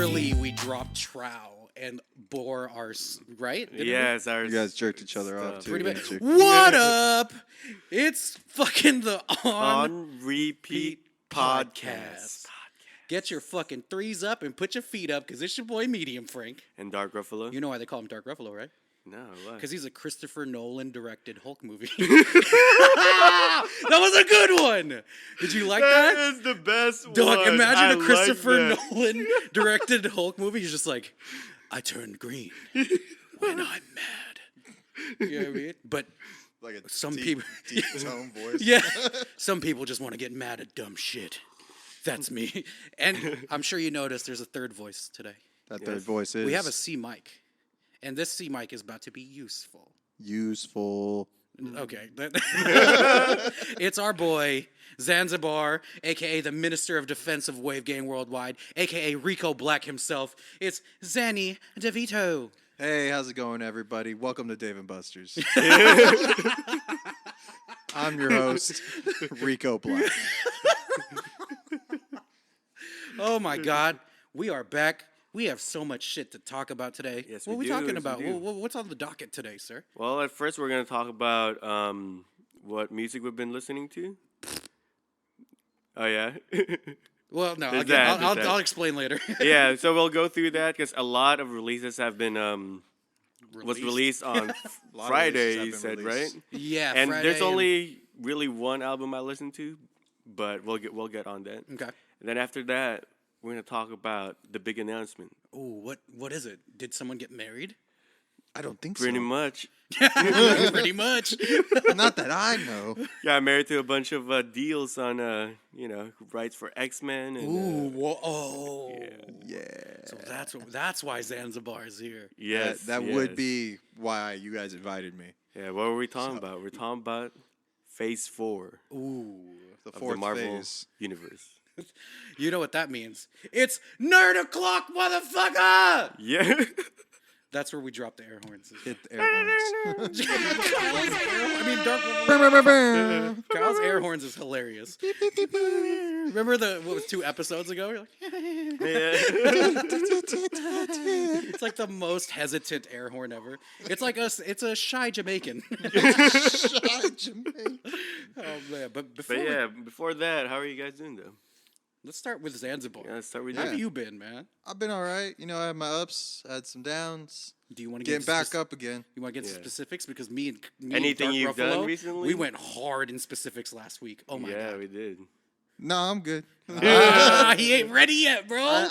early we dropped trow and bore our right. Yes, You guys jerked each other off too. Pretty much. Didn't you? What up? It's fucking the on repeat podcast. Get your fucking threes up and put your feet up, because it's your boy Medium Franc. And Dark Ruffalo. You know why they call him Dark Ruffalo, right? No, what? Because he's a Christopher Nolan directed Hulk movie. That was a good one. Did you like that? That is the best Dog, one. imagine I a Christopher like that. Nolan directed Hulk movie. He's just like, I turned green when I'm mad. You know what I mean? But Like a some deep, people, deep tone voice. yeah, some people just want to get mad at dumb shit. That's me. And I'm sure you noticed there's a third voice today. That third voice is. We have a C mic, and this C mic is about to be useful. useful. Okay. It's our boy, Zanzibar, a.k.a. the Minister of Defense of Wave Gang Worldwide, a.k.a. Rico Black himself. It's Xani Devito. Hey, how's it going, everybody? Welcome to Dave & Buster's. I'm your host, Rico Black. Oh, my God. We are back. We have so much shit to talk about today. Yes, what are we we do. talking Yes, we about? do. What's on the docket today, sir? Well, at first we're going to talk about what music we've been listening to. Oh, yeah? Well, no, There's that, I'll, there's I'll that. explain later. Yeah, so we'll go through that because a lot of releases have been was released on A lot of Friday, releases you have been said, right? released. Yeah, And Friday there's only really one album I listened to, but we'll get on that. Okay. And then after that, we're gonna talk about the big announcement. Oh, what is it? Did someone get married? I don't think Pretty so. much, Pretty much. Not that I know. got married to a bunch of deals on rights for X-Men. And, Ooh, whoa, oh. Yeah. So that's why Zanzibar is here. yes, that yes. would be why you guys invited me. Yeah, what were we talking about? We're talking about Phase 4 Ooh. The of fourth the Marvel phase. universe. You know what that means? It's nerd o'clock, motherfucker! Yeah. That's where we drop the air horns. Hit the air horns. Kyle's air horns is hilarious. Remember what was 2 episodes ago? You're like, Yeah. it's like the most hesitant air horn ever. It's like it's a shy Jamaican. Shy Jamaican. Oh man! But Before that, how are you guys doing though? let's start with Zanzibar. Yeah, let's start with How you. have you been, man? I've been all right. You know, I had my ups, I had some downs. Do you want to Getting get back up again. You want to get into Yeah. specifics because me and Anything Dark you've Ruffalo, done recently? We went hard in specifics last week. Oh my Yeah, god! we did. No, I'm good. He ain't ready yet, bro.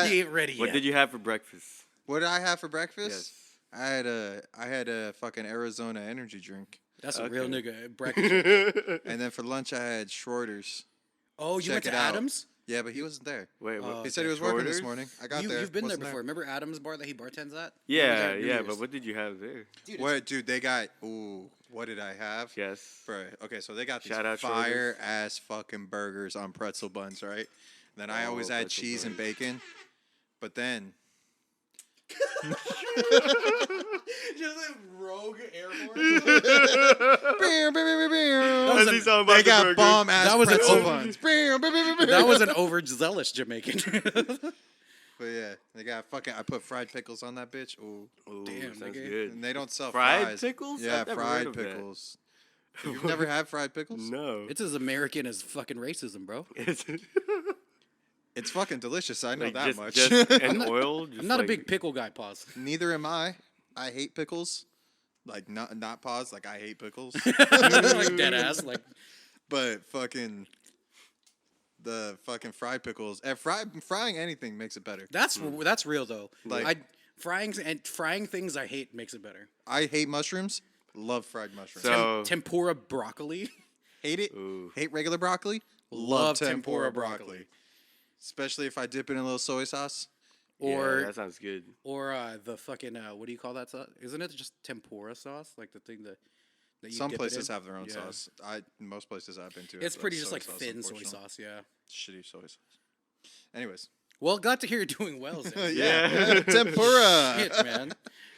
He ain't ready What yet. did you have for breakfast? What did I have for breakfast? Yes. I had a fucking Arizona energy drink. That's a real nigga. And then for lunch I had Schroeder's. Oh, you Check went to it out. Adams? Yeah, but he wasn't there. Wait, what? He said he was working this Schroeder's? morning. I got there. You've been wasn't there before. Remember Adams bar that he bartends at? Yeah, New yeah, Year's. but what did you have there? Dude, What, dude? They got. Ooh, what did I have? Yes. Bro, okay, so they got these Shout out fire ass fucking burgers on pretzel buns, right? Then I always add pretzel cheese and buns. bacon, but then Just like rogue air horn. As he's talking about they the got burger. bomb ass That was an pretzel over- buns. That was an overzealous Jamaican. But yeah, they got fucking. I put fried pickles on that bitch. Ooh, Ooh, Damn, sounds nigga. good. and they don't sell Fried fries. pickles? Yeah, I've never fried heard of that. pickles. You've never had fried pickles? No. It's as American as fucking racism, bro. It's fucking delicious. I know Like, that just, much. Just and oil. Just I'm not like, a big pickle guy, pause. Neither am I. I hate pickles. Like not pause. Like I hate pickles. Like dead ass. Like But fucking the fucking fried pickles. And frying anything makes it better. that's real though. Like- frying things I hate makes it better. I hate mushrooms. Love fried mushrooms. So, Tempura broccoli. hate it. Ooh. Hate regular broccoli. Love tempura broccoli. Especially if I dip it in a little soy sauce. Or yeah, that sounds good. the fucking what do you call that sauce? Isn't it just tempura sauce? Like the thing that you Some dip it places in? have their own Yeah. sauce. Most places I've been to. It's have pretty just soy like sauce, thin soy unfortunately. sauce, yeah. Shitty soy sauce. Anyways. Well, glad to hear you're doing well, Zan. Yeah. Tempura. Shit, man.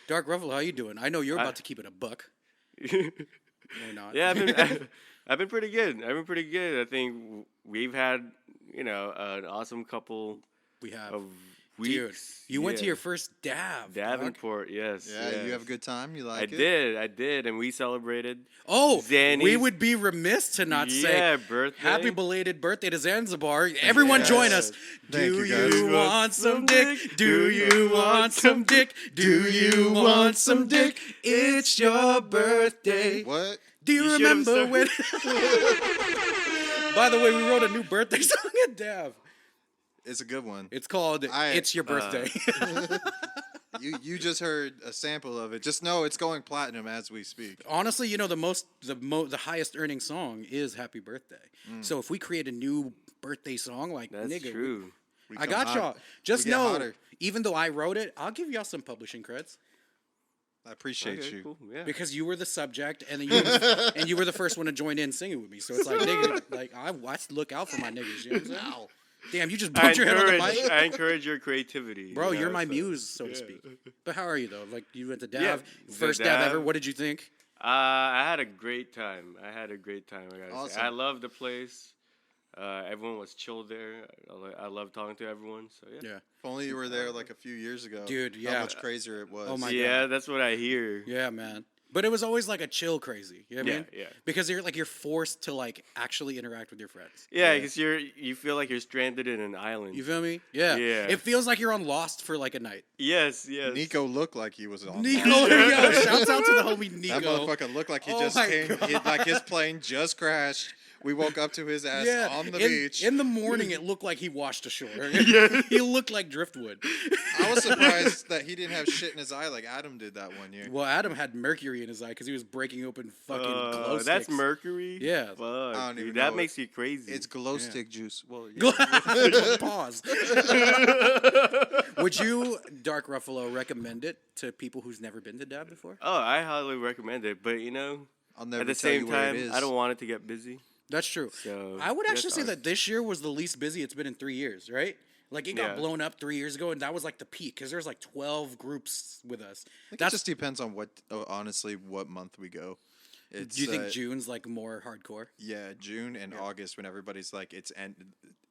Dark Ruffalo, how you doing? I know you're about to keep it a buck. Or not. Yeah, I've been pretty good. I think we've had, an awesome couple we have. of weeks. You went to Yeah. your first dab. dog. Davenport, yes. Yeah, yes. you have a good time. You like I it? did, and we celebrated. Oh, we Xani's- would be remiss to not Yeah, say birthday. happy belated birthday to Zanzibar. Everyone join us. Thank Do you, guys. you want some dick? Do you want some dick? Do you want some dick? It's your birthday. What? Do you You should've remember when? By the way, we wrote a new birthday song at Dav. It's a good one. It's called "It's Your Birthday." You just heard a sample of it. Just know it's going platinum as we speak. Honestly, you know the highest earning song is "Happy Birthday." So if we create a new birthday song, like That's nigga, true. We I come got hot- y'all. Just we get know, hotter. even though I wrote it, I'll give y'all some publishing creds I appreciate Okay, you. cool. Yeah. because you were the subject and then you were the first one to join in singing with me. So it's like, nigga, like I look out for my niggas. You know what I'm saying? Damn, you just I bumped your head on the mic. I encourage your creativity. Bro, you you're know, my so- muse, so to speak. But how are you though? Like you went to Dav, Yeah, first the Dav Dav. ever. What did you think? I had a great time. I gotta say. Awesome. I loved the place. Everyone was chill there. I love talking to everyone. So yeah. Yeah. If only you were there like a few years ago. Dude, How yeah. much crazier it was. Oh my Yeah, that's what I hear. Yeah, man. But it was always like a chill crazy. You know what I Yeah, mean? yeah. Because you're forced to like actually interact with your friends. Yeah, because you feel like you're stranded in an island. You feel me? Yeah. Yeah. It feels like you're on Lost for like a night. Yes. Nico looked like he was on. Nico, Lost. yo, shouts out to the homie That Nico. motherfucker looked like he Oh just my came. Like his plane just crashed. We woke up to his ass Yeah, on the in, beach. in the morning, it looked like he washed ashore. He looked like driftwood. I was surprised that he didn't have shit in his eye like Adam did that one year. Well, Adam had mercury in his eye because he was breaking open fucking glow sticks. That's mercury. Yeah. Fuck, I don't dude, even that know makes you crazy. It's glow stick juice. Well, yeah. Pause. Would you, Dark Ruffalo, recommend it to people who's never been to Dab before? Oh, I highly recommend it. But I'll never at the tell same you where it time, is. I don't want it to get busy. That's true. So, I would actually that's say ours. that this year was the least busy it's been in 3 years, right? Like it got Yeah. blown up 3 years ago, and that was like the peak because there's like 12 groups with us. I think it just depends on honestly, what month we go. It's, Do you think June's like more hardcore? Yeah, June and August when everybody's like,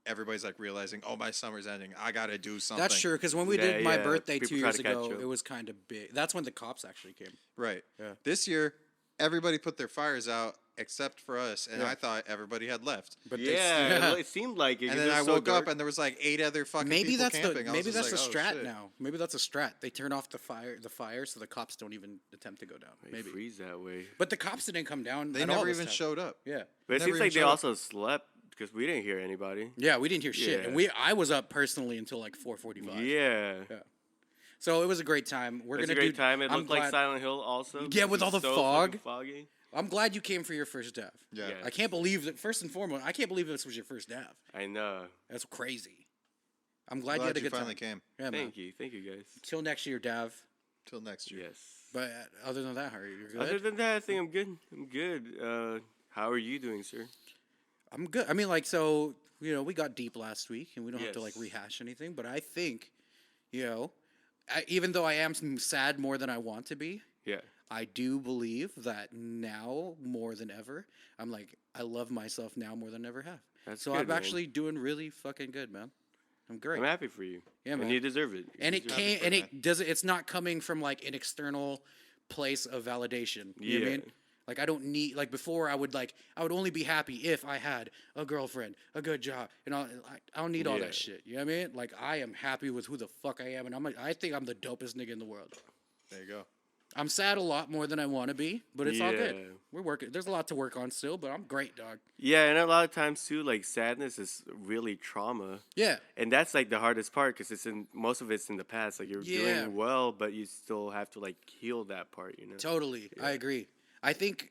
everybody's like realizing, oh, my summer's ending. I gotta do something. That's true because when we Yeah, did my yeah. birthday People 2 try years to catch ago, up. it was kind of big. That's when the cops actually came. Right. Yeah. This year, everybody put their fires out except for us, and Yeah. I thought everybody had left. But Yeah, it seemed like it. And 'cause then it I was so woke up dark. and there was like 8 other fucking maybe people that's camping. I was maybe just that's the like, strat oh, shit. now. Maybe that's a strat. They turn off the fire so the cops don't even attempt to go down. They Maybe. freeze that way. But the cops didn't come down. They at all never this even time. showed up. Yeah. But it Never seems even like they showed up. also slept because we didn't hear anybody. Yeah, we didn't hear shit, Yeah. and I was up personally until like 4:45. Yeah. So it was a great time. We're It's gonna a great do. time. It I'm looked like glad- Silent Hill also. Yeah, with It all was the so fog. fucking foggy. I'm glad you came for your first Dav. Yeah. Yeah. I can't believe that. First and foremost, I can't believe this was your first Dav. I know. That's crazy. I'm glad, you Glad had a you good finally time. came. Yeah, man. Thank you guys. Till next year, Dav. Till next year. Yes. But other than that, how are you? You're good? Other than that, I think I'm good. I'm good. How are you doing, sir? I'm good. I mean, like, so, we got deep last week, and we don't have to, like, Yes. rehash anything, but I think, even though I am sad more than I want to be, Yeah. I do believe that now, more than ever, I love myself now more than I ever have. That's So good, I'm man. actually doing really fucking good, man. I'm great. I'm happy for you. Yeah, and man. you deserve it. You And it deserve came, for and that. it does. It's not coming from like an external place of validation. You know what I Yeah. mean? Like I don't need like before. I would only be happy if I had a girlfriend, a good job, and I don't need all Yeah. that shit. You know what I mean? Like I am happy with who the fuck I am, and I think I'm the dopest nigga in the world. There you go. I'm sad a lot more than I want to be, but it's all good. Yeah. We're working. There's a lot to work on still, but I'm great, dog. Yeah, and a lot of times too, like sadness is really trauma, Yeah. and that's like the hardest part because most of it's in the past. Like you're Yeah. doing well, but you still have to like heal that part. You know. Totally. I agree. I think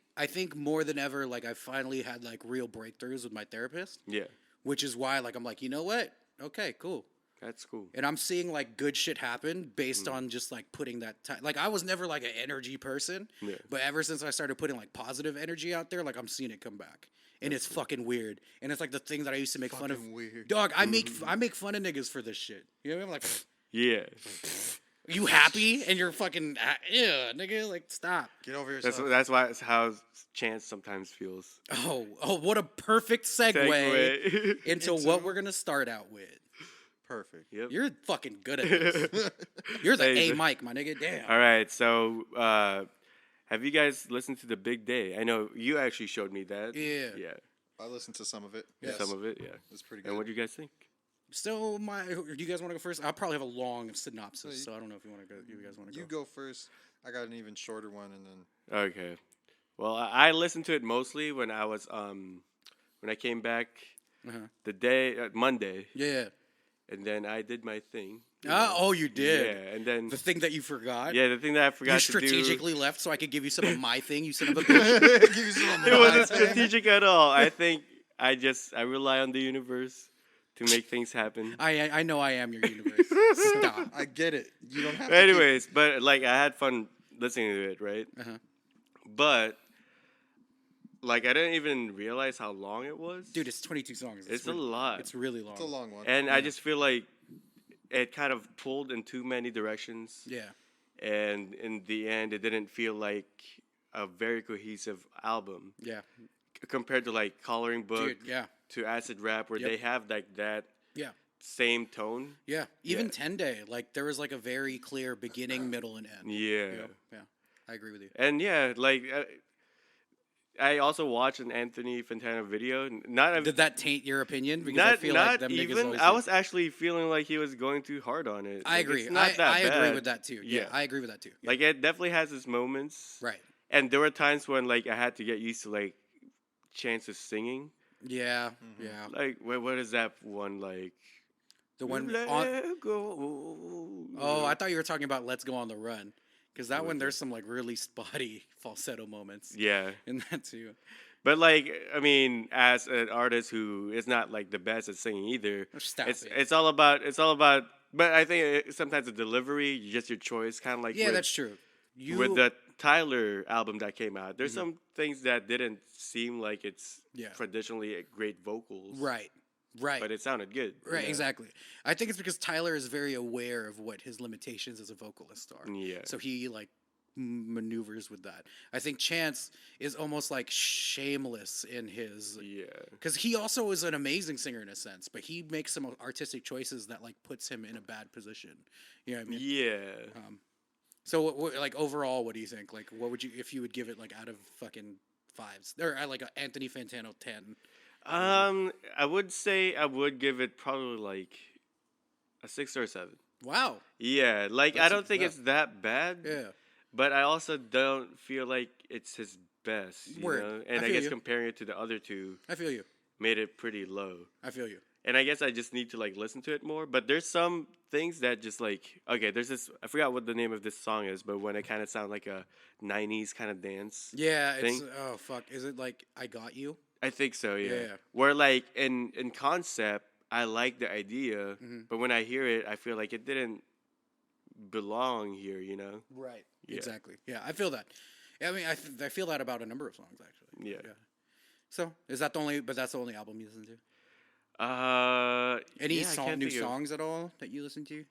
more than ever, like I finally had like real breakthroughs with my therapist, Yeah, which is why like I'm like, you know what? Okay, cool. that's cool. And I'm seeing like good shit happen based on just like putting that time. Like I was never like an energy person, Yeah. but ever since I started putting like positive energy out there, like I'm seeing it come back. And it's fucking weird. And it's like the thing that I used to make fun of. Fucking weird. Dog, I make fun of niggas for this shit. You know what I mean? I'm like, Yeah, you happy? And you're fucking, yeah, nigga, like stop. Get over yourself. that's why it's how Chance sometimes feels. Oh, what a perfect segue, Segue. into what we're gonna start out with. Perfect. Yep. You're fucking good at this. You're the Hey, A mic, my nigga. Damn. All right, so have you guys listened to The Big Day? I know you actually showed me that. Yeah. Yeah. I listened to some of it. Yes. Some of it, yeah. It's pretty good. And what do you guys think? So do you guys want to go first? I'll probably have a long synopsis, so I don't know if you want to go. You guys want to go? You go first. I got an even shorter one, and then Okay. Well, I listened to it mostly when I was when I came back the day Monday, Yeah. and then I did my thing. Oh, you did. Yeah, and then The thing that you forgot. yeah, the thing that I forgot You to do. strategically left so I could give you some of my thing. You son of a bitch. give you some It wasn't strategic at all. I think I rely on the universe to make things happen. I know I am your universe. Stop. I get it. You don't have. Anyways, but like I had fun listening to it, right? But like I didn't even realize how long it was. Dude, it's 22 songs. It's a lot. It's really long. It's a long one. And I just feel like it kind of pulled in too many directions. Yeah. And in the end, it didn't feel like a very cohesive album Yeah. compared to like Coloring Book Dude, yeah. to Acid Rap, where Yep. they have like that Yeah. same tone. Yeah. Even Yeah. 10 Day, like there was like a very clear beginning, middle, and end. Yeah. Yeah. I agree with you. And yeah, like I also watched an Anthony Fantano video. Did that taint your opinion? Because I feel like them niggas even. always I do. was actually feeling like he was going too hard on it. I Like, agree. It's not that I agree bad. with that too. Yeah, Yeah. I agree with that too. Yeah. Like it definitely has its moments. Right. And there were times when like I had to get used to like Chance's singing. Yeah. Yeah. Like what is that one like? The one Let on. go. Oh, I thought you were talking about "Let's Go on the Run," because that one there's some like really spotty falsetto moments Yeah. in that too. But like, I mean, as an artist who is not like the best at singing either, Stop it's it. it's all about. But I think sometimes the delivery, just your choice, kind of like Yeah, with, that's true. with the Tyler album that came out. There's some things that didn't seem like it's Yeah. traditionally great vocals, right. Right. But it sounded good. Right, Yeah. exactly. I think it's because Tyler is very aware of what his limitations as a vocalist are. Yeah. So he like maneuvers with that. I think Chance is almost like shameless in his Yeah. because he also is an amazing singer in a sense, but he makes some artistic choices that like puts him in a bad position. You know what I mean? Yeah. So like overall, what do you think? Like, what would you if you would give it like out of fucking fives or like a Anthony Fantano 10? I would say I would give it probably like a 6 or a 7. Wow. Yeah, like I That's don't think that- it's that bad. Yeah. But I also don't feel like it's his best, you Word. know? I And I feel guess you. comparing it to the other two I feel you. made it pretty low. I feel you. And I guess I just need to like listen to it more. But there's some things that just like okay, there's this I forgot what the name of this song is, but when it kind of sounds like a 90s kind of dance. Yeah, it's thing. oh fuck. Is it like I Got You? I think so, yeah. Yeah. Where like in concept, I like the idea, Mm-hmm. but when I hear it, I feel like it didn't belong here, you know? Right. Yeah. Exactly. Yeah, I feel that. I mean, I feel that about a number of songs actually. Yeah. So is that the only? But that's the only album you listen to. Any yeah, I can't new think of- songs at all that you listen to?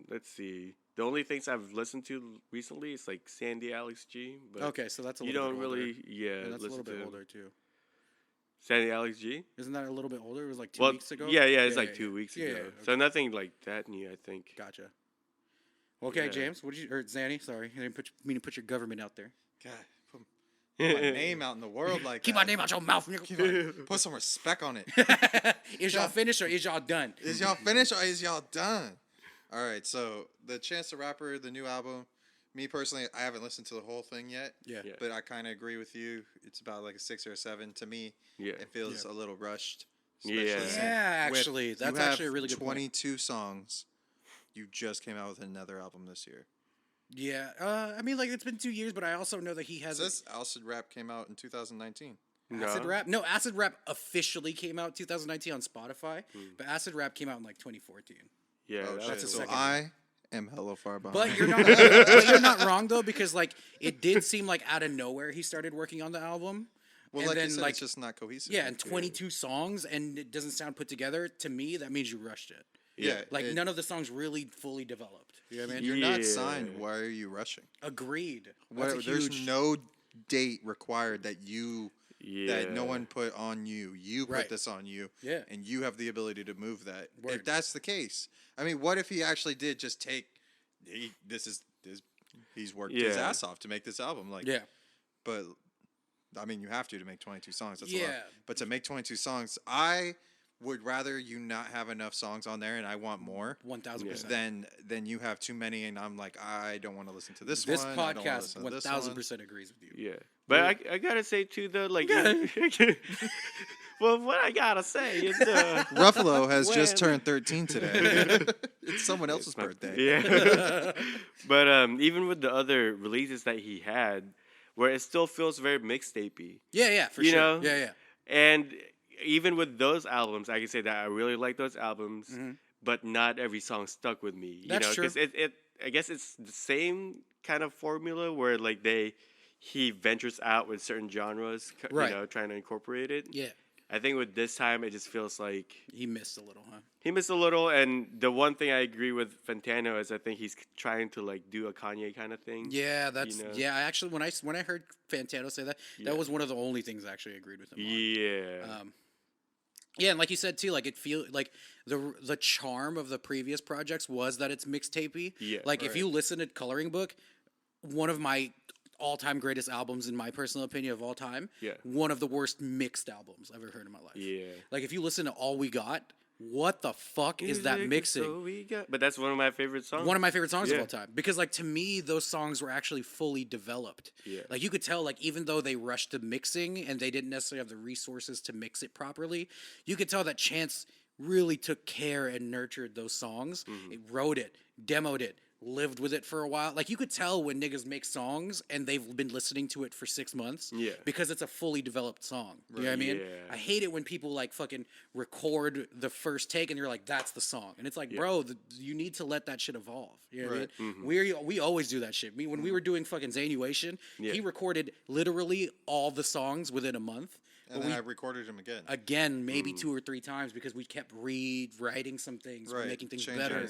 Let's see. The only things I've listened to recently is like Sandy Alex G. But Okay, so that's a you little don't bit older. really, Yeah, that's a listen little bit to older too. Sandy Alex G. Isn't that a little bit older? It was like 2 Well, weeks ago. yeah, it's like 2 weeks Yeah, ago. yeah, So nothing like that new, I think. Gotcha. Okay, Yeah. James, what did you or Xani? Sorry, I didn't mean to put your government out there. God, put my name out in the world like Keep that. my name out your mouth. nigga. Put some respect on it. Is y'all finished or is y'all done? Is y'all finished or is y'all done? All right, so the Chance the Rapper, the new album. Me personally, I haven't listened to the whole thing yet. Yeah. Yeah. But I kind of agree with you. It's about like a 6 or a 7 to me. Yeah. It feels a little rushed. Yeah. especially since Yeah, with- actually, you that's have actually a really good point. 22 songs. You just came out with another album this year. Yeah, I mean, like it's been 2 years, but I also know that he has This Acid Rap came out in 2019. Acid No. Rap. No, Acid Rap officially came out 2019 on Spotify, but Acid Rap came out in like 2014. Yeah, Oh that's shit! the So second I am hella far behind. But you're not. But you're not wrong though, because like it did seem like out of nowhere he started working on the album. well, and like then you said, like it's just not cohesive. yeah, and 22 songs and it doesn't sound put together. To me, that means you rushed it. Yeah, Like it- none of the songs really fully developed. You know what I mean? You're Yeah. not signed. Why are you rushing? Agreed. That's a There's huge. no date required that you that no one put on you. You put Right. this on you. Yeah. And you have the ability to move that. Word. If that's the case, I mean, what if he actually did just take? He's worked his Yeah. ass off to make this album. Like, Yeah. but I mean, you have to make 22 songs. That's a lot. Yeah. But to make 22 songs, I would rather you not have enough songs on there, and I want more. 1,000%. Then you have too many, and I'm like, I don't want to listen to this This one. I don't wanna podcast listen to this 1,000% agrees with you. Yeah, but I gotta say too though, like, well, what I gotta say is, Ruffalo has just When- turned 13 today. It's someone else's birthday. Yeah, but even with the other releases that he had, where it still feels very mixtapey, Yeah, for You sure. know? Yeah. and even with those albums, I can say that I really like those albums, but not every song stuck with me. You That's know, true. because I guess it's the same kind of formula where like he ventures out with certain genres, Right. you know, trying to incorporate it. Yeah. I think with this time, it just feels like He missed a little, huh? he missed a little. And the one thing I agree with Fantano is I think he's trying to like do a Kanye kind of thing. Yeah, that's know? yeah. I actually, when I heard Fantano say that, Yeah. that was one of the only things I actually agreed with him on. Yeah. Yeah, and like you said too, like it feel like the charm of the previous projects was that it's mixtapey. Yeah. Like if you listen to Coloring Book, one of my all-time greatest albums in my personal opinion of all time. Yeah. One of the worst mixed albums I've ever heard in my life. Yeah. Like if you listen to All We Got, what the fuck is that Music mixing? so we got- But that's one of my favorite songs. One of my favorite songs of Yeah. all time. Because like to me, those songs were actually fully developed. Yeah. Like you could tell, like even though they rushed the mixing and they didn't necessarily have the resources to mix it properly, you could tell that Chance really took care and nurtured those songs. Mm-hmm. It wrote it, demoed it, lived with it for a while. Like you could tell when niggas make songs and they've been listening to it for 6 months. Yeah. Because it's a fully developed song. You know what I mean? Yeah. I hate it when people like fucking record the first take and you're like, that's the song. And it's like, Yeah. bro, you need to let that shit evolve. You know what Right. I mean? We always do that shit. When we were doing fucking Zanuation, Yeah. he recorded literally all the songs within a month. And then I recorded him again. Again, maybe 2 or 3 times because we kept rewriting some things, making things better.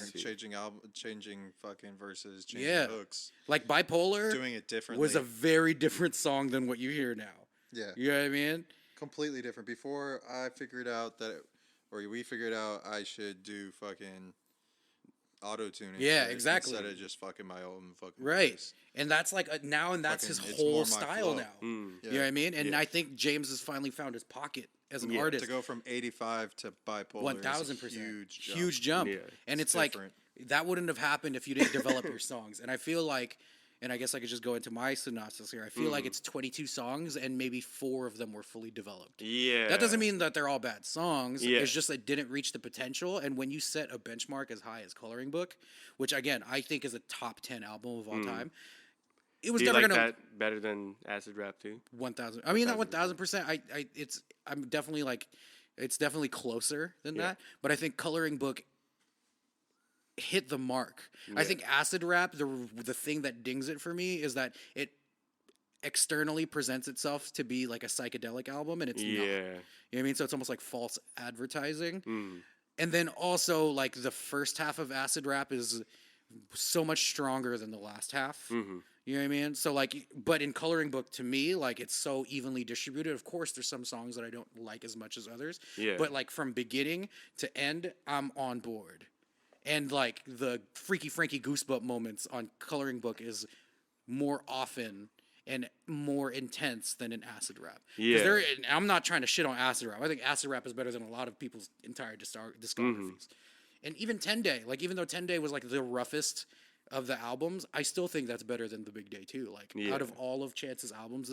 Changing fucking verses, changing Yeah. hooks, Like Bipolar doing it differently. was a very different song than what you hear now. yeah, You know what I mean? completely different. Before I figured out we figured out I should do fucking auto tuning. Yeah, exactly. Instead of just fucking my own fucking Right. voice. And that's like now, and that's Fucking, his it's whole more my style flow. now. Yeah. You know what I mean? And Yeah. I think James has finally found his pocket as an Yeah. artist. To go from 85 to bipolar, 1,000%. huge jump. Huge jump. Yeah. And It's it's like different. that wouldn't have happened if you didn't develop your songs. And I feel like, and I guess I could just go into my synopsis here. I feel like it's 22 songs and maybe 4 of them were fully developed. Yeah. That doesn't mean that they're all bad songs. Yeah. It's just it didn't reach the potential. And when you set a benchmark as high as Coloring Book, which again I think is a top 10 album of all time, it was Do you never like gonna that better than Acid Rap too? 1,000. I mean, that 1,000%. I'm definitely like, it's definitely closer than Yeah. that. But I think Coloring Book hit the mark. I think Acid Rap, the thing that dings it for me is that it externally presents itself to be like a psychedelic album, and it's not. You know what I mean? So it's almost like false advertising. And then also like the first half of Acid Rap is so much stronger than the last half. You know what I mean? So like, but in Coloring Book, to me, like it's so evenly distributed. Of course, there's some songs that I don't like as much as others. Yeah. But like from beginning to end, I'm on board. And like the Freaky Frankie Goosebump moments on Coloring Book is more often and more intense than in Acid Rap. 'Cause Yeah. I'm not trying to shit on Acid Rap. I think Acid Rap is better than a lot of people's entire discographies. And even 10 Day, like even though 10 Day was like the roughest of the albums, I still think that's better than The Big Day too. Like out of all of Chance's albums,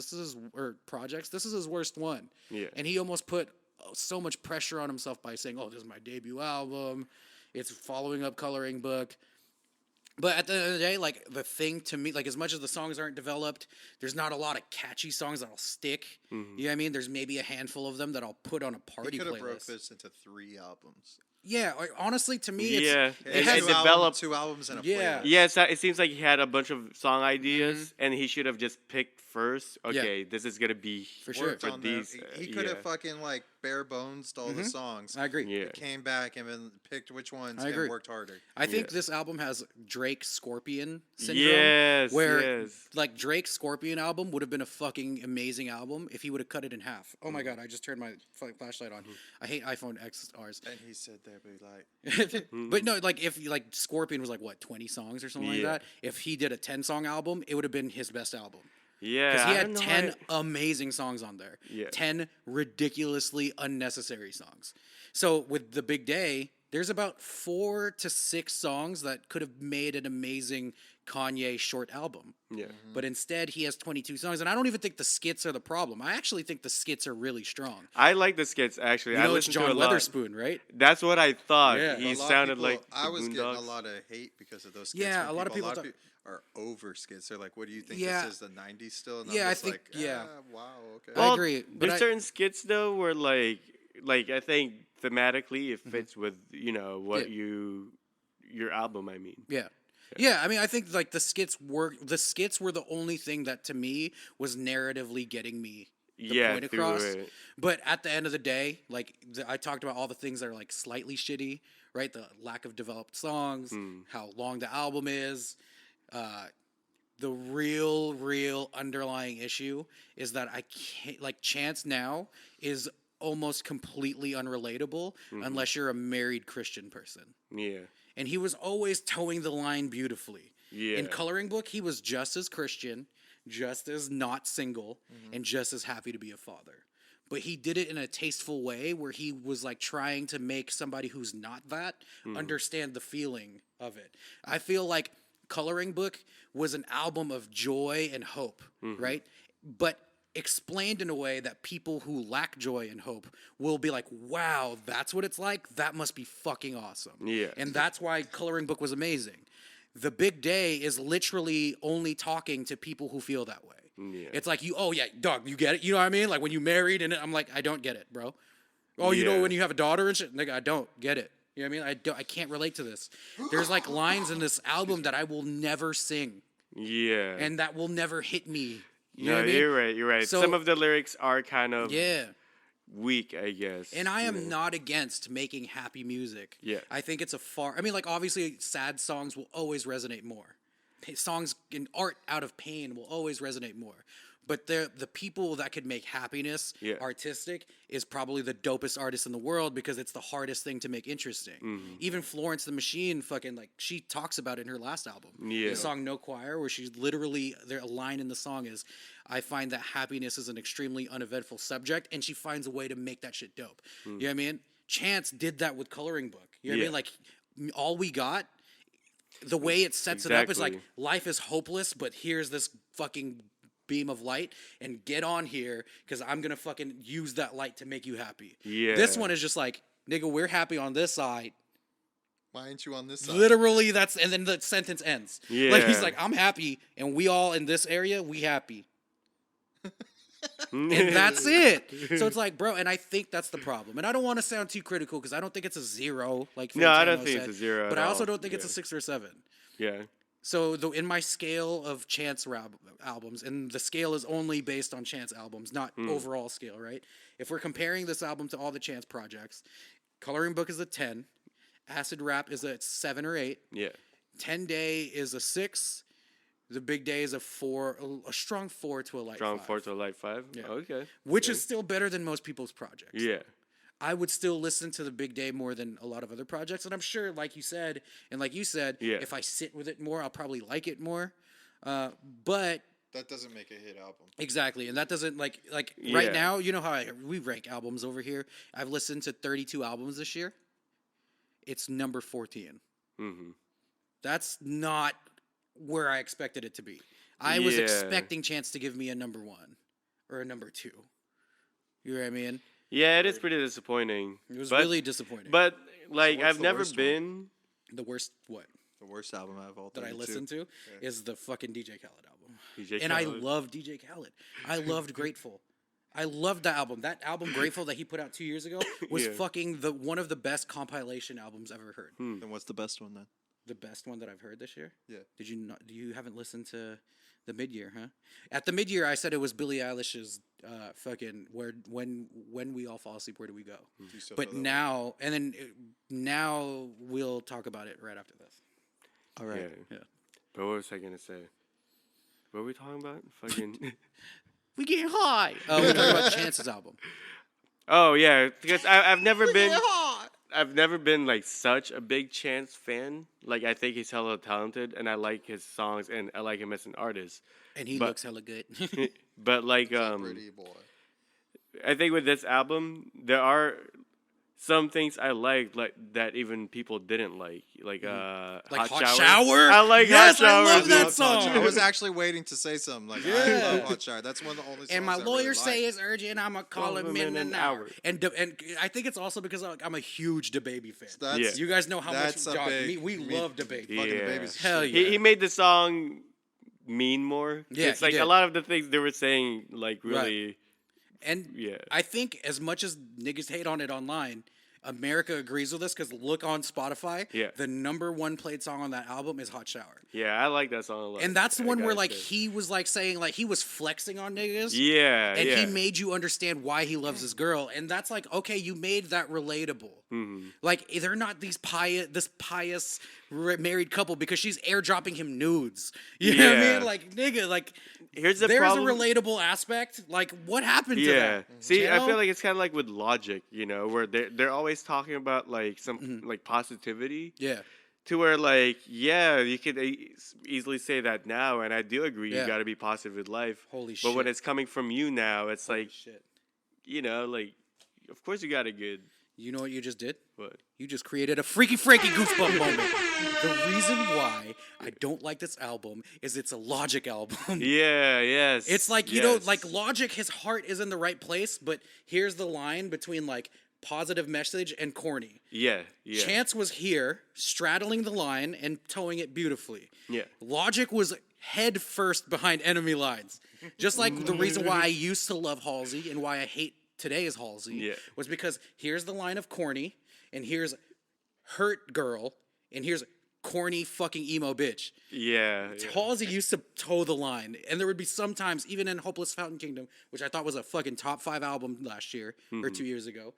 projects, this is his worst one. Yeah. And he almost put so much pressure on himself by saying, "Oh, this is my debut album. It's following up Coloring Book." But at the end of the day, like the thing to me, like as much as the songs aren't developed, there's not a lot of catchy songs that'll stick. You know what I mean? There's maybe a handful of them that I'll put on a He party could have broke playlist. this into 3 albums. Yeah, like, honestly, to me, Yeah. it's, It has has developed. 2 albums and a Yeah. playlist. Yeah, it seems like he had a bunch of song ideas, and he should have just picked first. Okay, this is gonna be For sure. Worked for on them. these. He could have fucking like bare bones to all the songs. I agree. Yeah. Came back and then picked which ones I agree. and worked harder. I think this album has Drake Scorpion syndrome. Yes. Where yes. like Drake's Scorpion album would have been a fucking amazing album if he would have cut it in half. Oh my god, I just turned my flashlight on. I hate iPhone XRs. And he said that, but like, But no, like if like Scorpion was like what 20 songs or something like Yeah. that. If he did a 10-song album, it would have been his best album. Yeah. Because he I had don't know 10 why- amazing songs on there. Yeah. 10 ridiculously unnecessary songs. So with The Big Day, there's about 4 to 6 songs that could have made an amazing Kanye short album. Yeah. But instead, he has 22 songs. And I don't even think the skits are the problem. I actually think the skits are really strong. I like the skits actually. You I know, it's listened to John a lot. Weatherspoon, right? That's what I thought. Yeah. He a lot of sounded people- like I the was getting a Boondocks. lot of hate because of those skits. Yeah, from a lot of people are over skits. They're like, "What do you think Yeah. this is? The '90s still?" And Yeah, I'm I just think- like, yeah. wow, okay. I agree, but There's certain skits though where like I think thematically it fits with what Yeah. your album. I mean. Yeah. Yeah, I mean, I think like the skits were the only thing that to me was narratively getting me the point through across. it. But at the end of the day, like I talked about all the things that are like slightly shitty, right? The lack of developed songs, how long the album is. The real underlying issue is that I can't like Chance now is almost completely unrelatable unless you're a married Christian person. Yeah. And he was always towing the line beautifully. Yeah. In Coloring Book, he was just as Christian, just as not single, and just as happy to be a father. But he did it in a tasteful way where he was like trying to make somebody who's not that understand the feeling of it. I feel like Coloring Book was an album of joy and hope, right? But explained in a way that people who lack joy and hope will be like, wow, that's what it's like? That must be fucking awesome. Yeah. And that's why Coloring Book was amazing. The Big Day is literally only talking to people who feel that way. Yeah. It's like, oh yeah, dog, you get it? You know what I mean? Like when you married and I'm like, I don't get it, bro. Oh, you know Yeah. when you have a daughter and shit? Nigga, I don't get it. You know what I mean? I can't relate to this. There's like lines in this album that I will never sing Yeah. and that will never hit me. You know no, what I mean? you're right. You're right. So- Some of the lyrics are kind of Yeah. weak, I guess. And I am not against making happy music. Yeah. I think it's I mean, like, obviously, sad songs will always resonate more. Songs in art out of pain will always resonate more. But the people that could make happiness Yeah. artistic is probably the dopest artist in the world because it's the hardest thing to make interesting. Mm-hmm. Even Florence the Machine, fucking, like, she talks about it in her last album. Yeah. The song No Choir, where she's literally, a line in the song is, I find that happiness is an extremely uneventful subject, and she finds a way to make that shit dope. You know what I mean? Chance did that with Coloring Book. You know what I Yeah. mean? Like, all we got, the way it sets it up is like, Exactly. life is hopeless, but here's this fucking beam of light, and get on here, because I'm going to fucking use that light to make you happy. Yeah. This one is just like, nigga, we're happy on this side. Why ain't you on this side? Literally, and then the sentence ends. Like, he's Yeah. like, I'm happy, and we all in this area, we happy. And that's it. So it's like, bro, and I think that's the problem. And I don't want to sound too critical because I don't think it's a 0. Like No, I don't Fantano think said, it's a 0 But at I also all. don't think it's a Yeah. 6 or 7. Yeah. So in my scale of Chance albums, and the scale is only based on Chance albums, not overall scale, right? If we're comparing this album to all the Chance projects, Coloring Book is a 10, Acid Rap is a 7 or 8, Yeah. 10 Day is a 6, The Big Day is a 4, a strong 4 to a light Strong 5. 4 to a light 5. Yeah. Okay. Which is still better than most people's projects. Yeah. I would still listen to The Big Day more than a lot of other projects. And I'm sure, like you said, Yeah. if I sit with it more, I'll probably like it more. But That doesn't make a hit album. exactly. And that doesn't like Yeah. right now, you know how we rank albums over here. I've listened to 32 albums this year. It's number 14. Mm-hmm. That's not where I expected it to be. I was Yeah. expecting Chance to give me a number 1 or a number 2. You know what I mean? Yeah, it is pretty disappointing. It was but, really disappointing. But like, what's I've the never worst one? been. The worst what The worst album out of all that I 32. listened to is the fucking DJ Khaled album. DJ And Khaled. I love DJ Khaled. I loved Grateful. I loved that album. That album Grateful that he put out 2 years ago was Yeah. fucking one of the best compilation albums ever heard. Then what's the best one then? the best one that I've heard this year? Yeah. Did you not? You haven't listened to the mid-year, huh? At the mid-year, I said it was Billie Eilish's fucking when we all fall asleep, where do we go? Do you still But feel that way? now and then now we'll talk about it right after this. All right. Yeah. But what was I gonna say? What were we talking about? Fucking. We get high. We're talking about Chance's album. Oh yeah, because I've never been like such a big Chance fan. Like I think he's hella talented, and I like his songs, and I like him as an artist. And he But- looks hella good. But like Pretty boy. I think with this album, there are some things I like that even people didn't like Like Hot Hot Shower. Shower? I like Yes, Hot I Shower. love that Hot song. Shower. I was actually waiting to say something like, I Yeah. love Hot Shower. That's one of the only songs And my I really lawyers say like. it's urgent. I'ma call him in an hour. And I think it's also because I'm a huge DaBaby fan. That's, Yeah. You guys know how much That's a big- we love DaBaby. Fucking Yeah. DaBaby's Hell shit. yeah. He made the song mean more. Yeah, It's he like did. a lot of the things they were saying, like really. And Yeah. I think as much as niggas hate on it online, America agrees with us because look on Spotify. Yeah. The #1 played song on that album is Hot Shower. Yeah, I like that song a lot. And that's the I one where gotta like say. he was like saying like he was flexing on niggas. Yeah, And yeah. he made you understand why he loves his girl. And that's like, okay, you made that relatable. Mm-hmm. Like, they're not this pious married couple because she's airdropping him nudes. You know what I Yeah. mean? Like, nigga, like, Here's the there's problem. a relatable aspect. Like, what happened to Yeah. that? See, You I know? feel like it's kind of like with Logic, you know, where they're always talking about like some like positivity. Yeah. To where like, yeah, you could easily say that now, and I do agree. Yeah. You got to be positive with life. Holy But when shit. it's coming from you now, it's like, Shit. you know, like, of course you got it good. You know what you just did? But You just created a Freaky Frankie goosebump moment. The reason why I don't like this album is it's a Logic album. yeah, yes. It's like, you know, yes. like Logic, his heart is in the right place, but here's the line between like positive message and corny. Yeah, yeah. Chance was here, straddling the line and towing it beautifully. Yeah. Logic was head first behind enemy lines. Just like the reason why I used to love Halsey and why I hate today's Halsey Yeah. was because here's the line of corny, and here's hurt girl, and here's corny fucking emo bitch. Yeah. yeah. Halsey used to toe the line, and there would be some times, even in Hopeless Fountain Kingdom, which I thought was a fucking top 5 album last year or 2 years ago.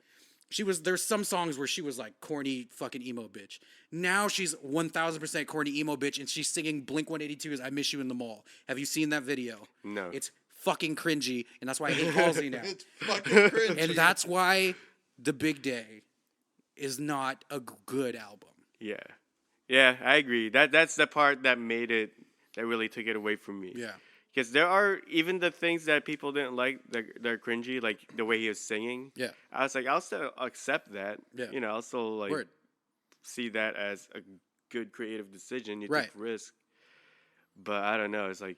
There's some songs where she was like corny fucking emo bitch. Now she's 1000% corny emo bitch, and she's singing Blink 182's "I Miss You in the Mall." Have you seen that video? No. It's fucking cringy, and that's why I hate Halsey now. It's fucking cringy. And that's why The Big Day is not a good album. Yeah. Yeah, I agree. That's the part that made it, that really took it away from me. Yeah. Because there are even the things that people didn't like, they're cringy, like the way he was singing. Yeah. I was like, I'll still accept that. Yeah. You know, I'll still like Word. see that as a good creative decision. You Right. took risk. But I don't know. It's like,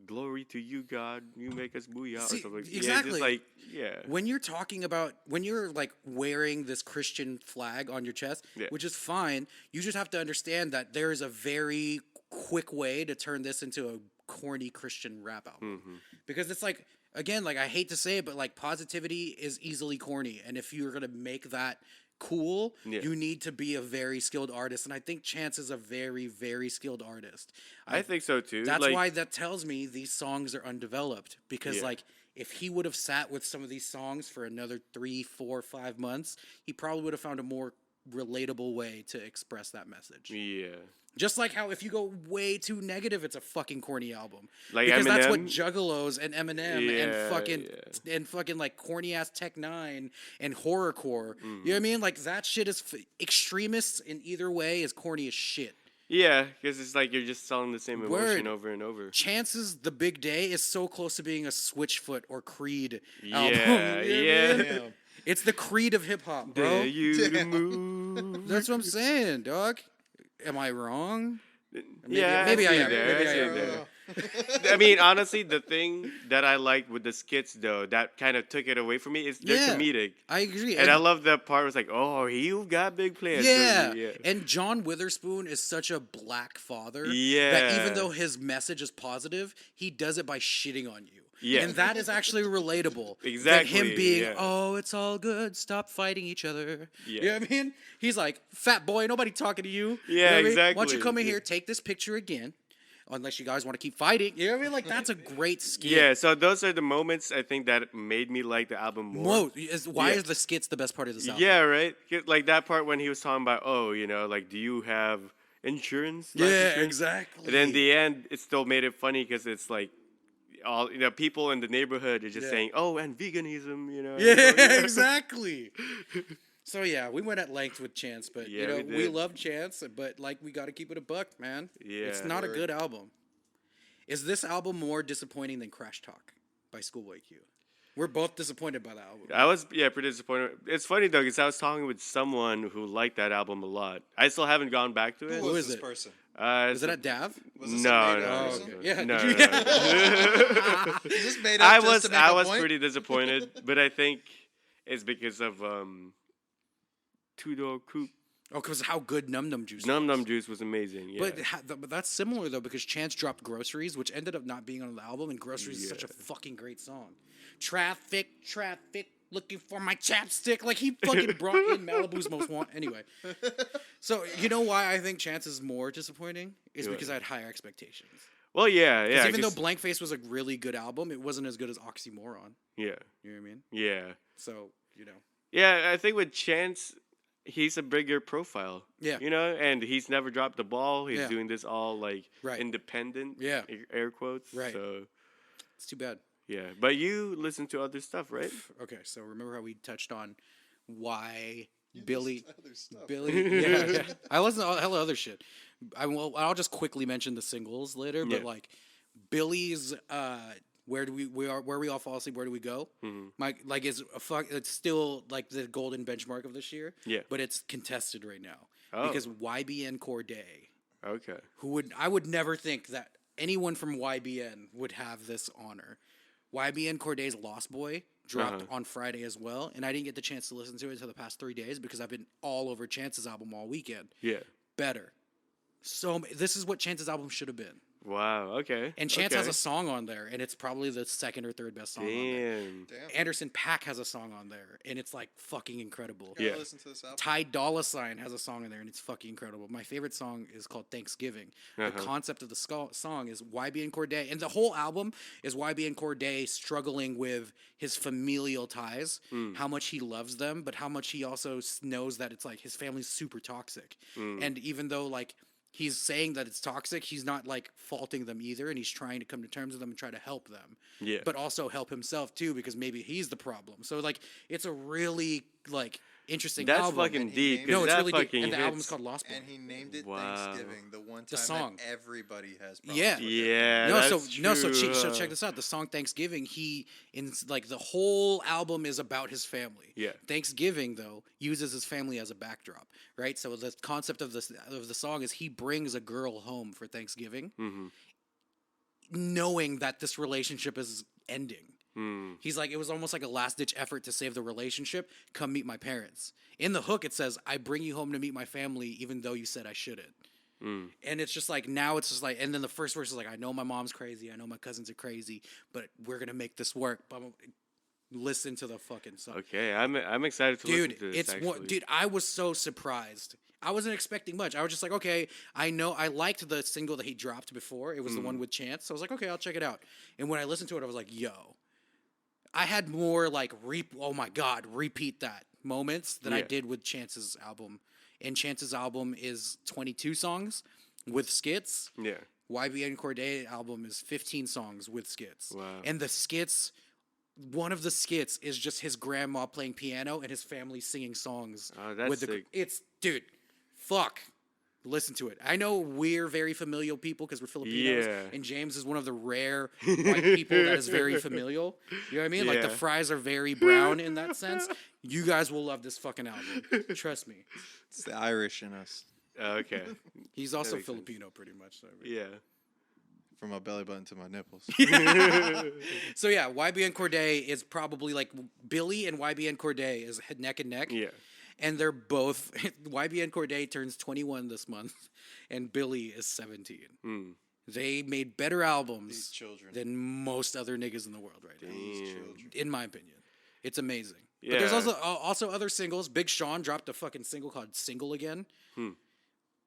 glory to you, God. You make us booyah See, or something. Yeah, exactly. just like, yeah. When you're talking about, when you're like wearing this Christian flag on your chest, Yeah. which is fine, you just have to understand that there is a very quick way to turn this into a corny Christian rap album. Mm-hmm. Because it's like, again, like I hate to say it, but like positivity is easily corny. And if you're going to make that cool, Yeah. you need to be a very skilled artist. And I think Chance is a very, very skilled artist. I think so too. That's like, why that tells me these songs are undeveloped. Because Yeah. like if he would have sat with some of these songs for another 3, 4, 5 months, he probably would have found a more relatable way to express that message. Yeah. Just like how if you go way too negative, it's a fucking corny album. Like because that's what Eminem? Juggalos and Eminem and fucking like corny ass Tech Nine and horrorcore. You know what I mean? Like that shit is extremists in either way is corny as shit. Yeah, because it's like you're just selling the same emotion Word. over and over. Chances The Big Day is so close to being a Switchfoot or Creed Yeah, album. You know what I yeah. mean? Damn. It's the Creed of hip hop, bro. Dare you to Damn. move. That's what I'm saying, dog. Am I wrong? Yeah, maybe I see am. there, Maybe I see am. there. I mean, honestly, the thing that I liked with the skits, though, that kind of took it away from me is they're Yeah. comedic. I agree. And I love that part. Was like, oh, you got big plans. Yeah. doesn't he? Yeah. And John Witherspoon is such a black father that Yeah. even though his message is positive, he does it by shitting on you. Yeah. And that is actually relatable. Than Exactly, him being, yeah. oh, it's all good. Stop fighting each other. Yeah. You know what I mean? He's like, fat boy, nobody talking to you. Yeah, You know what I mean? Why don't exactly. you come in here, take this picture again? Unless you guys want to keep fighting. You know what I mean? Like, that's a great skit. Yeah, so those are the moments I think that made me like the album more. Why Yeah. is the skits the best part of this album? Yeah, right. Like that part when he was talking about, oh, like, do you have insurance? Life Yeah, insurance? exactly. And then the end, it still made it funny because it's like all people in the neighborhood are just Yeah. saying, oh, and veganism, Yeah, exactly. So yeah, we went at length with Chance, but Yeah, we we did. love Chance, but like we got to keep it a buck, man. Yeah, it's not a word. good album. Is this album more disappointing than Crash Talk by Schoolboy Q? We're both disappointed by the album. I was pretty disappointed. It's funny though because I was talking with someone who liked that album a lot. I still haven't gone back to it. Who was is this it? person? Was it at Dav? Was this No, a no, made-up no, person? okay. Yeah. no, Did no, you- no. Is this made up just to make I a was point? pretty disappointed, but I think it's because of Two Door Coupe. Oh, because how good Num Num Juice. Num was. Num Juice was amazing. Yeah. But that's similar though because Chance dropped Groceries, which ended up not being on the album, and Groceries is such a Yeah. fucking great song. Traffic, looking for my chapstick. Like he fucking brought in Malibu's Most Wanted. Anyway, so you know why I think Chance is more disappointing is What? because I had higher expectations. Well, yeah. Because I even though guess- Blank Face was a really good album, it wasn't as good as Oxymoron. yeah, You know what I mean? yeah, So yeah. I think with Chance, he's a bigger profile. Yeah. And he's never dropped the ball. He's Yeah. doing this all like Right. independent. Yeah. Air quotes. Right. So it's too bad. yeah, but you listen to other stuff, right? Okay, so remember how we touched on why You Billy. listen to other stuff. Billy, yeah. I listen to a hell of other shit. I'll just quickly mention the singles later, but Yeah. like Billy's where we all fall asleep, where do we go? Mhm. It's still like the golden benchmark of this year. Yeah. But it's contested right now Oh. because YBN Corday, Okay. I would never think that anyone from YBN would have this honor. YBN Corday's Lost Boy dropped on Friday as well, and I didn't get the chance to listen to it until the past 3 days because I've been all over Chance's album all weekend. Yeah. Better. So this is what Chance's album should have been. Wow. Okay. And Chance okay. has a song on there, and it's probably the second or third best song on there. Damn. Damn. Anderson .Paak has a song on there, and it's like fucking incredible. Gotta Yeah. listen to this album. Ty Dolla $ign has a song in there, and it's fucking incredible. My favorite song is called Thanksgiving. The concept of the song is YBN Corday, and the whole album is YBN Corday struggling with his familial ties, how much he loves them, but how much he also knows that it's like his family's super toxic. And even though like he's saying that it's toxic, he's not like faulting them either, and he's trying to come to terms with them and try to help them. Yeah. But also help himself too, because maybe he's the problem. So like it's a really like interesting That's album. fucking he deep. named- 'cause No, it's that really deep. fucking And the album's hits. called Lost Boy. And he named it Wow. Thanksgiving, the one The time song. that everybody has problems Yeah. with it. Yeah. No, so that's no, so true. so check this out. The song Thanksgiving, he in like the whole album is about his family. Yeah. Thanksgiving though uses his family as a backdrop, right? So the concept of the song is he brings a girl home for Thanksgiving, knowing that this relationship is ending. He's like, it was almost like a last ditch effort to save the relationship. Come meet my parents. In the hook, it says, "I bring you home to meet my family, even though you said I shouldn't." And it's just like now it's just like, and then the first verse is like, "I know my mom's crazy, I know my cousins are crazy, but we're gonna make this work." But listen to the fucking song, Okay, I'm excited to dude. listen to this. Actually. Dude. I was so surprised. I wasn't expecting much. I was just like, okay, I know. I liked the single that he dropped before. It was the one with Chance. So I was like, okay, I'll check it out. And when I listened to it, I was like, yo, I had more like oh my god, repeat that moments than I Yeah. did with Chance's album. And Chance's album is 22 songs with skits. Yeah. YBN Corday album is 15 songs with skits. Wow. And the skits, one of the skits is just his grandma playing piano and his family singing songs. Oh, that's with sick. It's, dude, fuck. Listen to it. I know we're very familial people because we're Filipinos, Yeah. and James is one of the rare white people that is very familial. You know what I mean? Like the Yeah. fries are very brown in that sense. You guys will love this fucking album. Trust me. It's the Irish in us. Okay. He's also makes sense. Filipino, pretty much. So. Yeah. From my belly button to my nipples. So yeah, YBN Corday is probably like Billy and YBN Corday is neck and neck. Yeah. And they're both YBN Corday turns 21 this month, and Billy is 17. They made better These albums children. than most other niggas in the world right now. These children. In my opinion, it's amazing. Yeah. But there's also other singles. Big Sean dropped a fucking single called "Single Again,"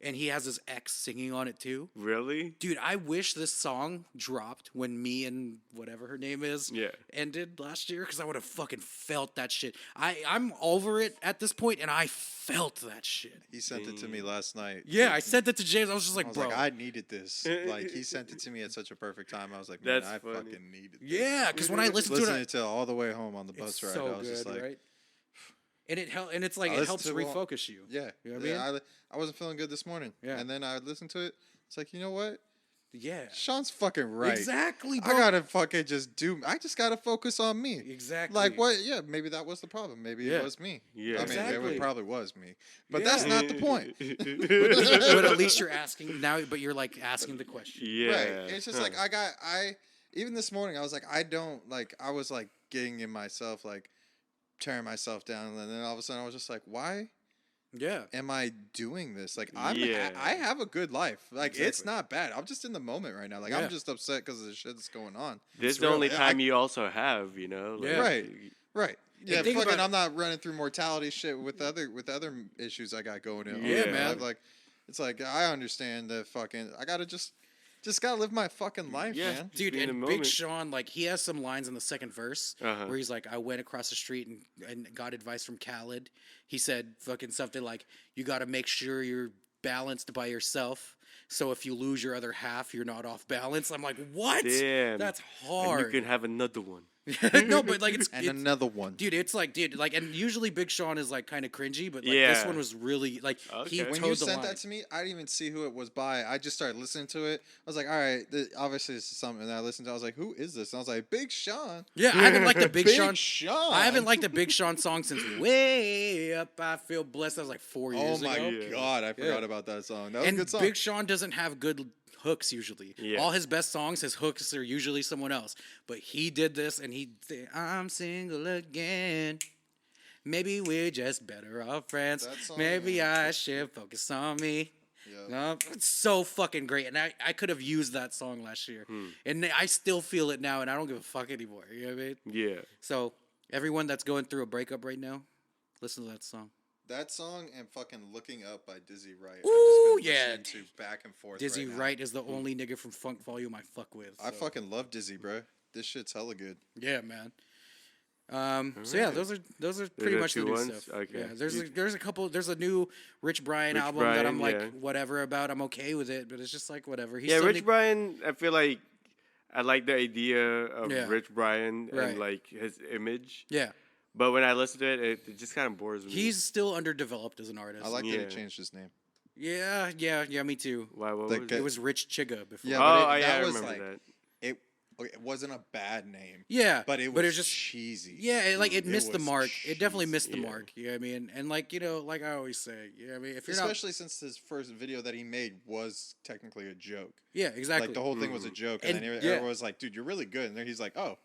and he has his ex singing on it too. Really? Dude, I wish this song dropped when me and whatever her name is Yeah. ended last year, because I would have fucking felt that shit. I'm over it at this point, and I felt that shit. He sent it to me last night. Yeah, I sent that to James. I was just I like, was bro. like, I needed this. Like, he sent it to me at such a perfect time. I was like, man, That's I funny. fucking needed this. Yeah, because when I listened to Listening it, to all the way home on the bus it's ride, so I was good, just like, right? And it it's like I it listened helps to it all- refocus you. yeah. You know what I mean? I wasn't feeling good this morning. Yeah. And then I listened to it. It's like, you know what? Yeah. Sean's fucking right. Exactly, bro. I gotta fucking I just gotta focus on me. Exactly. Like what? Yeah, maybe that was the problem. Maybe Yeah. it was me. Yeah. I mean, Exactly. it probably was me. But Yeah. that's not the point. But at least you're asking now. But you're like asking the question. Yeah. Right. It's just like even this morning I was like, I was like getting in myself, like tearing myself down, and then all of a sudden I was just like, why Yeah. am I doing this? Like Yeah. I have a good life. Like it's Exactly. not bad. I'm just in the moment right now. Like Yeah. I'm just upset because of the shit that's going on. This is It's the real. only I- time you also have, you know? Like, Yeah. Right. Right. Yeah, think fucking about- I'm not running through mortality shit with other issues I got going on. Yeah, in my man. life. Like it's like I understand that fucking I gotta just gotta live my fucking life, Yeah. man. Dude, Be in and the Big moment. Sean, like, he has some lines in the second verse Uh-huh. where he's like, I went across the street and got advice from Khaled. He said fucking something like, you got to make sure you're balanced by yourself. So if you lose your other half, you're not off balance. I'm like, what? Damn. That's And hard. you can have another one. No, but like, it's, And it's another one. dude, it's like, dude, like, and usually Big Sean is like kind of cringy, but like this Yeah. one was really like he Okay. toed When you the sent line. that to me, I didn't even see who it was by. I just started listening to it. I was like, all right, obviously this is something that I listened to. I was like, who is this? And I was like, Big Sean. Yeah, I haven't liked the Big, Big Sean. Sean. I haven't liked the Big Sean song since "Way Up." I feel blessed. That was like 4 Oh years my ago. Yeah. god, I forgot Yeah. about that song. That was And a good song. Big Sean doesn't have good hooks usually. Yeah. All his best songs, his hooks are usually someone else. But he did this, and I'm single again. Maybe we're just better off friends. That song, Maybe man. I should focus on me. Yeah. No, it's so fucking great, and I could have used that song last year, and I still feel it now, and I don't give a fuck anymore. You know what I mean? Yeah. So everyone that's going through a breakup right now, listen to that song. That song and fucking Looking Up by Dizzy Wright. Ooh, I've just been yeah. listening to back and forth. Dizzy right now. Wright is the only nigga from Funk Volume I fuck with. I so. fucking love Dizzy, bro. This shit's hella good. Yeah, man. So yeah, those are pretty the much the two new ones? stuff. Okay. Yeah, there's a couple. There's a new Rich Brian Rich album that I'm Brian, like yeah. whatever about. I'm okay with it, but it's just like whatever. He's Yeah, still Rich Brian, I feel like I like the idea of Yeah. Rich Brian Right. and like his image. Yeah, But when I listen to it, it just kind of bores me. he's still underdeveloped as an artist. I like that Yeah. he changed his name. Yeah, me too. Why? What Like was that- It was Rich Chiga before. Yeah, Oh, but yeah, I that was remember like- that. It wasn't a bad name. Yeah, But it was just cheesy. yeah, it missed the was mark. It definitely missed the cheesy. mark. You know what I mean? And like like I always say, you know what I mean? If you're Especially since his first video that he made was technically a joke. yeah, exactly. Like the whole thing was a joke, And- and, then yeah. everyone was like, "Dude, you're really good." And then he's like, "Oh,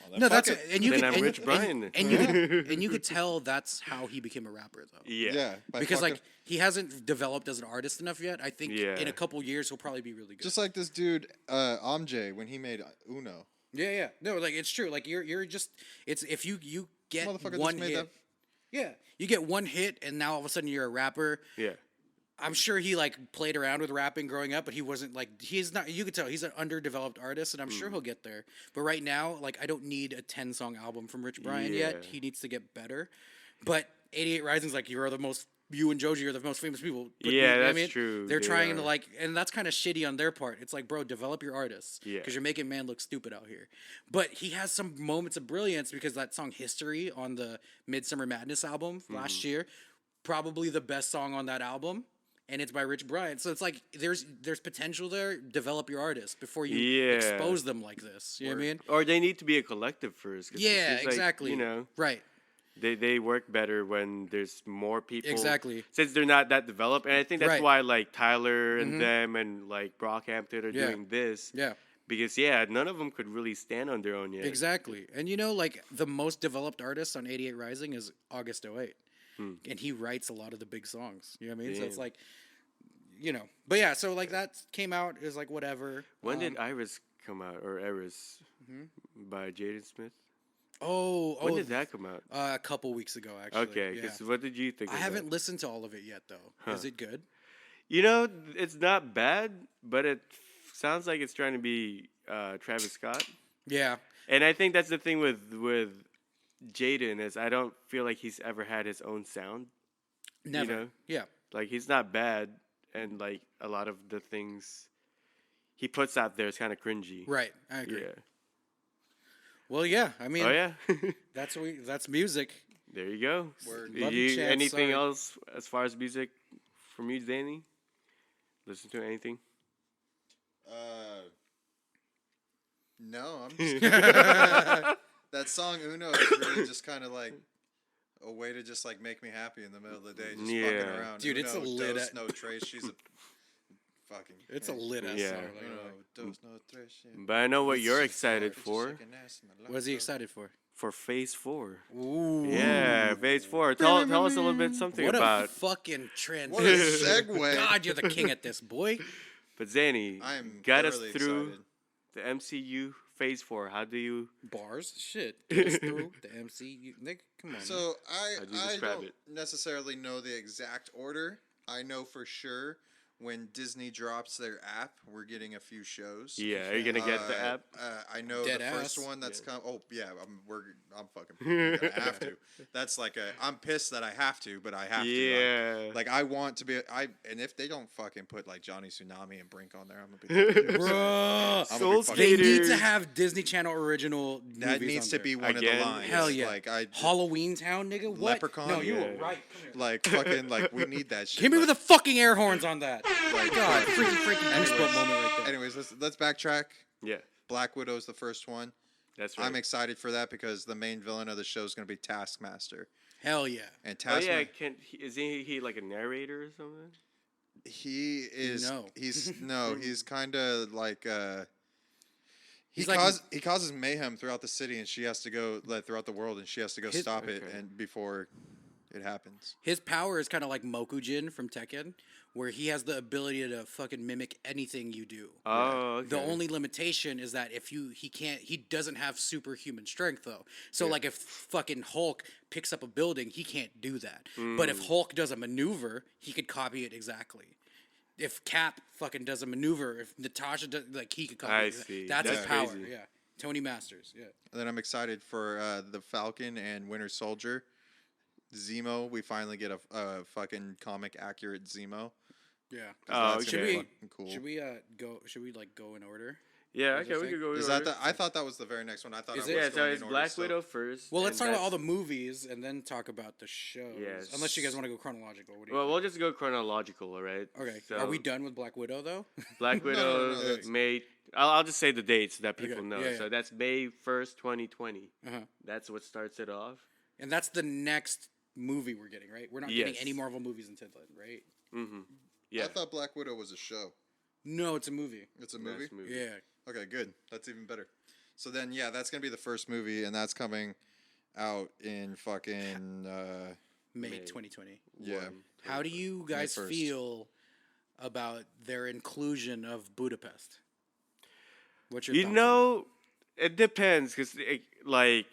well, then no, fuck that's it." and you Then could I'm and, Rich and- Brian. and you could and you could tell that's how he became a rapper though. Yeah. yeah, by Because fucking- like he hasn't developed as an artist enough yet. I think Yeah. in a couple years he'll probably be really good. just like this dude Amjay when he made Uno. yeah. No, like it's true. Like you're just it's if you get Motherfucker one just made hit. that. Yeah, you get one hit and now all of a sudden you're a rapper. Yeah. I'm sure he like played around with rapping growing up, but he wasn't like he's not. You could tell he's an underdeveloped artist, and I'm sure he'll get there. But right now, like I don't need a 10-song album from Rich Brian yet. Yeah. He needs to get better. But 88 Rising's like you and Joji are the most famous people. But Yeah, you know what I that's mean? true. They're They trying are. to like, and that's kind of shitty on their part. It's like, bro, develop your artists. Yeah. Because you're making man look stupid out here. But he has some moments of brilliance because that song "History" on the Midsummer Madness album last Mm-hmm. year, probably the best song on that album. And it's by Rich Brian, so it's like there's potential there. Develop your artists before you Yeah. expose them like this. You know what I mean? Or they need to be a collective first. 'cause Yeah, it's like, exactly. You know, Right. they work better when there's more people. Exactly. Since they're not that developed, and I think that's Right. why like Tyler and them and like Brockhampton are Yeah. doing this. Yeah. Because none of them could really stand on their own yet. Exactly. And like the most developed artist on 88 Rising is August '08. And he writes a lot of the big songs. You know what I mean? So it's Damn. like you know. But yeah, so like that came out. It was like whatever. When did Iris come out, or Eris, by Jaden Smith? When did that come out? A couple weeks ago, actually. Okay, yeah. because what did you think? I of haven't that? listened to all of it yet, though. Is it good? You know, it's not bad, but it sounds like it's trying to be Travis Scott. Yeah. And I think that's the thing with Jaden is I don't feel like he's ever had his own sound. Never. You know? Yeah. Like he's not bad, and like a lot of the things he puts out there is kind of cringy. Right. I agree. Yeah. Well, yeah. I mean, Oh yeah. that's music. There you go. Word. Love you, Chad, anything sorry. else as far as music from you, Danny? Listen to anything? No, I'm just that song Uno is really just kind of like a way to just like make me happy in the middle of the day, just Yeah. fucking around. Dude, it's a Uno, lit dos, at- no tres. She's a fucking. It's a lit ass Yeah. song. Uno, dos, no tres. But I know what you're She's excited just for. shaking ass in the What is he laptop. excited for? For Phase 4. Ooh. Yeah, Phase 4. Tell us a little bit something What a about. fucking transition. What a segue. God, you're the king at this, boy. But Zanny, I am got us thoroughly through excited. the MCU Phase 4. How do you? Bars? Shit. Get us through the MCU. Nigga, come on. So How'd you I describe don't it? necessarily know the exact order. I know for sure when Disney drops their app, we're getting a few shows. Yeah, are you gonna get the app? I know Dead the first ass. one that's come. Oh yeah, I'm fucking gonna have to. That's like I'm pissed that I have to, but I have to. Yeah. Like I want to be. And if they don't fucking put like Johnny Tsunami and Brink on there, I'm gonna be. Bruh. I'm Soul gonna be fucking- They need to Skaters. have Disney Channel original That movies needs on to there. be one of Again? the lines. Hell yeah. Like I Halloween Town, nigga? What? Leprechaun? No, you Yeah. were right. Come here. like fucking like we need that shit. Hit me like, with the fucking air horns on that. like, God, like- freaking goosebump moment right there. Anyways, let's backtrack. Yeah, Black Widow's the first one. that's right. I'm excited for that because the main villain of the show is going to be Taskmaster. Hell yeah. And Oh Taskmaster, yeah, is he like a narrator or something? he is. No. He's no. He's kind of like. He's like- He causes mayhem throughout the city, and she has to go throughout the world, and she has to go stop it, Okay. and before it happens. His power is kind of like Mokujin from Tekken, where he has the ability to fucking mimic anything you do. Oh, okay. The only limitation is that he doesn't have superhuman strength though. So like if fucking Hulk picks up a building, he can't do that. But if Hulk does a maneuver, he could copy it exactly. If Cap fucking does a maneuver, if Natasha does, like he could copy I it. see. That's his That's power. crazy. Yeah. Tony Masters. Yeah. And then I'm excited for the Falcon and Winter Soldier. Zemo, we finally get a fucking comic accurate Zemo. Yeah. Oh, That's gonna okay. be fucking cool. Should we go? Should we like go in order? Yeah, What was okay, I we saying? could go. Is that the? I thought that was the very next one. I thought. Is I it? was Yeah, so going it's in order, Black so- Widow first. Well, let's and talk about all that's- the movies and then talk about the shows. Yes. Unless you guys want to go chronological. What do you Well, think? we'll just go chronological, all right? Okay. So, Are we done with Black Widow though? Black No, Widow, that's- May. I'll just say the dates so that people Okay, know. yeah, yeah. So that's May 1st, 2020. Uh-huh. That's what starts it off. And that's the next movie we're getting, right? We're not getting Yes. any Marvel movies until then, right? Mm-hmm. Yeah. I thought Black Widow was a show. No, it's a movie. It's a Nice movie. Yeah. Okay, good. That's even better. So then, yeah, that's gonna be the first movie, and that's coming out in fucking May May. 2020. yeah. How do you guys 1st. feel about their inclusion of Budapest? What's your You thoughts on know, it depends because like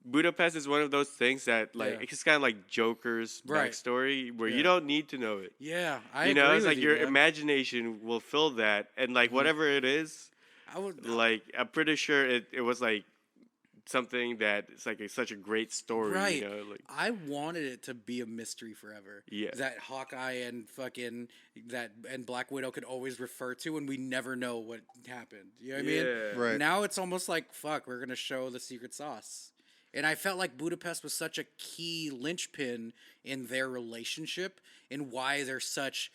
Budapest is one of those things that like Yeah. it's just kind of like Joker's Right. backstory where Yeah. you don't need to know it. that? Yeah, I You know, agree it's with like you, your man. imagination will fill that, and like whatever it is, I would like I'm pretty sure it was like something that it's like such a great story. Right. You know, like I wanted it to be a mystery forever. Yeah. That Hawkeye and fucking and Black Widow could always refer to, and we never know what happened. You know what I mean? Yeah. Right. Now it's almost like fuck, we're gonna show the secret sauce. And I felt like Budapest was such a key linchpin in their relationship and why they're such,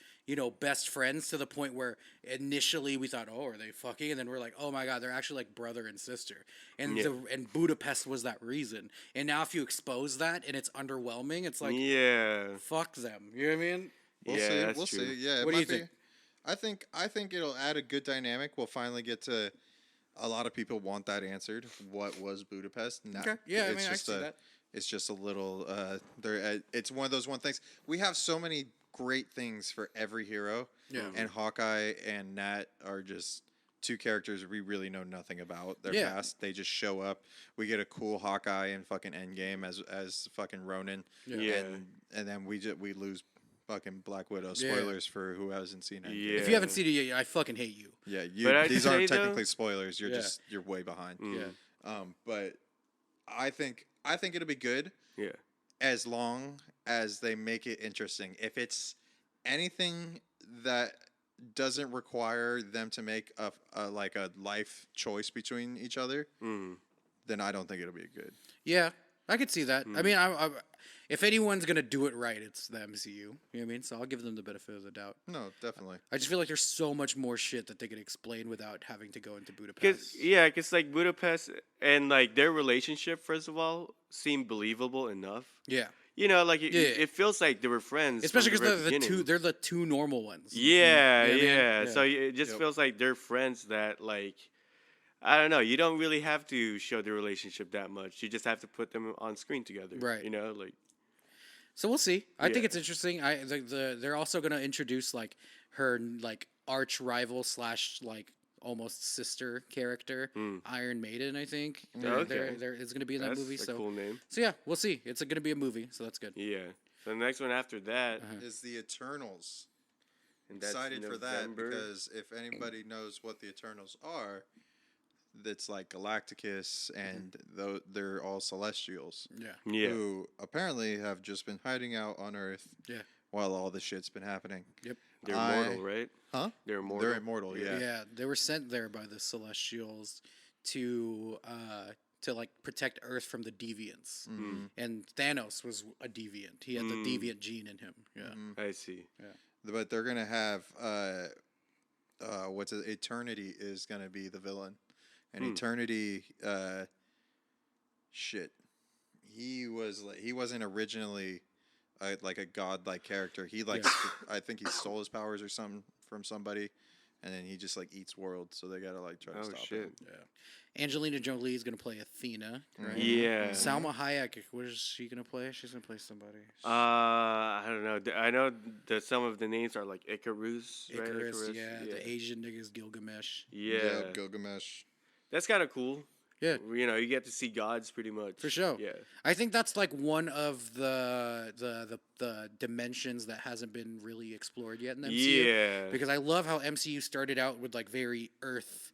best friends to the point where initially we thought, oh, are they fucking? And then we're like, oh my god, they're actually like brother and sister. And Yeah. and Budapest was that reason. And now if you expose that and it's underwhelming, it's like yeah. fuck them. You know what I mean? We'll Yeah, see. that's We'll true. see. Yeah. It What do you might be- think? I think it'll add a good dynamic. We'll finally get to. A lot of people want that answered. What was Budapest? Nah, Okay. Yeah, I it's mean, I just see a, that. It's just a little. It's one of those things. We have so many great things for every hero. Yeah. And Hawkeye and Nat are just two characters we really know nothing about their Yeah. past. They just show up. We get a cool Hawkeye in fucking Endgame as fucking Ronin. Yeah. And then we lose fucking Black Widow. Yeah. Spoilers for who hasn't seen Endgame. Yeah. If you haven't seen it yet, I fucking hate you. Yeah, But I'd these say, aren't though- technically spoilers. You're Yeah. you're way behind. Mm. Yeah. But I think it'll be good Yeah. as long as they make it interesting. If it's anything that doesn't require them to make a like a life choice between each other, Mm. then I don't think it'll be good. Yeah, I could see that. I mean, if anyone's gonna do it right, it's the MCU. You know what I mean? So I'll give them the benefit of the doubt. No, definitely. I just feel like there's so much more shit that they could explain without having to go into Budapest. Cause like Budapest and like their relationship, first of all, seemed believable enough. Yeah, You know, like Yeah. it feels like they were friends, especially from because the very beginning. they're the two normal ones. Yeah, You know what I mean? yeah. Yeah. So it just Yep. feels like they're friends that like. I don't know. You don't really have to show the relationship that much. You just have to put them on screen together. Right. You know, like So we'll see. I think Yeah. it's interesting. They're also gonna introduce like her like arch rival / like almost sister character, Iron Maiden. I think Okay. there is gonna be in that that's movie. a So cool name. so yeah, we'll see. It's gonna be a movie, so that's good. Yeah. So the next one after that, Is the Eternals. and that's Excited for that November. because if anybody knows what the Eternals are, it's like Galacticus and they're all Celestials. Yeah, Yeah. Who apparently have just been hiding out on Earth yeah, while all this shit's been happening. yep. They're I- immortal, right? Huh? They're immortal. They're immortal, yeah. Yeah, they were sent there by the Celestials to like protect Earth from the deviants. Mhm. And Thanos was a deviant. He had the deviant gene in him. Yeah. I see. But they're gonna have Eternity is gonna be the villain, and Eternity, shit, he wasn't originally like a godlike character. He like I think he stole his powers or something from somebody, and then he just like eats worlds. So they gotta like try to Oh stop shit. him. Yeah. Angelina Jolie is gonna play Athena, right? Yeah. Salma Hayek, what is she gonna play? She's gonna play somebody. I don't know. I know that some of the names are like Icarus, right? Icarus, yeah. The Asian niggas, Gilgamesh. Yeah. Gilgamesh. That's kind of cool. Yeah, You know, you get to see gods pretty much. for sure. Yeah. I think that's like one of the dimensions that hasn't been really explored yet in the MCU. Yeah. Because I love how MCU started out with like very Earth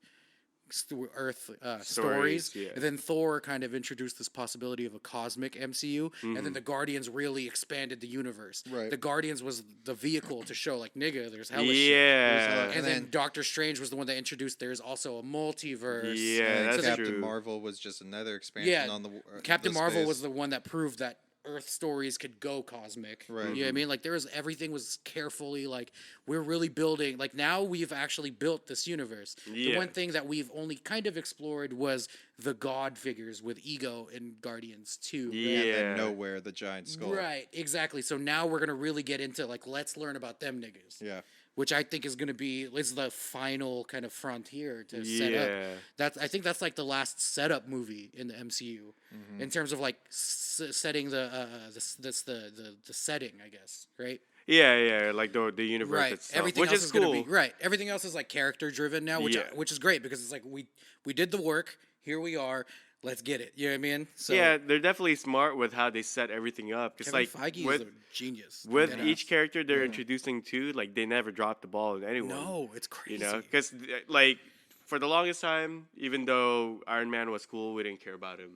stories, Stories, yeah. and then Thor kind of introduced this possibility of a cosmic MCU, and then the Guardians really expanded the universe. Right. The Guardians was the vehicle to show like nigga, there's hella shit. Yeah. And And then then- Doctor Strange was the one that introduced there's also a multiverse. Yeah, And that's Captain true. Marvel was just another expansion Yeah, on the Captain the Marvel space. was the one that proved that Earth stories could go cosmic. Right. You know what I mean? Like everything was carefully like we're really building like now we've actually built this universe. The Yeah. one thing that we've only kind of explored was the god figures with Ego and Guardians 2. Yeah. and then nowhere the giant skull. Right, exactly. So now we're gonna really get into like let's learn about them niggas. Yeah. Which I think is gonna be the final kind of frontier to set Yeah. up. I think that's like the last setup movie in the MCU in terms of like setting the setting, I guess, right? Yeah, like the universe Right. itself, Everything which else is gonna cool. be right. Everything else is like character driven now, Yeah. which is great because it's like we did the work. Here we are. Let's get it. You know what I mean? So Yeah, they're definitely smart with how they set everything up. It's Kevin like Feige with is a genius. with Deadass. each character they're introducing to, like they never drop the ball with anyone. No, it's crazy. You know, because like for the longest time, even though Iron Man was cool, we didn't care about him.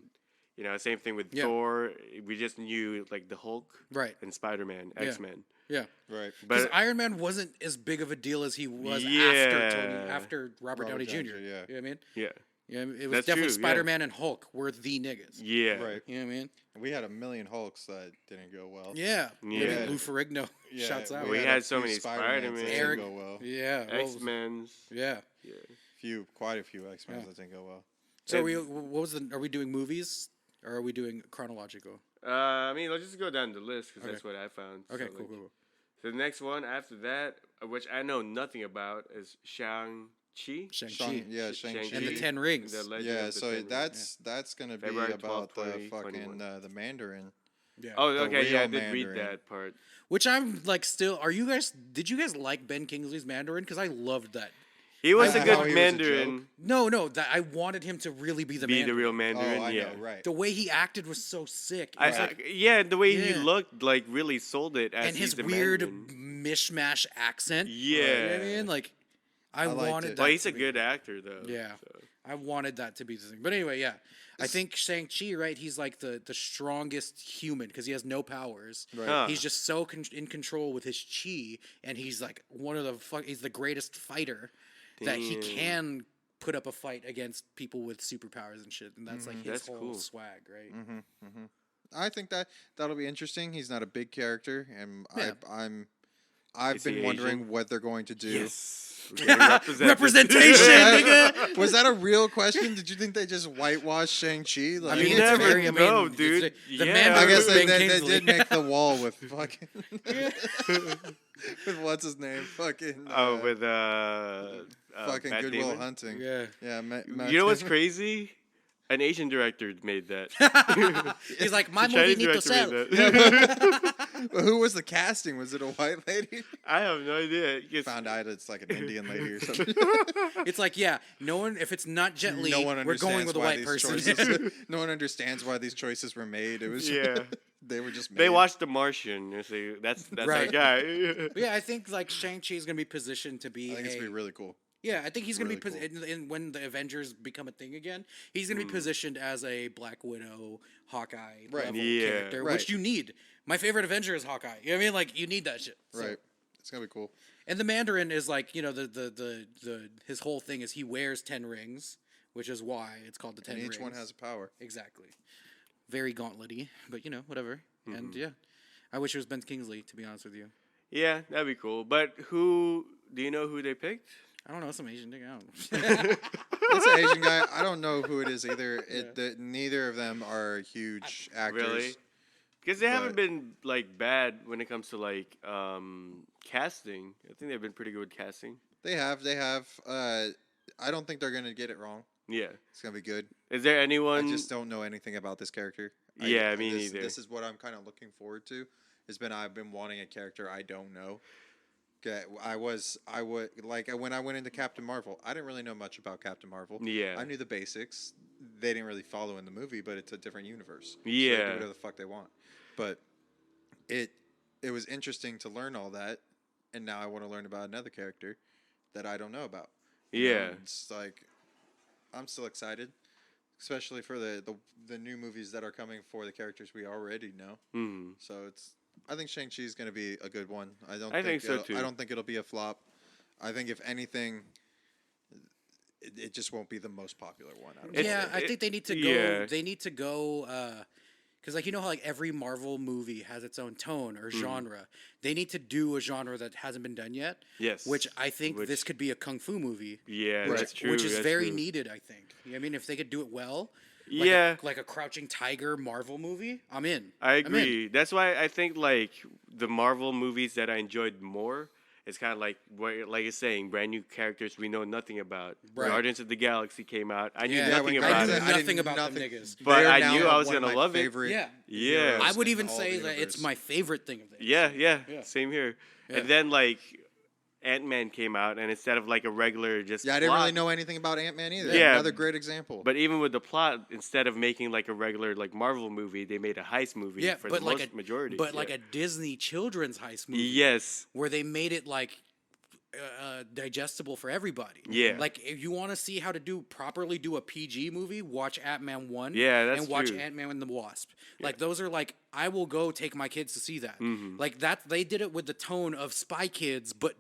You know, same thing with Yeah. Thor. We just knew like the Hulk Right. and Spider-Man, Yeah. X-Men. Yeah. Right. Because But Iron Man wasn't as big of a deal as he was Yeah. after Robert Downey Jr. Yeah. You know what I mean? yeah, Yeah, it was That's definitely true, yeah. Spider-Man and Hulk were the niggas. yeah, Right. You know what I mean? We had a million Hulks that didn't go well. Yeah. Maybe Yeah. Lou Ferrigno shouts out. We a had so few many Spider-Mans that Spider-Mans. didn't Eric- go well. Yeah. well, X-Men's. yeah. Yeah. Quite a few X-Men Yeah. that didn't go well. So are we doing movies or are we doing chronological? I mean, let's just go down the list because Okay. that's what I found. Okay, So, cool, like, cool, cool. So the next one after that, which I know nothing about, is Shang-Chi? Shang-Chi. Shang-Chi. And the 10 rings. The Legend Yeah, of the so Ten Rings. that's gonna be February about 12th, the fucking 2021. the Mandarin. Yeah. Oh, The okay, yeah, I real did read Mandarin. that part. Which I'm like still. Did you guys like Ben Kingsley's Mandarin? Because I loved that. He was I- a how good he was a Mandarin. No, that I wanted him to really be the Be Mandarin. the real Oh, Mandarin, I yeah. know, right. The way he acted was so sick. It I, was like, yeah, the way he Yeah. looked, like, really sold it as and his he's the weird Mandarin. mishmash accent. Yeah. You know what I mean? Like, I liked wanted it. that. Well, he's to a be- good actor, though. Yeah. so. I wanted that to be the thing. But anyway, yeah. I think Shang-Chi, right? He's like the strongest human because he has no powers. Right. Huh. He's just so in control with his chi, and he's like one of the he's the greatest fighter that he Damn. can put up a fight against people with superpowers and shit. And that's like his That's whole cool. swag, right? I think that'll be interesting. He's not a big character, and Yeah. I've Is he been wondering Asian? what they're going to do. Yes. We're getting represented. Representation, nigga. Was that a real question? Did you think they just whitewashed Shang-Chi? Like, I mean, You it's never very. I mean, know, it's dude. The Yeah. Mandarin I guess was they, Ben they Kingsley. did make the wall with fucking with what's his name? Fucking Oh, with fucking Matt Goodwill Damon? Hunting. Yeah. Yeah. You know what's crazy? An Asian director made that. He's like, my The movie Chinese need to director sell. made that. Who was the casting? Was it a white lady? I have no idea. Yes. Found out it's like an Indian lady or something. It's like, yeah, no one. If it's not Jet Li, No one we're going understands with a why white these person. choices. No one understands why these choices were made. It was Yeah. they were just made. They watched The Martian. You see, that's our Right. guy. But yeah, I think like Shang-Chi is gonna be positioned to be. I think it's gonna be really cool. Yeah, I think he's gonna be really in when the Avengers become a thing again. He's gonna be positioned as a Black Widow, Hawkeye Right. level Yeah. character, Right. which you need. My favorite Avenger is Hawkeye. You know what I mean? Like you need that shit. So- Right. It's gonna be cool. And the Mandarin is like, you know, the his whole thing is he wears 10 rings, which is why it's called the 10 And rings. each one has a power. Exactly. Very gauntlet-y, but you know, whatever. And yeah, I wish it was Ben Kingsley, to be honest with you. Yeah, that'd be cool. But who? Do you know who they picked? I don't know, some Asian nigga. I don't know. It's an Asian guy. I don't know who it is either. Neither of them are huge actors. Really? Because they haven't But- been like bad when it comes to like casting. I think they've been pretty good with casting. They have. I don't think they're gonna get it wrong. Yeah. It's gonna be good. Is there I anyone? just don't know anything about this character. Yeah, me neither. This is what I'm kind of looking forward to. I've been wanting a character I don't know. I would like when I went into Captain Marvel. I didn't really know much about Captain Marvel. Yeah. I knew the basics. They didn't really follow in the movie, but it's a different universe. So they Yeah. do whatever the fuck they want. But it was interesting to learn all that, and now I want to learn about another character that I don't know about. You know, Yeah. it's like I'm still excited, especially for the new movies that are coming for the characters we already know. Mhm. So I think Shang-Chi is going to be a good one. I think so, too. I don't think it'll be a flop. I think if anything, it just won't be the most popular one. Out of It's- Yeah, I it- think they need to go. yeah. They need to go because, like, you know how like every Marvel movie has its own tone or genre. They need to do a genre that hasn't been done yet. Yes. Which I think Which- this could be a kung fu movie. Yeah, Right. that's true. Which is that's very true. needed, I think. I mean, if they could do it well, Yeah. like a Crouching Tiger Marvel movie, I'm in. I I'm in. agree. That's why I think like the Marvel movies that I enjoyed more. It's kind of like like you're saying, brand new characters we know nothing about. Right. Guardians of the Galaxy came out. I knew Yeah, nothing when about I knew it. Guardians- nothing did about them niggas. But They are I now knew I was one of gonna my love it. favorite Yeah. Yeah. heroes I would in even all say the that it's universe. my favorite thing of theirs. Yeah, yeah, Yeah. same here. Yeah. And then like Ant-Man came out, and instead of like a regular just Yeah, I didn't really plot- know anything about Ant-Man either. Yeah. Another great example. But even with the plot, instead of making like a regular like Marvel movie, they made a heist movie Yeah, for but the like most a majority. but yeah. like a Disney children's heist movie. yes, Where they made it like digestible for everybody. Yeah. Like if you want to see how to properly do a PG movie, watch Ant-Man 1 Yeah, that's and watch true. Ant-Man and the Wasp. Like those are like I will go take my kids to see that. Mm-hmm. Like that they did it with the tone of Spy Kids but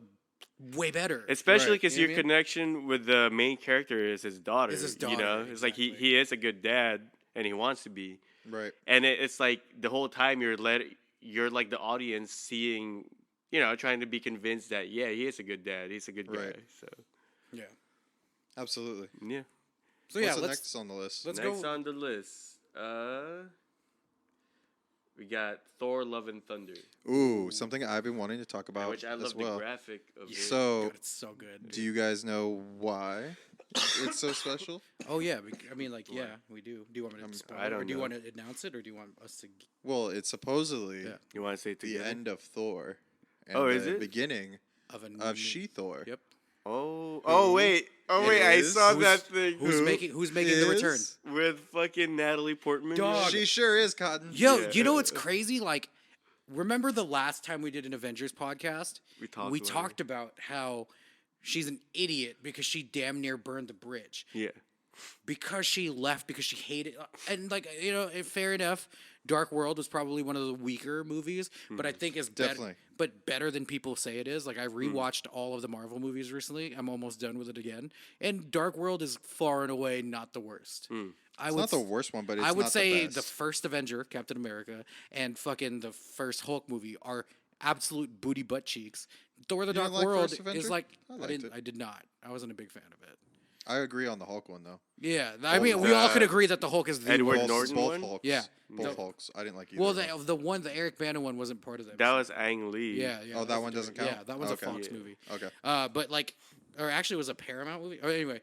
way better. especially Right. because You know your what I mean? connection with the main character is his daughter. Is his You daughter, know, it's like exactly. he is a good dad, and he wants to be. right. And it's like the whole time you're like the audience seeing, trying to be convinced that yeah, he is a good dad, he's a good guy. Right. So yeah. Absolutely. yeah. So yeah, What's the let's next on the list? let's Next go. on the list, we got Thor: Love and Thunder, Ooh, something I've been wanting to talk about which I as love well. the graphic of it. So, God, it's so good. do you guys know why it's so special? Oh yeah, I mean, like, yeah, we do. Do you want me to spoil I it, or don't do you know. want to announce it, or do you want us to? Well, it's supposedly Yeah. You want to say it the together? end of Thor and Oh, the is it? beginning Of a of She-Thor. Yep. Oh wait, I is? saw Who's- that thing. Who's making the return? Is- With fucking Natalie Portman? Dog. She sure is, Cotton. Yo, Yeah. you know what's crazy? Like, remember the last time we did an Avengers podcast? We talked about talked about how she's an idiot because she damn near burned the bridge. Yeah. Because she left because she hated, and like, you know, fair enough. Dark World was probably one of the weaker movies, but I think it's Definitely. better than people say it is. Like, I rewatched all of the Marvel movies recently. I'm almost done with it again, and Dark World is far and away not the worst. I It's would not the worst one, but it's I would not say the the best. first Avenger, Captain America, and fucking the first Hulk movie are absolute booty butt cheeks. Thor: The didn't Dark like World First Avenger? is like I I liked didn't. it. I did not. I wasn't a big fan of it. I agree on the Hulk one though. Yeah, I mean, we all could agree that the Hulk is the Edward worst. Norton both one? Hulks. Yeah. Both The- Hulks. I didn't like either. Well, of them. the Eric Bana one wasn't part of that. That was Ang Lee. yeah. Oh, that that's one the doesn't director. count? Yeah, that one's Okay. a Fox Yeah. movie. Okay. But like, or actually, it was a Paramount movie. Or anyway,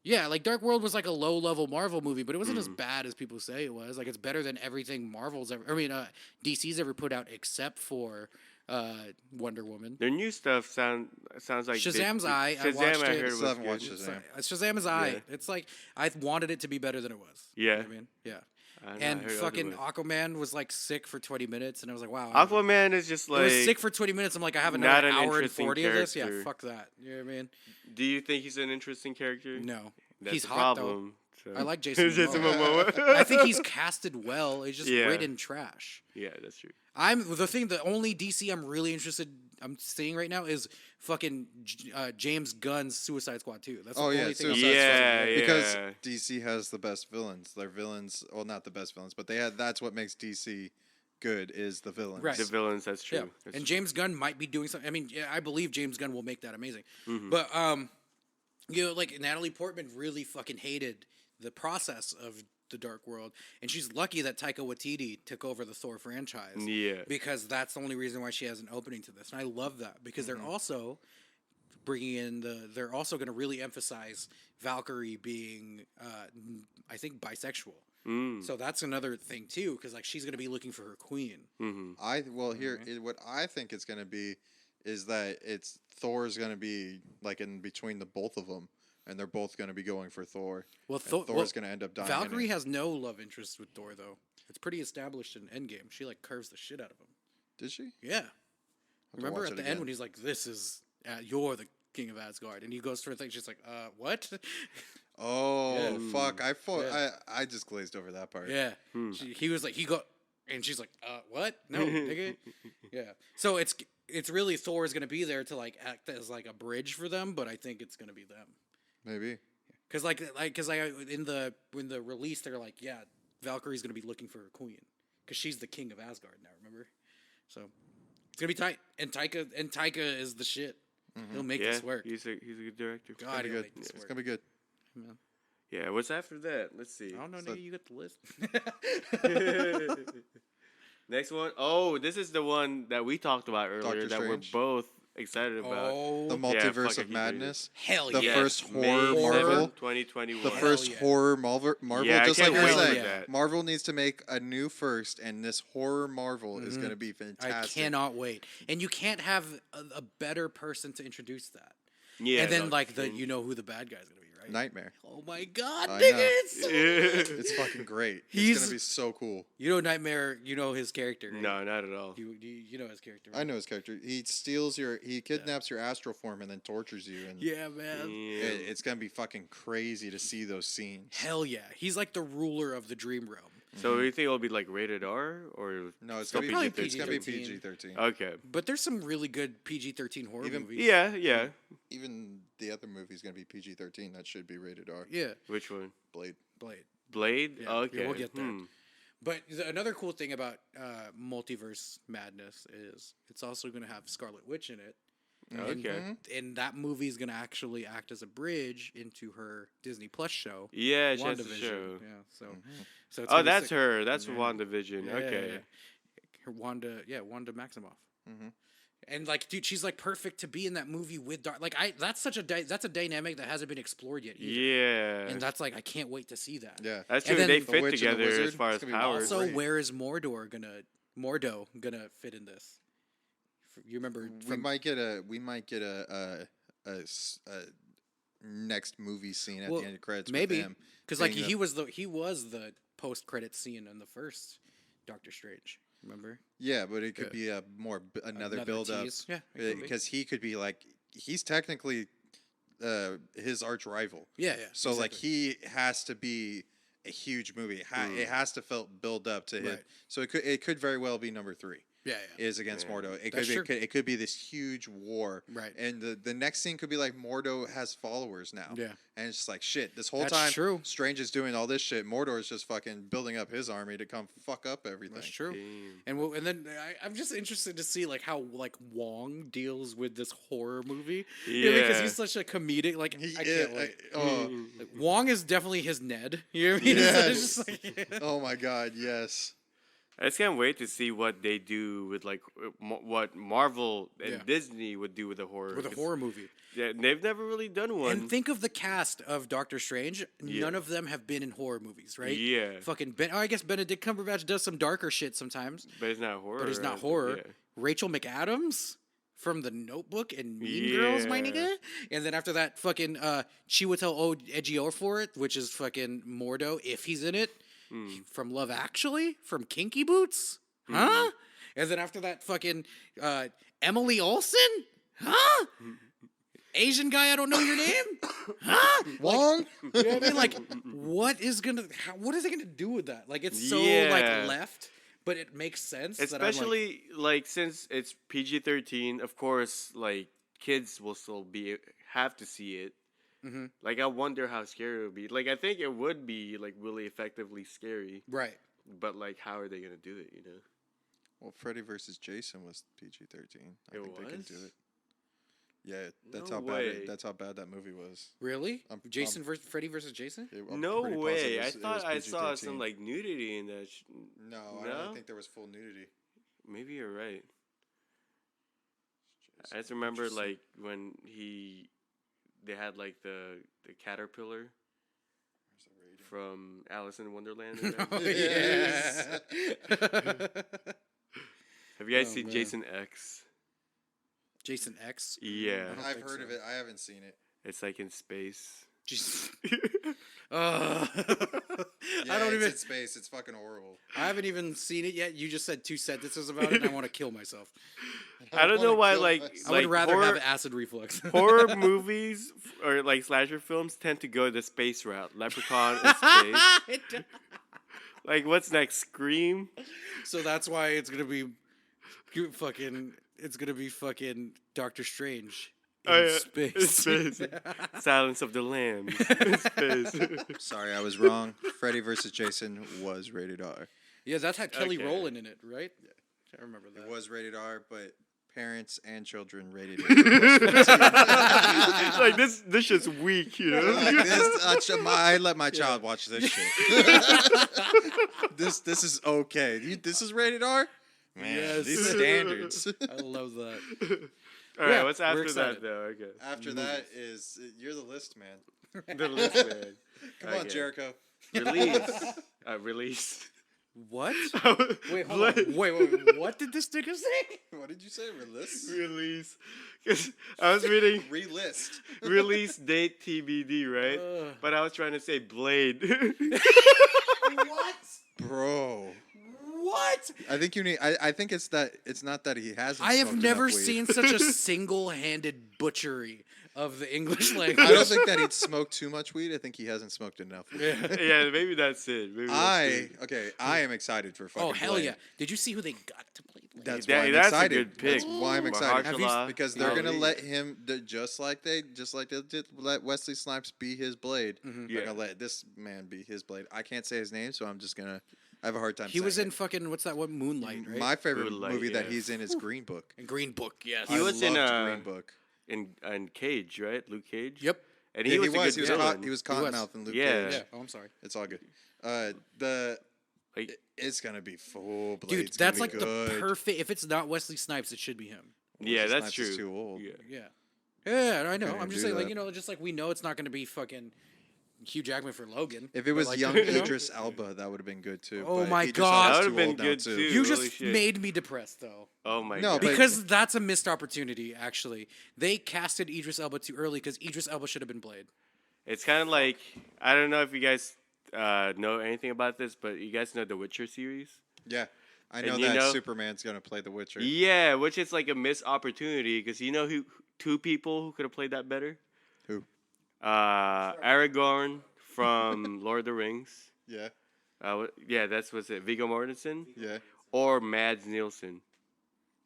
yeah, like Dark World was like a low level Marvel movie, but it wasn't as bad as people say it was. Like, it's better than everything Marvel's ever. I mean, DC's ever put out except for Wonder Woman. Their new stuff sounds like Shazam's Eye, I Shazam, watched I it. heard was Still haven't good. watched It's Shazam. like, Shazam is eye. Yeah. It's like I wanted it to be better than it was. Yeah. You know what I mean, yeah. I know, I And heard fucking otherwise. Aquaman was like sick for 20 minutes, and I was like, wow. Aquaman is just It like. was sick for 20 minutes. I'm like, I have not another an hour and interesting 40 of this. Yeah, character. fuck that. You know what I mean? Do you think he's an interesting character? No, That's he's the hot problem. So. though. I like Jason Jason Momoa. Momoa. I think he's casted well. It's just Yeah. written trash. Yeah, that's true. The only DC I'm really interested. I'm seeing right now is fucking James Gunn's Suicide Squad 2. That's the Oh, yeah, only thing. I'm Suicide interested Yeah, in. yeah. Because DC has the best villains. Their villains, well, not the best villains, but they had. That's what makes DC good is the villains. Right. The villains, that's true. Yeah, That's and true. James Gunn might be doing something. I mean, yeah, I believe James Gunn will make that amazing. Mm-hmm. But you know, like Natalie Portman really fucking hated the process of the Dark World, and she's lucky that Taika Waititi took over the Thor franchise. Yeah. because that's the only reason why she has an opening to this, and I love that because Mm-hmm. they're also bringing in They're also going to really emphasize Valkyrie being, I think, bisexual. Mm. So that's another thing too, because like she's going to be looking for her queen. Mm-hmm. Here what I think it's going to be is that it's Thor's going to be like in between the both of them, and they're both going to be going for Thor. Well, And Thor's going to end up dying. in Valkyrie it. has no love interest with Thor, though. It's pretty established in Endgame. She like curves the shit out of him. Did she? Yeah. Remember watch at it the end again. when he's like, "This is you're the king of Asgard," and he goes for a thing. She's like, what?" Oh Yeah. fuck! I thought Yeah. I just glazed over that part. Yeah. He was like, and she's like, what? No, nigga. Yeah. So it's really Thor is gonna be there to like act as like a bridge for them, but I think it's gonna be them. Maybe. Cause in the release they're like, yeah, Valkyrie's gonna be looking for her queen, cause she's the king of Asgard now. Remember? So it's gonna be tight. And Taika is the shit. He'll make Yeah, this work. he's a good director. God, Be he'll good. make this It's work. gonna be good. Yeah, what's after that? Let's see. I don't know, So- nigga. You got the list. Next one. Oh, this is the one that we talked about earlier Doctor that Strange. we're both excited about. Oh, The Yeah, multiverse fuck, I of keep madness. hell The yeah! first May horror 7th, Marvel. 2021. The Hell first yeah. horror Marvel. Yeah, I just can't like wait we for say, that. Marvel needs to make a new first, and this horror Marvel is going to be I fantastic. cannot wait. And you can't have a better person to introduce that. Yeah, and then Doctor like Strange. you know who the bad guy's gonna be, right? Nightmare. Oh my god, I nigga! know. It's so It's fucking great. He's- It's going to be so cool. You know Nightmare. You know his character. Right? No, not at all. You know his character. I know his character. He kidnaps your astral form and then tortures you, and Yeah, man. Yeah. it's gonna be fucking crazy to see those scenes. Hell yeah. He's like the ruler of the dream realm. So do you think it'll be like rated R or No, it's still gonna be Probably it's gonna be PG-13. PG-13. Okay. But there's some really good PG-13 horror Even- movies. Yeah. Even the other movie's gonna be PG-13. That should be rated R. Yeah. Which one? Blade. Blade. Blade? Yeah, Okay. we'll get there. Hmm. But another cool thing about multiverse madness is it's also going to have Scarlet Witch in it. Okay. And that movie is going to actually act as a bridge into her Disney Plus show. Yeah, she has a WandaVision. show. Yeah, so it's Oh, gonna be that's sick. her. That's Yeah. WandaVision. Yeah, Okay. yeah. Her Wanda Maximoff. Mm-hmm. And like, dude, she's like perfect to be in that movie with that's such a that's a dynamic that hasn't been explored yet either. Yeah. And that's like, I can't wait to see that. Yeah. That's And true. then They The fit Witch and the together as Wizard, far it's as gonna be powers. Also, Great. where is Mordo gonna fit in this? You remember? We might get a next movie scene at Well, the end of credits. maybe with him because like being he was the post credit scene in the first Doctor Strange. Remember? Yeah, but it could be another build up. tease. Yeah, it could be. Because he could be like he's technically his arch rival. Yeah. So like exactly. he has to be a huge movie. It has to build up to him. Right. So it could very well be number 3. Yeah. Is against Mordo. That's true. It could be this huge war. Right. And the next scene could be like Mordo has followers now. Yeah. And it's just like shit. This whole That's time true. Strange is doing all this shit. Mordor is just fucking building up his army to come fuck up everything. That's true. Damn. And then I'm just interested to see like how like Wong deals with this horror movie. Yeah. Because he's such a comedic. Like I can't wait. Like, Wong is definitely his Ned. You know what I mean? Yes. It's just like, Oh my god, yes. I just can't wait to see what they do with like what Marvel and Yeah. Disney would do with a horror. with a 'cause, horror movie. Yeah, they've never really done one. And think of the cast of Doctor Strange. Yeah. None of them have been in horror movies, right? Yeah. Fucking I guess Benedict Cumberbatch does some darker shit sometimes, But it's not horror. but it's not right? horror. Yeah. Rachel McAdams from The Notebook and Mean Girls, my Yeah. nigga. And then after that, fucking Chiwetel Ejiofor, which is fucking Mordo, if he's in it, from Love Actually, from Kinky Boots, huh? And then after that, fucking Emily Olsen, huh? Asian guy, I don't know your name, huh? Wong? You know what I mean? Like, what is it gonna do with that? Like, it's so Yeah. like left, but it makes sense. that I'm like, Especially like since it's PG-13, of course, like kids will still have to see it. Mhm. Like I wonder how scary it would be. Like I think it would be like really effectively scary, right. but like how are they gonna do it? You know? Well, Freddy versus Jason was PG-13. I It think they can do was? it. Yeah, that's No how way. that's how bad that movie was. Really? I'm- Jason versus Freddy versus Jason? I'm No pretty way! positive I it was thought I saw PG-13. some like nudity in that. No, I No? don't think there was full nudity. Maybe you're right. I just remember Interesting. like when they had like the caterpillar Where's the rating? from Alice in Wonderland. in there. Oh, Yes. yeah. Have you guys Oh, seen man. Jason X? Jason X? Yeah, don't I've think heard so. of it. I haven't seen it. it's like in space. Jesus. Yeah, I don't it's even. in space. It's fucking horrible. I haven't even seen it yet. You just said 2 sentences about it, and I want to kill myself. I don't know wanna why, kill like, myself. I would rather horror, have acid reflux. horror movies or like slasher films tend to go the space route. Leprechaun in space. Like, what's next? Scream? So that's why it's gonna be fucking. It's gonna be fucking Doctor Strange in Oh, yeah. space. In space. Silence of the Lambs. In space. Sorry, I was wrong. Freddy versus Jason was rated R. Yeah, that had Kelly Okay. Rowland in it, right? Yeah, I remember that. It was rated R, but parents and children rated it. Like, this shit's weak, you know? Like this, I let my child watch this shit. This is okay. This is rated R. Man, Yes. these standards. I love that. All right, Yeah, what's we're after excited. that, though? Okay. After that is you're the list, man. The list, man. Come on, Okay. Jericho. Release. Release. What? Wait, hold What? on. Wait. What did this nigga say? What did you say? Release? Release. 'Cause I was reading Relist. release date TBD, right? Ugh. But I was trying to say Blade. What? Bro. What? I think you need. I think it's not that he hasn't. I have smoked never enough weed. seen such a single-handed butchery of the English language. I don't think that he'd smoke too much weed. I think he hasn't smoked enough. Yeah. Yeah, maybe that's it. Maybe that's it. I am excited for fucking Oh hell Blade. yeah! Did you see who they got to play? Blade? That's Yeah, why I'm that's a excited. good pick. That's why I'm excited. Mahershala Because they're gonna Ali. let him just like they did let Wesley Snipes be his Blade. Mm-hmm. They're Yeah. gonna let this man be his Blade. I can't say his name, so I'm just gonna. I have a hard time. He was saying in fucking what's that one? Moonlight, it. right? My favorite Moonlight, movie that yeah. he's in is Green Book. and Green Book, yes. He I was in, loved Green Book. in Cage, right? Luke Cage. Yep. And Yeah, he was a good he was villain. he was He was. Cottonmouth in Luke Yeah. Cage. Yeah. Oh, I'm sorry. It's all good. Like, It's gonna be full Blade. Dude, It's gonna that's be like good. the perfect. If it's not Wesley Snipes, it should be him. yeah, Wesley that's Snipes is true. too old. Yeah. Yeah. Yeah, I know. Couldn't I'm just do saying, like, that. just like we know it's not going to be fucking Hugh Jackman for Logan. If it but, was like, young you know? Idris Elba, that would have been good too. Oh but my Idris God. Elba's That too would've been old now, good too. too. You Holy just shit. made me depressed, though. Oh my No, god. but- Because that's a missed opportunity, actually. They casted Idris Elba too early because Idris Elba should have been Blade. It's kind of like, I don't know if you guys know anything about this, but you guys know the Witcher series? Yeah, I And know you that know- Superman's gonna play The Witcher. Yeah, which is like a missed opportunity because you know who two people who could have played that better? Who? Aragorn from Lord of the Rings. Yeah, Yeah, that's what's it. Viggo Mortensen yeah. or Mads Nielsen.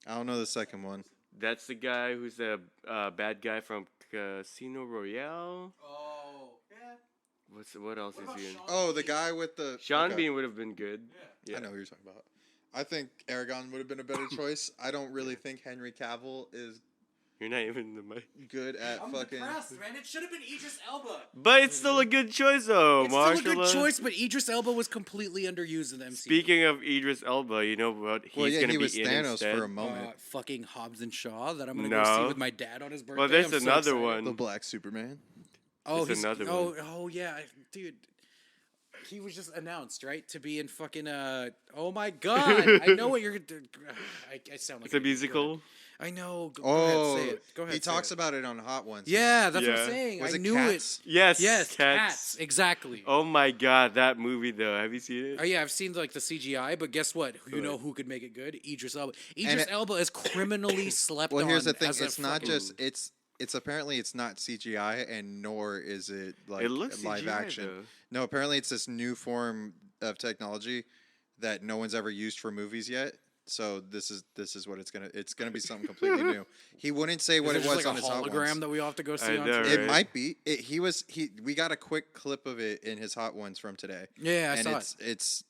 I don't know the second one. That's the guy who's the bad guy from Casino Royale. Oh, yeah. What else is he in? Oh, the guy with the Sean okay. Bean would have been good. Yeah. I know who you're talking about. I think Aragon would have been a better choice. I don't really think Henry Cavill is You're not even in the mic. good at fucking. man. It should have been Idris Elba. But it's still a good choice though, It's still a good Mahershala. choice, but Idris Elba was completely underused in the MCU. Speaking of Idris Elba, you know what he's Well, yeah, gonna he be was in Thanos instead? for a moment. Fucking Hobbs and Shaw that I'm gonna go see No. with my dad on his birthday. Well, there's I'm so another excited. one. The Black Superman. Oh, There's he's another oh, one. oh yeah, dude. He was just announced, right, to be in fucking Oh my god, I know what you're. I sound like It's a an idiot. Go musical. ahead. I know. Go Oh, ahead, say it. Go ahead. he say talks it. about it on Hot Ones. Yeah, that's what Yeah. I'm saying. Was I it knew Cats? Yes. it. Yes, cats. Exactly. Oh my god, that movie though. Have you seen it? Oh yeah, I've seen like the CGI, but guess what? You know who could make it good? Idris Elba. Idris it- Elba is criminally slept Well, on. here's the thing. as a It's not fucking- just it's apparently it's not CGI and nor is it like It looks live CGI action. though. No, apparently it's this new form of technology that no one's ever used for movies yet. So this is what it's gonna be something completely new. He wouldn't say what Is it it was just on like his a Hot hologram Ones. that we all have to go see I on. know, TV? It right? might be. We got a quick clip of it in his Hot Ones from today. Yeah, I and saw it.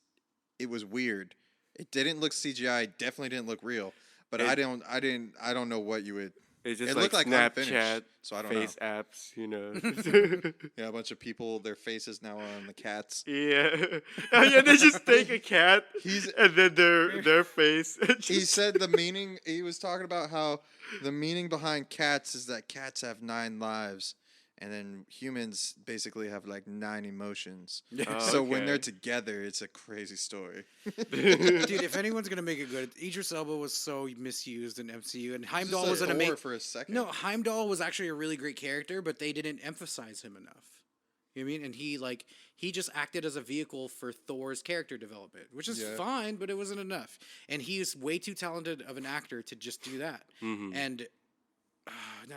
it was weird. It didn't look CGI. Definitely didn't look real. But It- I don't know what you would. It's just It like looked like Snapchat, unfinished, so I don't face apps, you know. Yeah, a bunch of people, their faces now are on the cats. yeah. Oh, yeah, they just take a cat He's- and then their face. He said the meaning. He was talking about how the meaning behind cats is that cats have 9 lives, and then humans basically have like 9 emotions. Oh, So when okay. they're together, it's a crazy story. Dude, if anyone's gonna make it good, Idris Elba was so misused in MCU, and Heimdall was an amazing. for a second. No, Heimdall was actually a really great character, but they didn't emphasize him enough. You know what I mean? And he just acted as a vehicle for Thor's character development, which is Yeah. fine, but it wasn't enough. And he is way too talented of an actor to just do that. Mhm. And now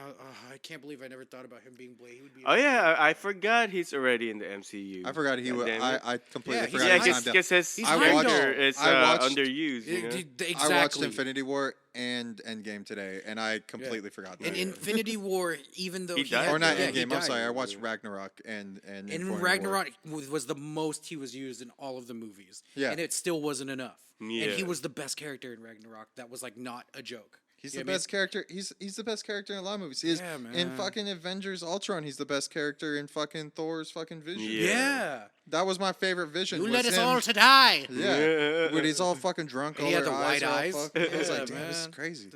I can't believe I never thought about him being Blade. He would be. Oh yeah, I forgot he's already in the MCU. I forgot he God was. damn it. I completely Yeah, he's forgot. Yeah, his time down. because his He's character Heimdall. is I watched- underused. You know? Exactly. I watched Infinity War and Endgame today, and I completely forgot that. In Infinity War, even though He he died. had, Or not yeah, he Endgame. I'm died. sorry. I watched Ragnarok and And Infinity War. Ragnarok was the most he was used in all of the movies. Yeah. And it still wasn't enough. And Yeah. he was the best character in Ragnarok. That was like not a joke. He's You the know what I mean? best character. He's the best character in a lot of movies. He is Yeah, in man. fucking Avengers Ultron. He's the best character in fucking Thor's fucking Vision. Yeah. Yeah. That was my favorite Vision. You was let us him. all to die. Yeah, when he's all fucking drunk. And All he had their the eyes white are all eyes. fucking- I was Yeah, like, damn, this is man. crazy.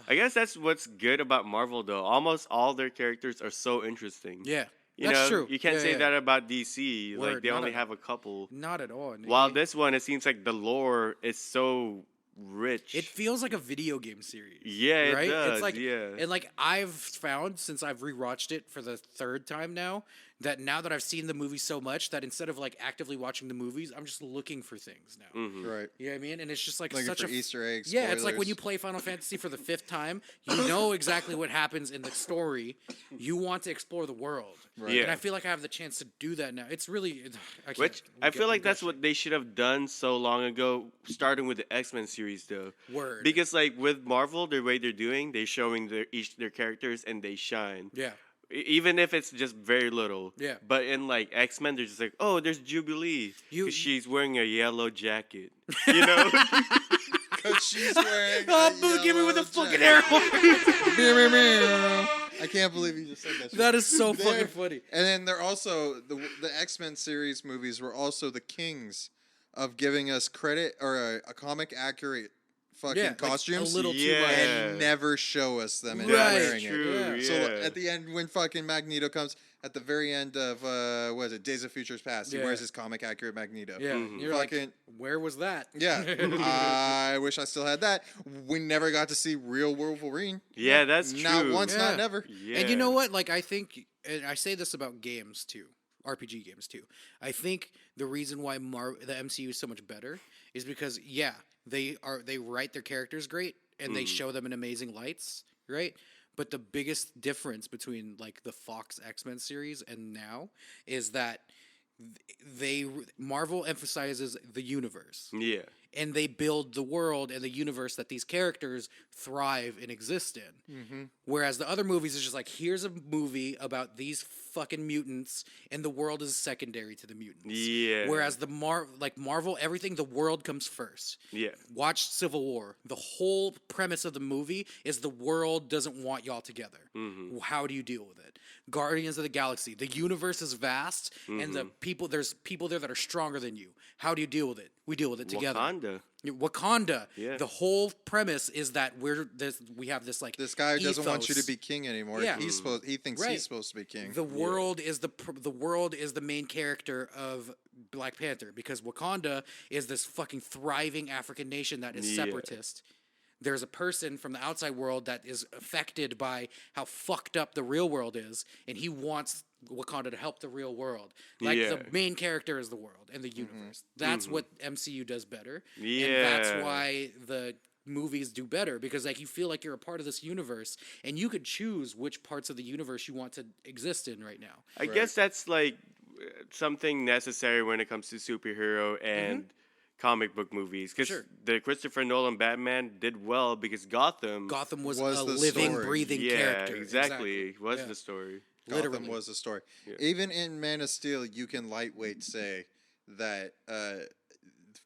I guess that's what's good about Marvel, though. Almost all their characters are so interesting. Yeah. You That's know, true. You can't Yeah, say yeah. that about DC. Like Word, they not only at have a couple. Not at all. While this one, it seems like the lore is so rich. It feels like a video game series. Yeah, it right? does, It's like, yeah. And like I've found since I've rewatched it for the 3rd time now, that now that I've seen the movie so much that instead of like actively watching the movies, I'm just looking for things now. Right. You know what I mean? And it's just like Looking such for a Easter eggs. yeah. It's like when spoilers. you play Final Fantasy for the 5th time, you know exactly what happens in the story. You want to explore the world, Right. Yeah. and I feel like I have the chance to do that now. It's really, can't Which I feel like that's gushing. what they should have done so long ago, starting with the X-Men series, though. Word. Because like with Marvel, the way they're doing, they're showing their characters and they shine. Yeah. Even if it's just very little. Yeah. But in like X-Men, they're just like, oh, there's Jubilee. You- 'Cause she's wearing a yellow jacket. You know? 'Cause she's wearing. Oh, Boo, give me with a fucking air horn. I can't believe you just said that. shit. That is so They're- fucking funny. And then they're also the X-Men series movies were also the kings of giving us credit or a comic accurate fucking Yeah, like costumes a little too Yeah. much. and never show us them and Right. wearing True, it. yeah. So at the end, when fucking Magneto comes at the very end of what is it, Days of Futures Past, he Yeah. wears his comic accurate Magneto. Yeah, you're like, Fucking where was that? yeah. I wish I still had that. We never got to see real Wolverine. Yeah, that's true. Not once, Yeah. not never. Yeah. And you know what? Like, I think, and I say this about games too, RPG games too. I think the reason why the MCU is so much better is because they write their characters great and they show them in amazing lights, right? But the biggest difference between like the Fox X-Men series and now is that Marvel emphasizes the universe. Yeah. And they build the world and the universe that these characters thrive and exist in. Whereas the other movies is just like, here's a movie about these fucking mutants, and the world is secondary to the mutants. Yeah. Whereas the Marvel, everything, the world comes first. Yeah. Watch Civil War. The whole premise of the movie is the world doesn't want y'all together. How do you deal with it? Guardians of the Galaxy. The universe is vast, and there's people there that are stronger than you. How do you deal with it? We deal with it together. Wakanda. Yeah. The whole premise is that we have this like This guy doesn't want you to ethos. be king anymore. Yeah. He thinks Right. he's supposed to be king. The world is the world is the main character of Black Panther because Wakanda is this fucking thriving African nation that is Yeah. separatist. There's a person from the outside world that is affected by how fucked up the real world is, and he wants Wakanda to help the real world. Like Yeah. the main character is the world and the universe. That's what MCU does better. And Yeah. that's why the movies do better because like you feel like you're a part of this universe and you could choose which parts of the universe you want to exist in right now. I guess that's like something necessary when it comes to superhero and comic book movies. Because Sure. the Christopher Nolan Batman did well because Gotham. Gotham was Was a the living, story. breathing yeah, character. exactly. Was Yeah. the story. Gotham Literally. was the story. Yeah. Even in Man of Steel, you can lightweight say that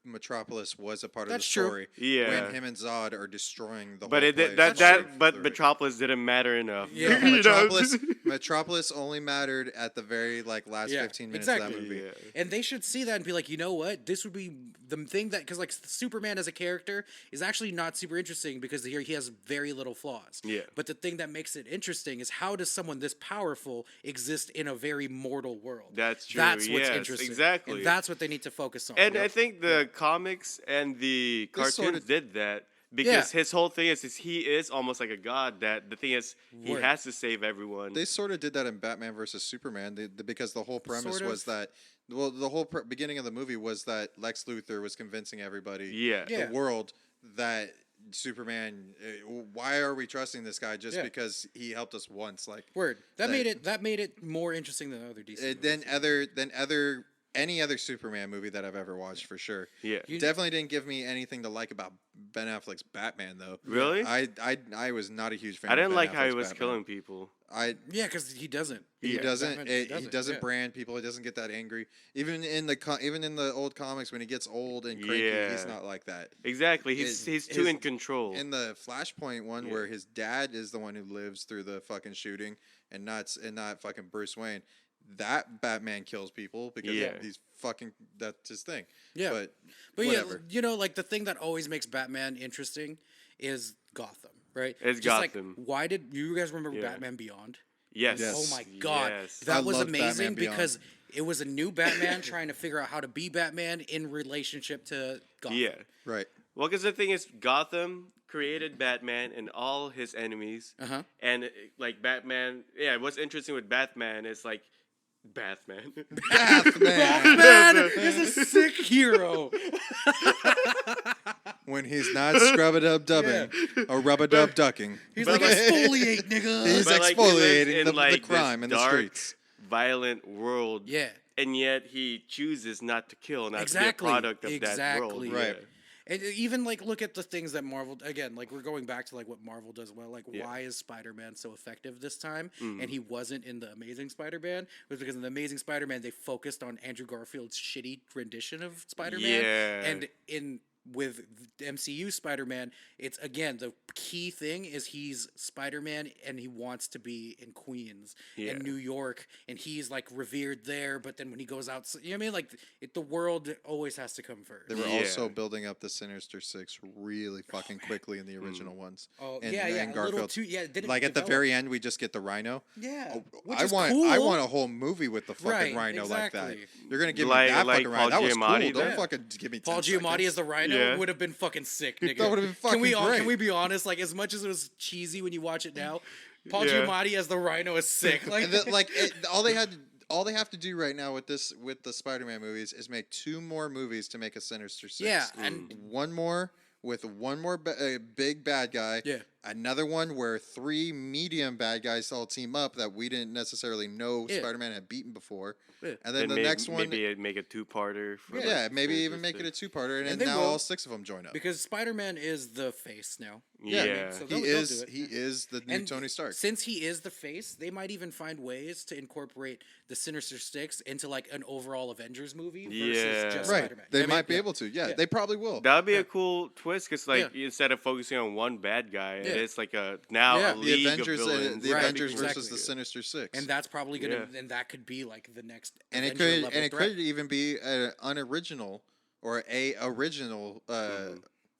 Metropolis was a part of That's the true. story. Yeah. When him and Zod are destroying the But whole it place. did, that That's that but Metropolis didn't matter enough. Yeah. You know? Metropolis only mattered at the very last Yeah, 15 minutes of exactly. that movie. Yeah. And they should see that and be like, you know what? This would be the thing that, because like Superman as a character is actually not super interesting because he has very little flaws. Yeah. But the thing that makes it interesting is how does someone this powerful exist in a very mortal world? That's true, That's what's yes, interesting. exactly. And that's what they need to focus on. And I think the comics and the They cartoons sorta- did that because Yeah. his whole thing is he is almost like a god. That the thing is he Word. has to save everyone. They sort of did that in Batman versus Superman because the whole premise Sort of. was that, well, the whole beginning of the movie was that Lex Luthor was convincing everybody, Yeah. Yeah. the world, that Superman, why are we trusting this guy just Yeah. because he helped us once? Like, Word. That that- made it more interesting than other DC. than movies. any other Superman movie that I've ever watched, for sure. Yeah. You- Definitely didn't give me anything to like about Ben Affleck's Batman, though. Really? I was not a huge fan. I of didn't Ben like how he Affleck's was Batman. killing people. Yeah, because he doesn't. He Yeah. doesn't. Batman He doesn't yeah. brand people. He doesn't get that angry. Even in the old comics, when he gets old and cranky, he's Yeah. not like that. Exactly. He's too his- in control. In the Flashpoint one, Yeah. where his dad is the one who lives through the fucking shooting, and not fucking Bruce Wayne, that Batman kills people because Yeah. he's fucking, that's his thing. Yeah. But yeah, whatever. you know, like the thing that always makes Batman interesting is Gotham, right? It's Just like, Gotham. why did you guys remember Yeah. Batman Beyond? yes. Yes. Oh my god, Yes. that I was loved Batman amazing Beyond. because it was a new Batman trying to figure out how to be Batman in relationship to Gotham. Yeah. right. Well, because the thing is, Gotham created Batman and all his enemies. Uh-huh. And like Batman, yeah, what's interesting with Batman is like Bathman. Bathman. Man is a sick hero. When he's not scrub-a-dub-dubbing or rub-a-dub-ducking. He's But like, like- exfoliate, nigga. He's But, like, he lives exfoliating in, the like, crime this in the dark, streets. violent world. Yeah. And yet he chooses not to kill, not Exactly. to be a product of that world. Exactly. Right. And even like look at the things that Marvel again, like we're going back to like what Marvel does well. Like Yeah. why is Spider-Man so effective this time? And he wasn't in the Amazing Spider-Man. It was because in the Amazing Spider-Man they focused on Andrew Garfield's shitty rendition of Spider-Man. Yeah. And in with the MCU Spider-Man, it's again the key thing is he's Spider-Man and he wants to be in Queens Yeah. in New York and he's like revered there. But then when he goes out, you know what I mean? Like the world always has to come first. They were Yeah. also building up the Sinister Six really fucking quickly in the original ones. Oh And- yeah, yeah, and a little Garfield. too. Yeah, it didn't Like at the develop. very end, we just get the Rhino. Yeah, which I is want cool. I want a whole movie with the fucking Right, Rhino like that. exactly. You're gonna give Like- me that like fucking Rhino. Paul That was Giamatti cool. Don't did. fucking give me 10 Paul Giamatti seconds. as the Rhino Yeah. would have been fucking sick, nigga. That would've been Can we fucking all, great. can we be honest? Like as much as it was cheesy when you watch it now, Paul Yeah. Giamatti as the Rhino is sick. Like, And all they have to do right now with the Spider-Man movies is make 2 more movies to make a Sinister Six. yeah, and One more with one more big bad guy. Yeah. Another one where 3 medium bad guys all team up that we didn't necessarily know Yeah. Spider-Man had beaten before. Yeah. And then the next one, maybe make a 2-parter. For yeah, like, maybe Sinister even make it a Six. 2-parter, and, And then they now will. all 6 of them join up. because Spider-Man is the face now. Yeah. So he they'll do it. he is the new And Tony Stark. Since he is the face, they might even find ways to incorporate the Sinister Six into like an overall Avengers movie versus Yeah. just Right, Spider-Man. they I mean, might be yeah. able to. Yeah, Yeah. they probably will. That would be Yeah. a cool twist, because like Yeah. instead of focusing on one bad guy, Yeah. it's like a now Yeah. a The league the Avengers, of villains. the Right, Avengers exactly. versus the Sinister Six, And that's probably gonna, Yeah. and that could be like the next. and it Avenger could level and it threat. could even be an unoriginal or a original.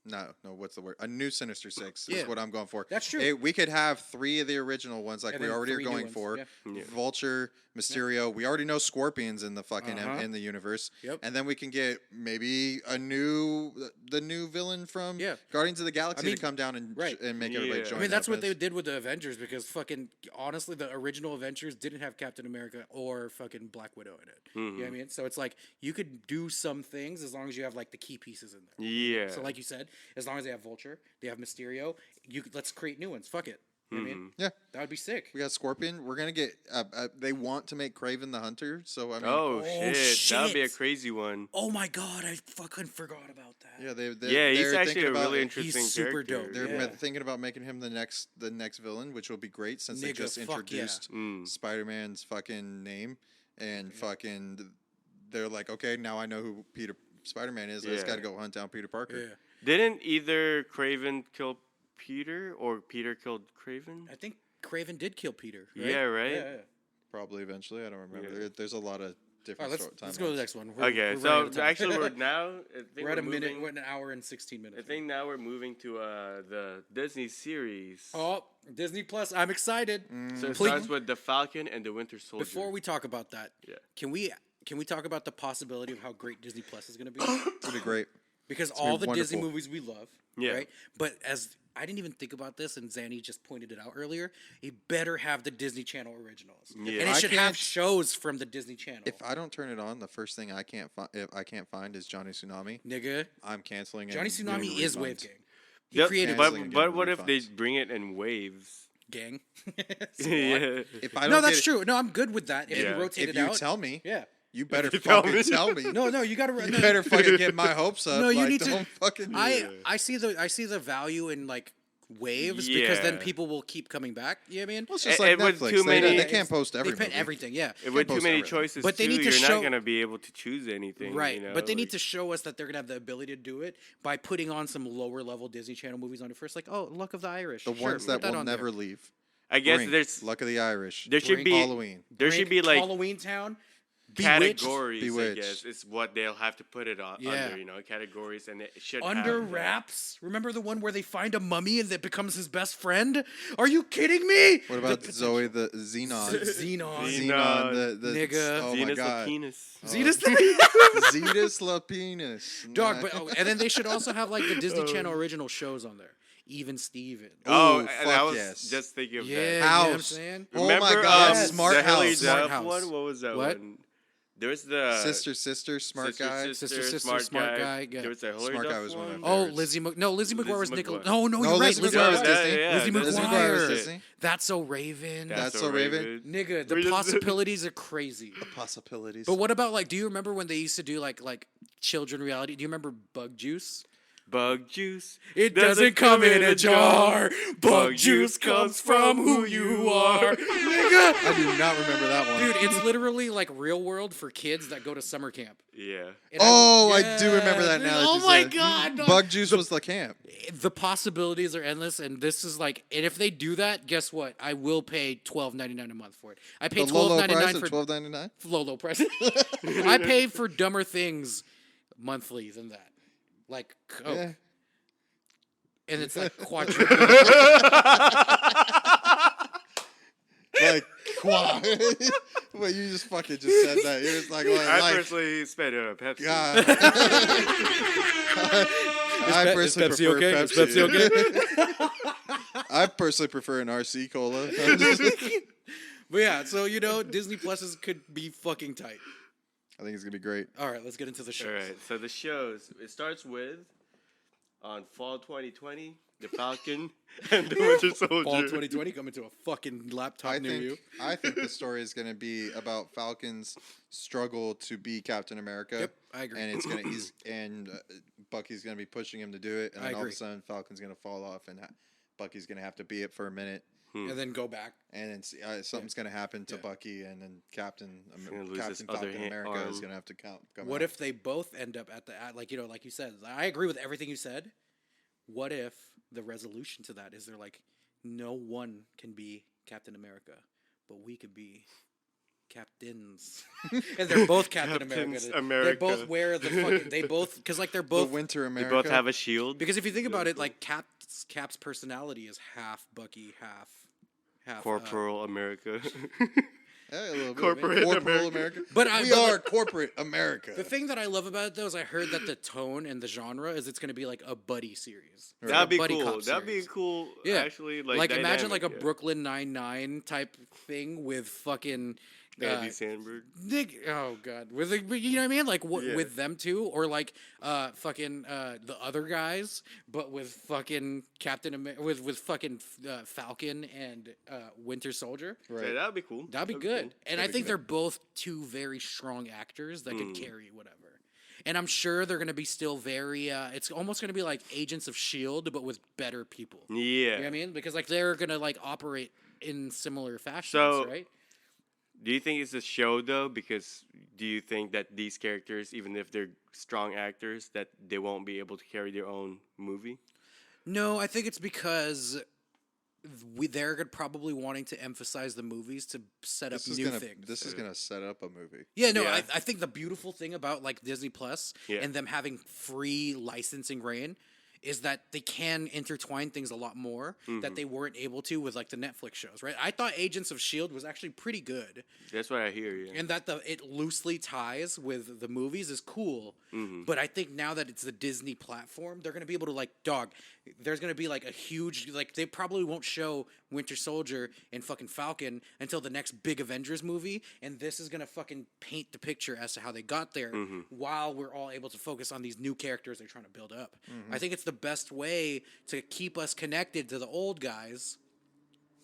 No, what's the word? A new Sinister Six Yeah. is what I'm going for. That's true. We could have 3 of the original ones, like And we then already are 3 new going ones, for. yeah. Yeah. Vulture, Mysterio. We already know Scorpion's in the fucking Uh-huh. in the universe. Yep. And then we can get maybe the new villain from Yeah. Guardians of the Galaxy mean, to come down and right. and make everybody Yeah. join. I mean, that's up what they as- did with the Avengers because fucking honestly, the original Avengers didn't have Captain America or fucking Black Widow in it. You know what I mean? So it's like you could do some things as long as you have like the key pieces in there. Yeah. So like you said, as long as they have Vulture, they have Mysterio, let's create new ones. Fuck it. You know what I mean? Yeah. That would be sick. We got Scorpion. We're gonna get. They want to make Craven the Hunter, so I mean. Oh, shit. That would be a shit. crazy one. Oh my god, I fucking forgot about that. Yeah, Yeah, they're he's actually thinking a about, really interesting He's super character. dope. They're Yeah. thinking about making him the next villain, which will be great since they Nigga, just fuck yeah. introduced Mm. Spider-Man's fucking name and fucking. They're like, okay, now I know who Spider-Man is. I just Yeah. got to go hunt down Peter Parker. Yeah. Didn't either Craven kill Peter or Peter killed Craven? I think Craven did kill Peter. Right? Yeah, right? Yeah, yeah. Probably eventually. I don't remember. Yeah. There's a lot of All different. right, let's go to the next one. Okay, we're running so out of time. actually we're now. I think we're at a minute. moving- We're at an hour and 16 minutes. I think now we're moving to the Disney series. Oh, Disney Plus! I'm excited. So it Please- starts with the Falcon and the Winter Soldier. Before we talk about that, Yeah. can we talk about the possibility of how great Disney Plus is going to be? It'll be great. Because gonna all be the Disney wonderful. movies we love, Yeah. right? But as I didn't even think about this, and Xani just pointed it out earlier, you better have the Disney Channel originals, Yeah. and I it should can't- have shows from the Disney Channel. If I don't turn it on, the first thing I can't find is Johnny Tsunami. Nigga, I'm canceling it. Johnny and Tsunami doing is refunds. Wave Gang. He Yep, created Canceling but and but getting what if they refunds. bring it in waves? Gang. Yeah. If I don't No, that's get true. No, I'm good with that. If Yeah. you rotate If it you out, tell me, yeah. you better you tell fucking me. tell me. No, you gotta. You better fucking get my hopes up. No, you like, need to- don't fucking. I see the value in like waves because then Yeah. people will keep coming back. You know what I mean? Well, it's just And like with Netflix. too They, many- they can't post every They put movie. everything, yeah. With too post many everything. choices, But they too, need to you're show- not gonna be able to choose anything. Right, You know? but they need like- to show us that they're gonna have the ability to do it by putting on some lower level Disney Channel movies on it first, like Luck of the Irish, The Sure, ones put that will on never there. leave. I guess Brink, there's Luck of the Irish. there should Brink, be Halloween. there should be like Halloween Town, Bewitched, categories. I Bewitched. guess it's what they'll have to put it on Yeah. under. You know, categories, and it should Under have that. Wraps. Remember the one where they find a mummy and that becomes his best friend? Are you kidding me? What about Zoe the Xenon? Xenon? Xenon, the Nigga. Oh my Venus god. Lapinus. Xenos? Zetus Lapinus. Dog, Nah. but and then they should also have like the Disney Channel original shows on there. Even Steven. Oh, Ooh, and fuck I was yes. just thinking of Yeah, that. you know what I'm House. saying? Oh my Remember, God, Yes. Smart the Hilly House. Smart Duff House. one? What was that What? one? There's the Sister, smart Sister, guy. Sister, smart, smart guy. guy, yeah. There was a Hilary Smart Guy Duff was one of my Oh, favorites. Lizzie McGuire was Lizzie Nickel. McGuire. No, No, you're right. Lizzie Lizzie McGuire was McGuire. Disney. Lizzie Lizzie McGuire was McGuire. Disney. That's so Raven. That's so Raven. Nigga, the We just- possibilities are crazy. Possibilities. But what about like? Do you remember when they used to do like children reality? Do you remember Bug Juice? Bug juice. It doesn't come in a jar. Bug juice comes from who you are. Nigga. I do not remember that one. Dude, it's literally like real world for kids that go to summer camp. Yeah. And Oh, I do remember that dude, now that Oh you my said it. god. dog. Bug Juice was the camp. The possibilities are endless, and this is like, and if they do that, guess what? I will pay $12.99 a month for it. I pay The low price $12.99 of for $12.99. low price. I pay for dumber things monthly than that, like Coke, Yeah. and it's like quadruple. Like, quad. Well, you just fucking just said that. You're just like, well, I like, personally spent a Pepsi. God. I personally prefer Pepsi. I personally prefer an RC cola. But yeah, so you know, Disney Pluses could be fucking tight. I think it's gonna be great. All right, let's get into the show. All right. So the shows. It starts with on fall 2020, the Falcon and the Winter Soldier. Fall 2020 coming to a fucking laptop near you. I think the story is gonna be about Falcon's struggle to be Captain America. Yep, I agree. And it's gonna Bucky's gonna be pushing him to do it, and I then all of agree. a sudden Falcon's gonna fall off, and Bucky's gonna have to be it for a minute, And then go back. and then something's gonna happen to Yeah. Bucky, and then Captain gonna lose his Falcon other America is arm. gonna have to come What out. if they both end up like you know, like you said? I agree with everything you said. What if the resolution to that is they're like, no one can be Captain America, but we could be captains, and they're both Captain Captains America. America. They both wear the fucking. They both because like they're the both Winter They America? both have a shield. because if you think about it, like Cap's personality is half Bucky, half Corporal America. Yeah, a little bit. Corporate Corporal America. America. But we but, are like, corporate America. the thing that I love about it though is I heard that the tone and the genre is it's going to be like a buddy series. Like That'd a be buddy cool. cop That'd be series. cool. Yeah. Actually, Like imagine like a dynamic, yeah. Brooklyn Nine-Nine type thing with fucking Andy Sandberg. Nick. Oh god, with you know what I mean? Like Yeah. with them too, or like fucking the other guys, but with fucking with fucking Falcon and Winter Soldier. right. Yeah, that'd be cool. That'd be good. cool. And I think they're both two very strong actors that could carry whatever. And I'm sure they're going to be still very, it's almost going to be like Agents of S.H.I.E.L.D., but with better people. Yeah. You know what I mean? Because like they're going to like operate in similar fashions, So- right? Do you think it's a show though? Because do you think that these characters, even if they're strong actors, that they won't be able to carry their own movie? No, I think it's because they're probably wanting to emphasize the movies to set up new things. This is gonna set up a movie. Yeah, no, Yeah. I think the beautiful thing about like Disney Plus Yeah. and them having free licensing reign is that they can intertwine things a lot more that they weren't able to with like the Netflix shows, right? I thought Agents of S.H.I.E.L.D. was actually pretty good. That's what I hear. Yeah. And that it loosely ties with the movies is cool. But I think now that it's the Disney platform, they're going to be able to like, there's going to be like a huge, like they probably won't show Winter Soldier and fucking Falcon until the next big Avengers movie. And this is going to fucking paint the picture as to how they got there while we're all able to focus on these new characters they're trying to build up. I think it's the best way to keep us connected to the old guys,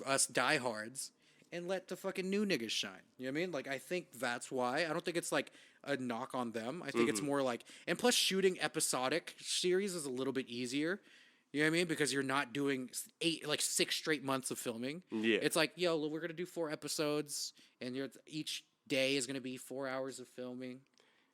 us diehards, and let the fucking new niggas shine. You know what I mean? Like, I think that's why. I don't think it's like a knock on them. I think it's more like, and plus shooting episodic series is a little bit easier. You know what I mean? Because you're not doing 6 straight months of filming. Yeah. It's like, yo, we're going to do 4 episodes, and each day is going to be 4 hours of filming.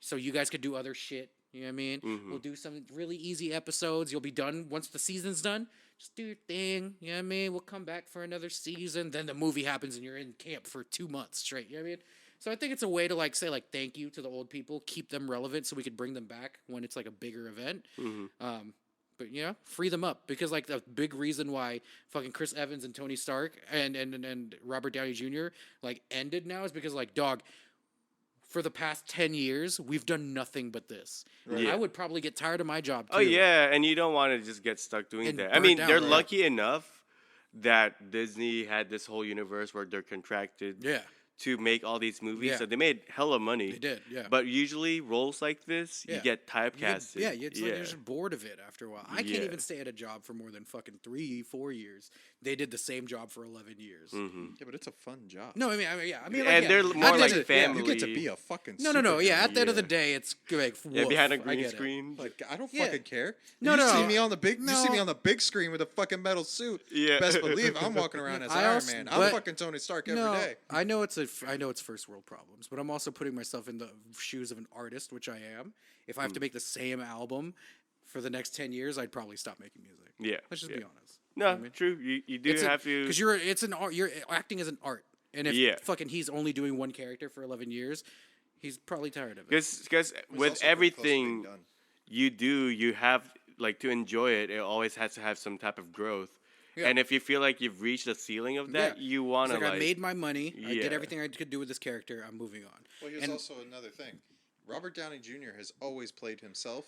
So you guys could do other shit. You know what I mean? We'll do some really easy episodes. You'll be done once the season's done. Just do your thing. You know what I mean? We'll come back for another season. Then the movie happens and you're in camp for 2 months straight. You know what I mean? So I think it's a way to like say like thank you to the old people, keep them relevant so we could bring them back when it's like a bigger event. But you know, free them up because like the big reason why fucking Chris Evans and Tony Stark and Robert Downey Jr. like ended now is because like dog, for the past 10 years, we've done nothing but this. Yeah. I would probably get tired of my job too. Oh yeah, and you don't want to just get stuck doing And that. I burnt mean, out, they're right? lucky enough that Disney had this whole universe where they're contracted Yeah. to make all these movies, Yeah. so they made hella money. They did, yeah. But usually roles like this, Yeah. you get You typecasted. get- it's like you're just bored of it after a while. I can't Yeah. even stay at a job for more than fucking 3-4 years. They did the same job for 11 years. Yeah, but it's a fun job. No, I mean, yeah. I mean, And they're at more the like end of- family. You get to be a fucking No. superhero. Yeah, at the end of the Yeah. day, it's like Yeah, behind a woof, I green get it. screen. Like I don't Yeah. fucking care. No, you no, see me on the big. You see no. me on the big screen with a fucking metal suit. Yeah. Best believe I'm walking around as I Iron also- Man. but- I'm fucking Tony Stark every No, day. I know it's first world problems, but I'm also putting myself in the shoes of an artist, which I am. If I have to make the same album for the next 10 years, I'd probably stop making music. Yeah. Let's just yeah. be honest. No, I mean? true. You do have to. because it's an art. You're acting as an art, and if Yeah. fucking he's only doing one character for 11 years, he's probably tired of it. Because It's with also pretty close to being everything done. you do, you have like to enjoy it. It always has to have some type of growth. Yeah. And if you feel like you've reached the ceiling of that, Yeah. you want It's to like, I made my money. I Yeah. did everything I could do with this character. I'm moving on. Well, here's And- also another thing. Robert Downey Jr. has always played himself.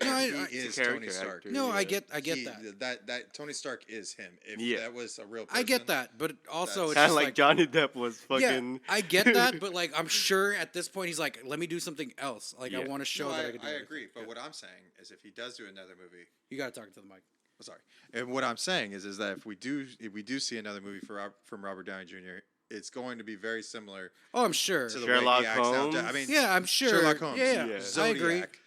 No, I- He is character Tony Stark. actor. No, I Yeah. get He- that. That Tony Stark is him. If Yeah. that was a real person, I get that, but also it's That's- just Kind of like Johnny Depp was fucking. Yeah, I get that, but like I'm sure at this point he's like, let me do something else. Like I Yeah. want to show No, that I can do. I everything. agree. But Yeah. what I'm saying is, if he does do another movie, You got to talk to the mic. sorry, and what I'm saying is that if we do see another movie from Robert Downey Jr., it's going to be very similar Oh, I'm sure. to the Sherlock way he acts now. Holmes? I mean, Yeah, I'm sure. Sherlock Holmes. Yeah, Yeah. I agree. Zodiac.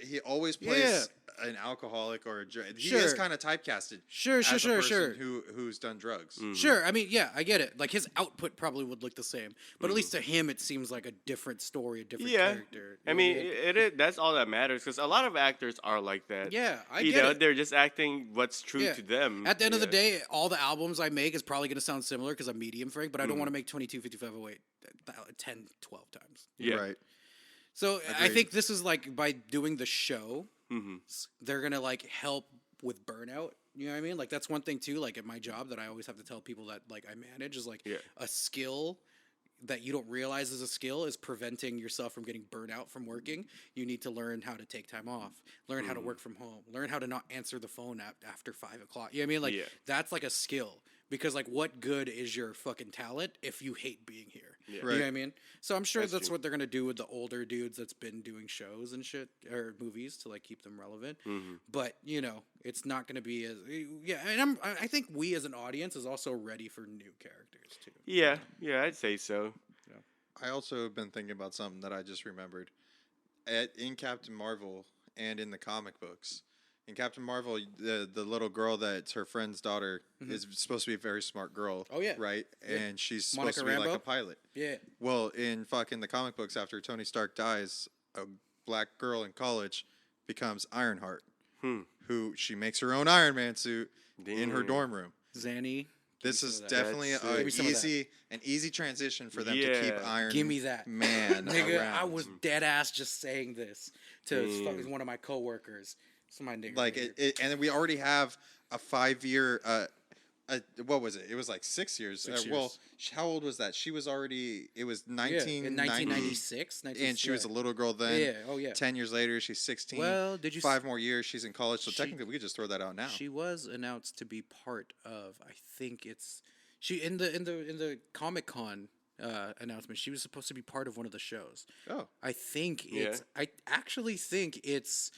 He always plays an alcoholic or he is Sure. kind of typecasted. Sure, as a sure, person sure. Who's done drugs? Sure. I mean, yeah, I get it. Like his output probably would look the same, but at least to him, it seems like a different story, a different Yeah. character. I You know mean, what that's all that matters because a lot of actors are like that. Yeah, I you get know, it. they're just acting what's true Yeah. to them. At the end of the Yeah. day, all the albums I make is probably going to sound similar because I'm Medium Franc, but I don't want to make 22, 55, 08 10, 12 times. Yeah. Right. So I Agreed. think this is like by doing the show, Mm-hmm. they're gonna like help with burnout. You know what I mean? Like that's one thing too. Like at my job that I always have to tell people that like I manage is like Yeah. a skill that you don't realize is a skill is preventing yourself from getting burnt out from working. You need to learn how to take time off, learn how to work from home, learn how to not answer the phone after 5 o'clock. You know what I mean? Like Yeah. that's like a skill because like what good is your fucking talent if you hate being here? Yeah. You know Right. what I mean? So I'm sure That's that's true. what they're gonna do with the older dudes that's been doing shows and shit or movies to like keep them relevant. Mm-hmm. But you know, it's not gonna be as yeah. And I think we as an audience is also ready for new characters too. Yeah, I'd say so. I also have been thinking about something that I just remembered. In Captain Marvel and in the comic books, in Captain Marvel, the little girl that's her friend's daughter is supposed to be a very smart girl. Oh, yeah. Right? Yeah. And she's Monica supposed to be like Rambeau? a pilot. Yeah. Well, in fucking the comic books, after Tony Stark dies, a black girl in college becomes Ironheart, who she makes her own Iron Man suit in her Damn. dorm room. Zanny. This some is of that. definitely That's a sick. Give me some of that. an easy transition for them to keep Yeah. Iron Give me that. Man Nigga, around. I was dead ass just saying this to Damn. fucking one of my coworkers. It's my nigga. like nigga. and then we already have a 5-year what was it? It was like 6 years. 6 Well, years. how old was that? She was already. It was Yeah, 1990, in 1996, and she was a little girl then. Yeah, oh, yeah. 10 years later, she's 16. Well, did you 5 more years, she's in college. So She- technically, we could just throw that out now. She was announced to be part of. I think it's she in the Comic Con announcement. She was supposed to be part of one of the shows. Oh, I think Yeah. it's. I actually think it's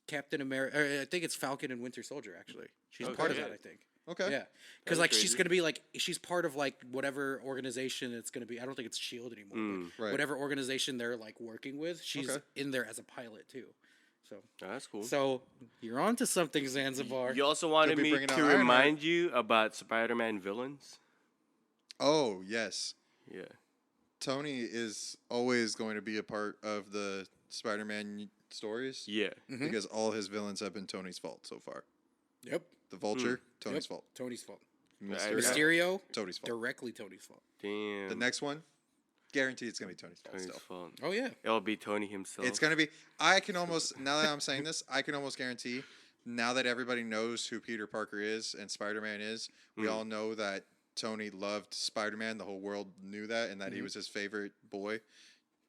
Captain America. I think it's Falcon and Winter Soldier. Actually, she's part of Okay. that. I think. okay. Yeah, because That's like she's crazy. gonna be like she's part of like whatever organization it's gonna be. I don't think it's Shield anymore. But Right. Whatever organization they're like working with, she's Okay. in there as a pilot too. So, Oh, that's cool. so you're on to something, Zanzibar. You also wanted be me bringing out to Ironheart. remind you about Spider-Man villains. Oh, yes. Yeah. Tony is always going to be a part of the Spider-Man stories. Yeah. Because all his villains have been Tony's fault so far. Yep. The Vulture, Tony's Yep. fault. Tony's fault. Mysterio, Mysterio, Tony's fault. directly Tony's fault. Damn. The next one, guaranteed it's going to be Tony's fault Tony's still. fault. Oh yeah. It'll be Tony himself. It's going to be, I can almost, now that I'm saying this, I can almost guarantee, now that everybody knows who Peter Parker is and Spider-Man is, we all know that Tony loved Spider-Man, the whole world knew that, and that he was his favorite boy,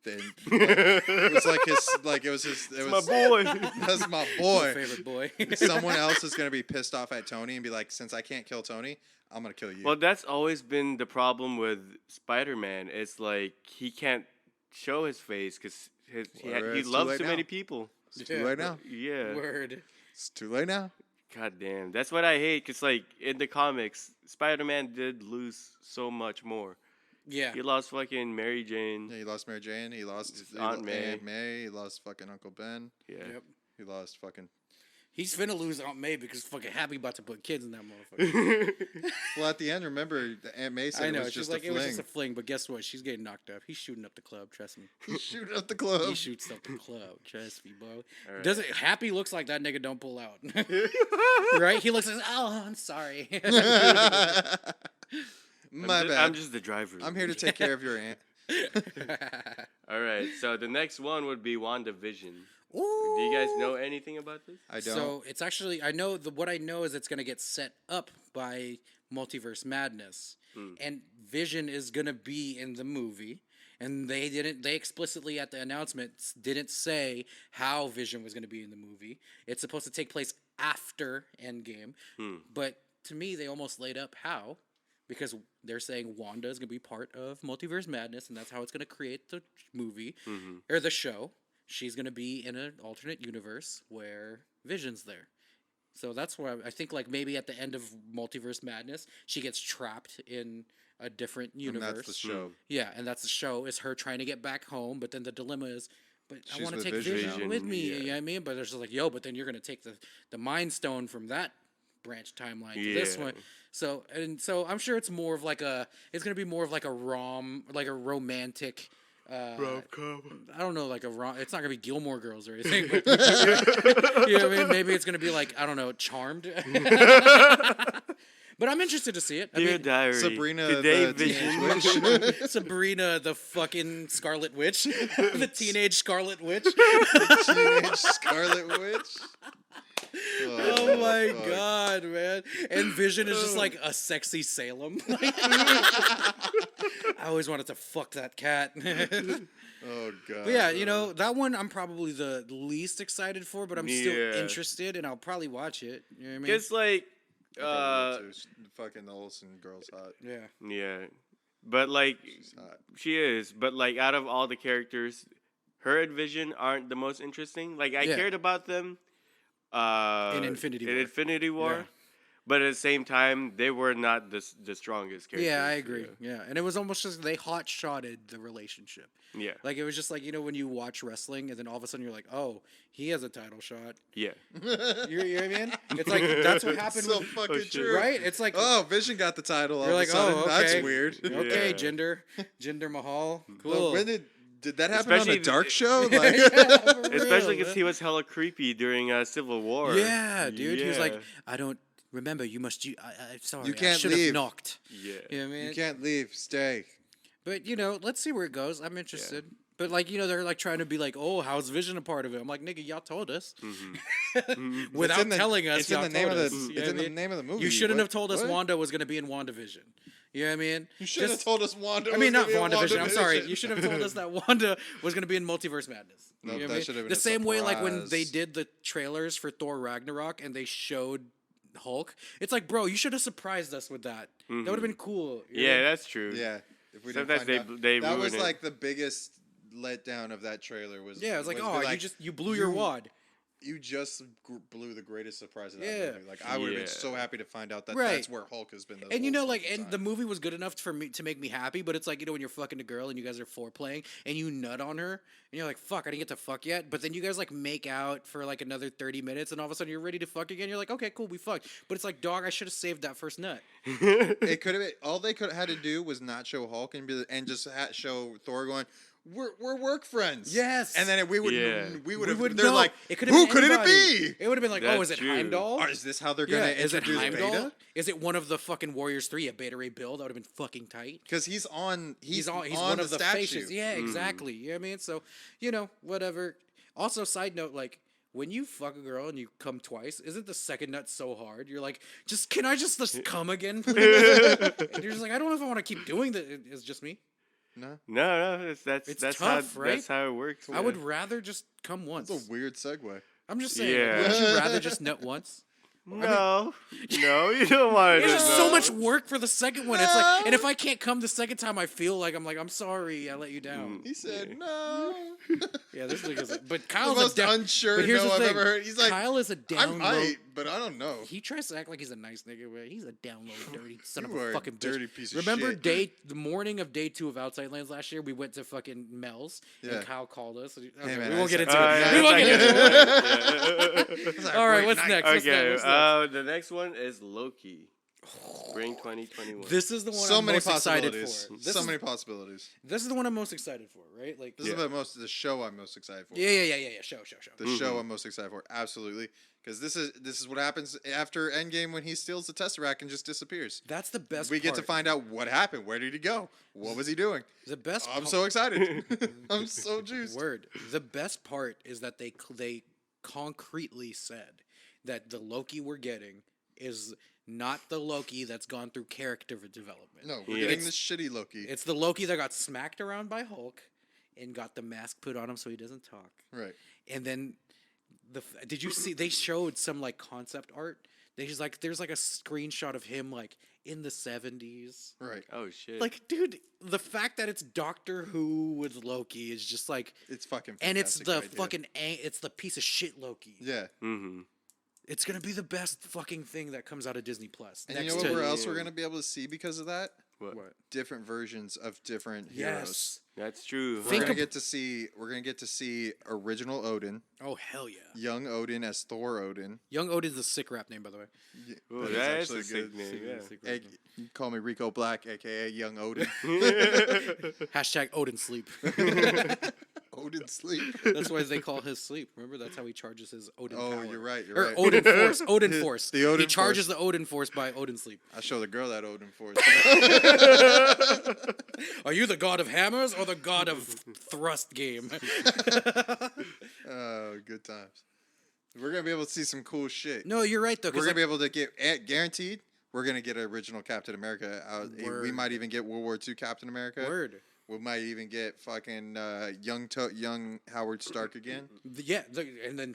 then it was My boy. that's my boy. Favorite boy. Someone else is gonna be pissed off at Tony and be like, since I can't kill Tony, I'm gonna kill you. Well, that's always been the problem with Spider-Man. It's like he can't show his face because he it's too loves late too now. many people. It's too late now. Yeah. Word. It's too late now. God damn. That's what I hate because, like, in the comics, Spider-Man did lose so much more. Yeah. He lost fucking Mary Jane. Yeah, he lost Mary Jane. He lost Aunt May. Aunt May. He lost fucking Uncle Ben. Yeah. Yep. He lost fucking. He's finna lose Aunt May because fucking Happy about to put kids in that motherfucker. Well, at the end, remember the Aunt May said I know. it was She's just like, a it fling. was just a fling, but guess what? She's getting knocked up. He's shooting up the club. Trust me. He's shooting up the club. He shoots up the club. Trust me, bro. Alright. Doesn't Happy looks like that nigga don't pull out, right? He looks like, oh, I'm sorry. My bad. I'm just the driver. I'm here to take care of your aunt. All right. So the next one would be WandaVision. Ooh. Do you guys know anything about this? I don't. So it's actually what I know is it's gonna get set up by Multiverse Madness, and Vision is gonna be in the movie. And they explicitly at the announcement didn't say how Vision was gonna be in the movie. It's supposed to take place after Endgame, but to me they almost laid up how. Because they're saying Wanda is going to be part of Multiverse Madness, and that's how it's going to create the movie or the show. She's going to be in an alternate universe where Vision's there. So that's why I think, like, maybe at the end of Multiverse Madness, she gets trapped in a different universe. And that's the show. Yeah, and that's the show is her trying to get back home, but then the dilemma is, but I She's want to with take Vision Vision now. with me. Yeah. You know what I mean? But there's just like, yo, but then you're going to take the Mind Stone from that branch timeline to this Yeah. one. So I'm sure it's more of like it's gonna be more of like a romantic. Rom-com. I don't know, like it's not gonna be Gilmore Girls or anything. But, you know what I mean? Maybe it's gonna be like, I don't know, Charmed. But I'm interested to see it. I Dear mean, Diary. Sabrina Today the Vision. Teenage Witch. Sabrina, the fucking Scarlet Witch, the teenage Scarlet Witch. Teenage Scarlet Witch. Oh my fuck. god, man! And Vision is just like a sexy Salem. I always wanted to fuck that cat. Oh god. But yeah, you know, that one I'm probably the least excited for, but I'm still Yeah. interested and I'll probably watch it. You know what I mean? It's like, I probably will too. Fucking the Olsen girl's hot. Yeah. yeah. But, like, She's hot. she is. But, like, out of all the characters, her and Vision aren't the most interesting. Like, I Yeah. cared about them. In Infinity War. Infinity War. Yeah. But at the same time, they were not the strongest characters. Yeah, I agree. Yeah. And it was almost just they hot-shotted the relationship. Yeah. Like, it was just like, you know, when you watch wrestling and then all of a sudden you're like, oh, he has a title shot. Yeah. You know what I mean? It's like, that's what happened So with, fucking shit. true. right? It's like, Oh, Vision got the title. All you're of like, a sudden. oh, That's okay. weird. Okay, Yeah. Jinder Mahal. Cool. Well, when did that happen on Especially the Dark Show? Like, Yeah, for Especially real, because he was hella creepy during Civil War. Yeah, dude. He was like, Yeah. I don't remember. You must. I'm sorry. You can't I should have leave. knocked. Yeah. You know what I mean? you can't leave. Stay. But you know, let's see where it goes. I'm interested. But like, you know, they're like trying to be like, oh, how's Vision a part of it? I'm like, nigga, y'all told us without It's in the- telling us. It's in y'all the name of told the. us. You know It's what in I the mean? name of the movie. You shouldn't What? have told us What? Wanda was going to be in WandaVision. You know what I mean? You should have told us Wanda. I mean, not was gonna be in WandaVision. I'm sorry. WandaVision. You should have told us that Wanda was going to be in Multiverse Madness. No, You know that what I mean? should have been The a same way, like when they surprise. did the trailers for Thor Ragnarok and they showed Hulk. It's like, bro, you should have surprised us with that. That would have been cool. You know? Yeah, that's true. Yeah. If we Sometimes didn't find out. they that was ruin it. like the biggest letdown of that trailer was. Yeah, it was like, be oh, you blew your wad. You just blew the greatest surprise of that Yeah. movie. Like I would have Yeah. been so happy to find out that Right. that's where Hulk has been. And you know, like, and the movie was good enough for me to make me happy, but it's like, you know, when you're fucking a girl and you guys are foreplaying and you nut on her and you're like, fuck, I didn't get to fuck yet. But then you guys like make out for like another 30 minutes and all of a sudden you're ready to fuck again. You're like, okay, cool, we fucked. But it's like, dog, I should have saved that first nut. it could have been all they could had to do was not show Hulk and just show Thor going. We're work friends. Yes. and then we would Yeah. we would have. would They're know. like, it could've who been could it anybody. be? It would have been like, oh, That's is it true. Heimdall? Or is this how they're Yeah, gonna is it introduce Heimdall? Beta? Is it one of the fucking Warriors 3, a Beta Ray build? That would have been fucking tight. Because he's on. He's He's on one of the statue. faces. Yeah, exactly. You know what I mean? So, you know, whatever. Also, side note, like, when you fuck a girl and you come twice, isn't the second nut so hard? You're like, can I just come again, please? And you're just like, I don't know if I want to keep doing that. It's just me. No, No, It's that's tough, how right? that's how it works. I would rather just come once. it's a weird segue. I'm just saying. Yeah. Wouldn't you rather just nut once? No, no, you don't want to. It's just so no. much work for the second one. It's like, and if I can't come the second time, I feel like I'm sorry, I let you down. He said no. Yeah, this nigga's. But The Kyle's most a down. unsure But here's no the I've thing. ever heard. He's like, Kyle is a down I'm low. right, but I don't know. He tries to act like he's a nice nigga, but he's a down low, dirty son of You a are a fucking dirty bitch. piece of Remember shit. the morning of day 2 of Outside Lands last year? We went to fucking Mel's, Yeah. and Kyle called us. Okay, man, we I won't get said- into it. yeah, We won't get that's into it. It's like a All right, great what's night. next? What's Okay, next? What's next? the next one is Loki. Spring 2021. This is the one So I'm many most excited for. possibilities. This So is, many possibilities. this is the one I'm most excited for, right? Like, This is the show I'm most excited for. yeah. Show. The show I'm most excited for, absolutely, because this is what happens after Endgame when he steals the Tesseract and just disappears. That's the best. We get to part. find out what happened. Where did he go? What was he doing? The best. I'm so excited. I'm so juiced. Word. The best part is that they concretely said that the Loki we're getting is not the Loki that's gone through character development. No, we're Yeah. getting this shitty Loki. It's the Loki that got smacked around by Hulk and got the mask put on him so he doesn't talk. Right. And then did you see they showed some like concept art? There's like a screenshot of him like in the 70s. Right. Oh shit. Like, dude, the fact that it's Doctor Who with Loki is just like, It's fucking and it's fantastic the idea. it's the piece of shit Loki. Yeah. Mm-hmm. It's gonna be the best fucking thing that comes out of Disney Plus. And you know Next where to else we're going to be able to see because of that? What? Different versions of different heroes. yes. That's true. We're Think gonna ab- get to see. We're gonna get to see original Odin, Oh hell yeah. young Odin as Thor Odin. Young Odin's a sick rap name, by the way. Ooh, That is that is actually a sick good. name. Yeah. Sick rap name. You can call me Rico Black, aka Young Odin. Hashtag Odin sleep. Odin sleep. That's why they call his sleep. Remember, that's how he charges his Odin Oh, power. you're right. You're Or right. Odin Force. Odin Force. The Odin he charges Force. the Odin Force by Odin sleep. I show the girl that Odin Force. Are you the god of hammers or the god of thrust game? Oh, good times. We're gonna be able to see some cool shit. No, you're right though. We're 'Cause gonna like, be able to get guaranteed. We're gonna get original Captain America. We Word. might even get World War II Captain America. word. We might even get fucking young Howard Stark again. And then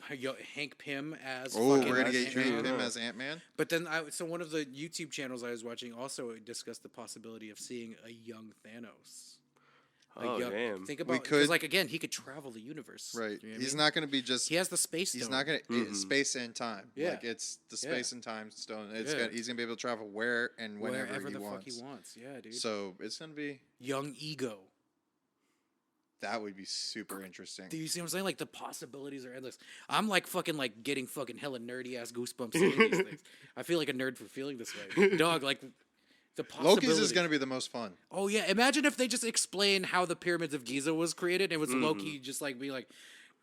Hank Pym as. Oh, fucking we're gonna that's get true. him Yeah. as Ant-Man. But then so one of the YouTube channels I was watching also discussed the possibility of seeing a young Thanos. Oh damn. Think We about could- because like again he could travel the universe. Right. You know what I He's mean? not gonna be just. He has the space. He's Stone. not gonna Mhm. space and time. Yeah. Like it's the Yeah. space and time stone. Yeah. He's gonna be able to travel where and whenever wherever he the wants. fuck he wants. Yeah, dude. So it's gonna be. Young ego. That would be super interesting. Do you see what I'm saying? Like the possibilities are endless. I'm like fucking like getting fucking hella nerdy ass goosebumps saying these things. I feel like a nerd for feeling this way. Dog, like the possibilities. Loki's is gonna be the most fun. Oh yeah, imagine if they just explain how the pyramids of Giza was created. And it was Loki just like be like,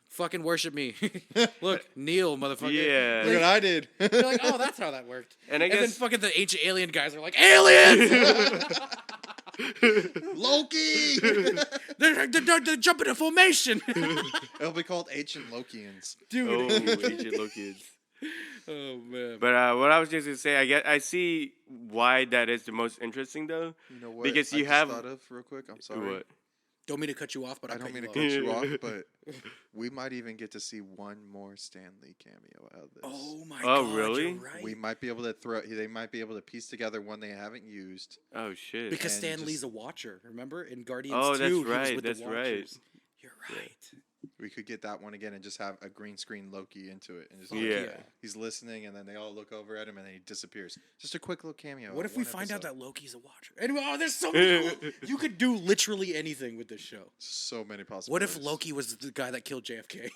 "Fucking worship me." Look, kneel, motherfucker. Yeah. Look what I did. You're like, oh, that's how that worked. And I then guess- fucking the ancient alien guys are like, aliens! Loki. they're jumping in formation. It'll be called Ancient Lokians. Dude. Oh, Agent Loki. Oh man. But what I was just gonna say, I see why that is the most interesting though. You know what? Because I you just have- thought of real quick. I'm sorry. What? Don't mean to cut you off, but I I'll don't mean to cut cut you you off. off, but we might even get to see one more Stan Lee cameo out of this. Oh my Oh, god. really? You're right. We might be able to They might be able to piece together one they haven't used. Oh shit. Because and Stan just- Lee's a watcher, remember? In Guardians Oh, 2, that's he was right, with that's the right. Watchers. You're right. We could get that one again and just have a green screen Loki into it, and just Fuck Yeah. he's listening, and then they all look over at him, and then he disappears. Just a quick little cameo. What of if we one find out episode. that Loki's a watcher? And oh, there's so many. You could do literally anything with this show. So many possibilities. What if Loki was the guy that killed JFK?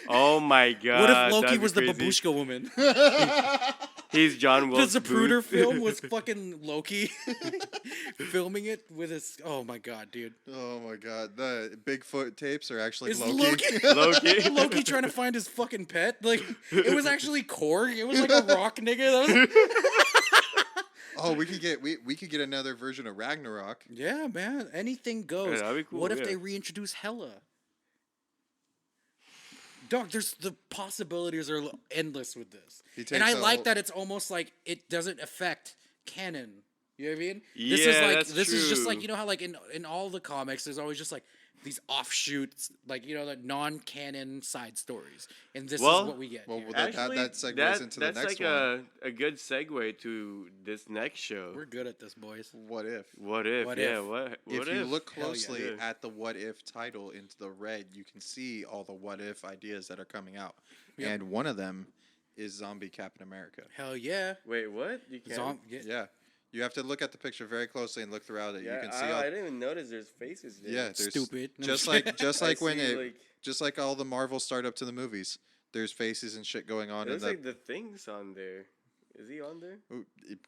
Oh my god. What if Loki that'd be was the crazy. babushka woman? He's John The Wilkes Zapruder Booth. film was fucking Loki filming it with his. Oh my god, dude! Oh my god, the Bigfoot tapes are actually Is Loki. Loki. Loki trying to find his fucking pet? Like it was actually Korg. It was like a rock nigga. That was, Oh, we could get another version of Ragnarok. yeah, man. Anything goes. Yeah, that'd be cool, What if yeah. they reintroduce Hela? Dog, there's the possibilities are endless with this, He and I takes a like whole- that it's almost like it doesn't affect canon. You know what I mean? Yeah, this is like that's this is just true. like, you know how like in all the comics there's always just like these offshoots, like, you know, the non-canon side stories, and this is Well- what we get. Well, here. that segues into the that's next like one. a good segue to this next show. We're good at this, boys. What if? What if? What yeah, if? what If if? you look Hell yeah. closely Yeah. at the what if title into the red, you can see all the what if ideas that are coming out. Yep. And one of them is zombie Captain America. Hell yeah. Wait, what? You can't. Yeah. You have to look at the picture very closely and look throughout it. Yeah, you can see I didn't even notice there's faces there. yeah, there's Stupid. just I like when see, it like, just like all the Marvel start up to the movies. There's faces and shit going on it in looks the like the Thing's on there. Is he on there?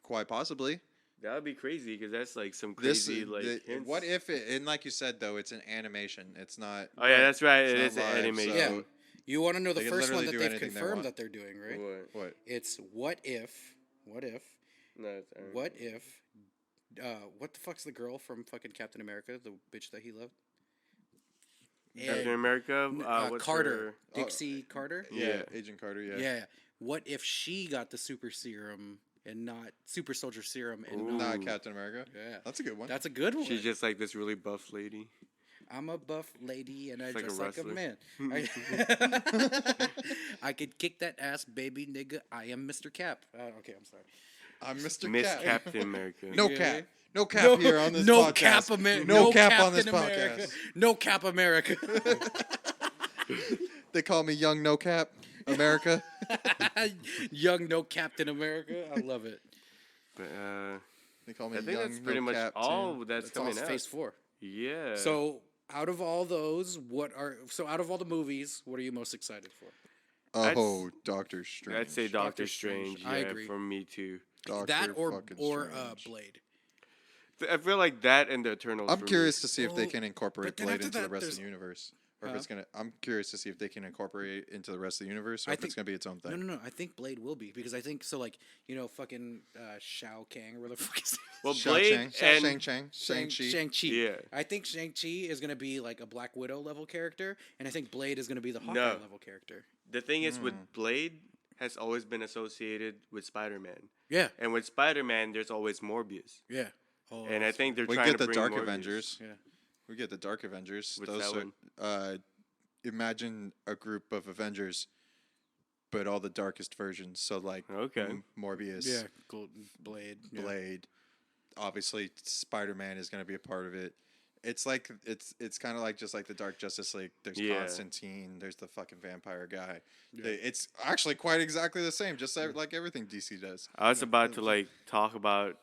quite possibly. That would be crazy because that's like some This crazy like. hints. what if it, and like you said though, it's an animation. It's not. Oh yeah, that's right. It's It not is an live, animation. Yeah. so- You want to know the They can first one literally that do they've anything they confirmed want. that they're doing, right? What? It's what if No, it's animation. what if what the fuck's the girl from fucking Captain America, the bitch that he loved? Captain And, America. What's Carter, her- Dixie Carter. Yeah, Yeah. Agent Carter. Yeah. Yeah. What if she got the super serum and not super soldier serum and Ooh. not? Not Captain America. Yeah. That's a good one. That's a good one. She's just like this really buff lady. I'm a buff lady and I It's like a dress like a wrestler. man. I could kick that ass, baby nigga. I am Mr. Cap. Okay, I'm sorry. I'm Mr. Miss Cap. Captain America. No Yeah. cap. No cap here on this no podcast. Cap No cap on this Captain America. podcast. No Cap America. They call me Young No Cap America. Young No Captain America. I love it. But, They call me I think Young that's pretty No much Cap all too. that's It's all coming out. Phase 4. Yeah. So out of all those, out of all the movies, what are you most excited for? Oh, Doctor Strange. I'd say Doctor Strange. Strange. I Yeah, agree. for me too. Doctor That or fucking Strange. Blade. I feel like that and the Eternals. I'm for curious me. to see if they Well, can incorporate but then Blade after into the that, rest of there's- the universe, or if Huh? it's gonna. I'm curious to see if they can incorporate it into the rest of the universe, or I if it's think- gonna be its own thing. No. I think Blade will be because I think so. Like, you know, fucking Shao Kang or whatever the fuck is Well, Shao Blade Chang, and Shang-Chi. Shang-Chi. Yeah. I think Shang-Chi is going to be like a Black Widow level character, and I think Blade is going to be the Hawkeye No. level character. the thing is Hmm. with Blade has always been associated with Spider-Man, Yeah, and with Spider-Man there's always Morbius, yeah. Oh, and I think they're We trying get to the bring Dark Morbius. Avengers. yeah. We get the Dark Avengers. What's Those that are. one? Imagine a group of Avengers, but all the darkest versions. So like Okay. Morbius, Yeah, Golden Blade. Yeah. Blade. Obviously, Spider-Man is going to be a part of it. It's like it's kind of like just like the Dark Justice League. There's Yeah. Constantine. There's the fucking vampire guy. Yeah. It's actually quite exactly the same, just like everything DC does. I was about to like talk about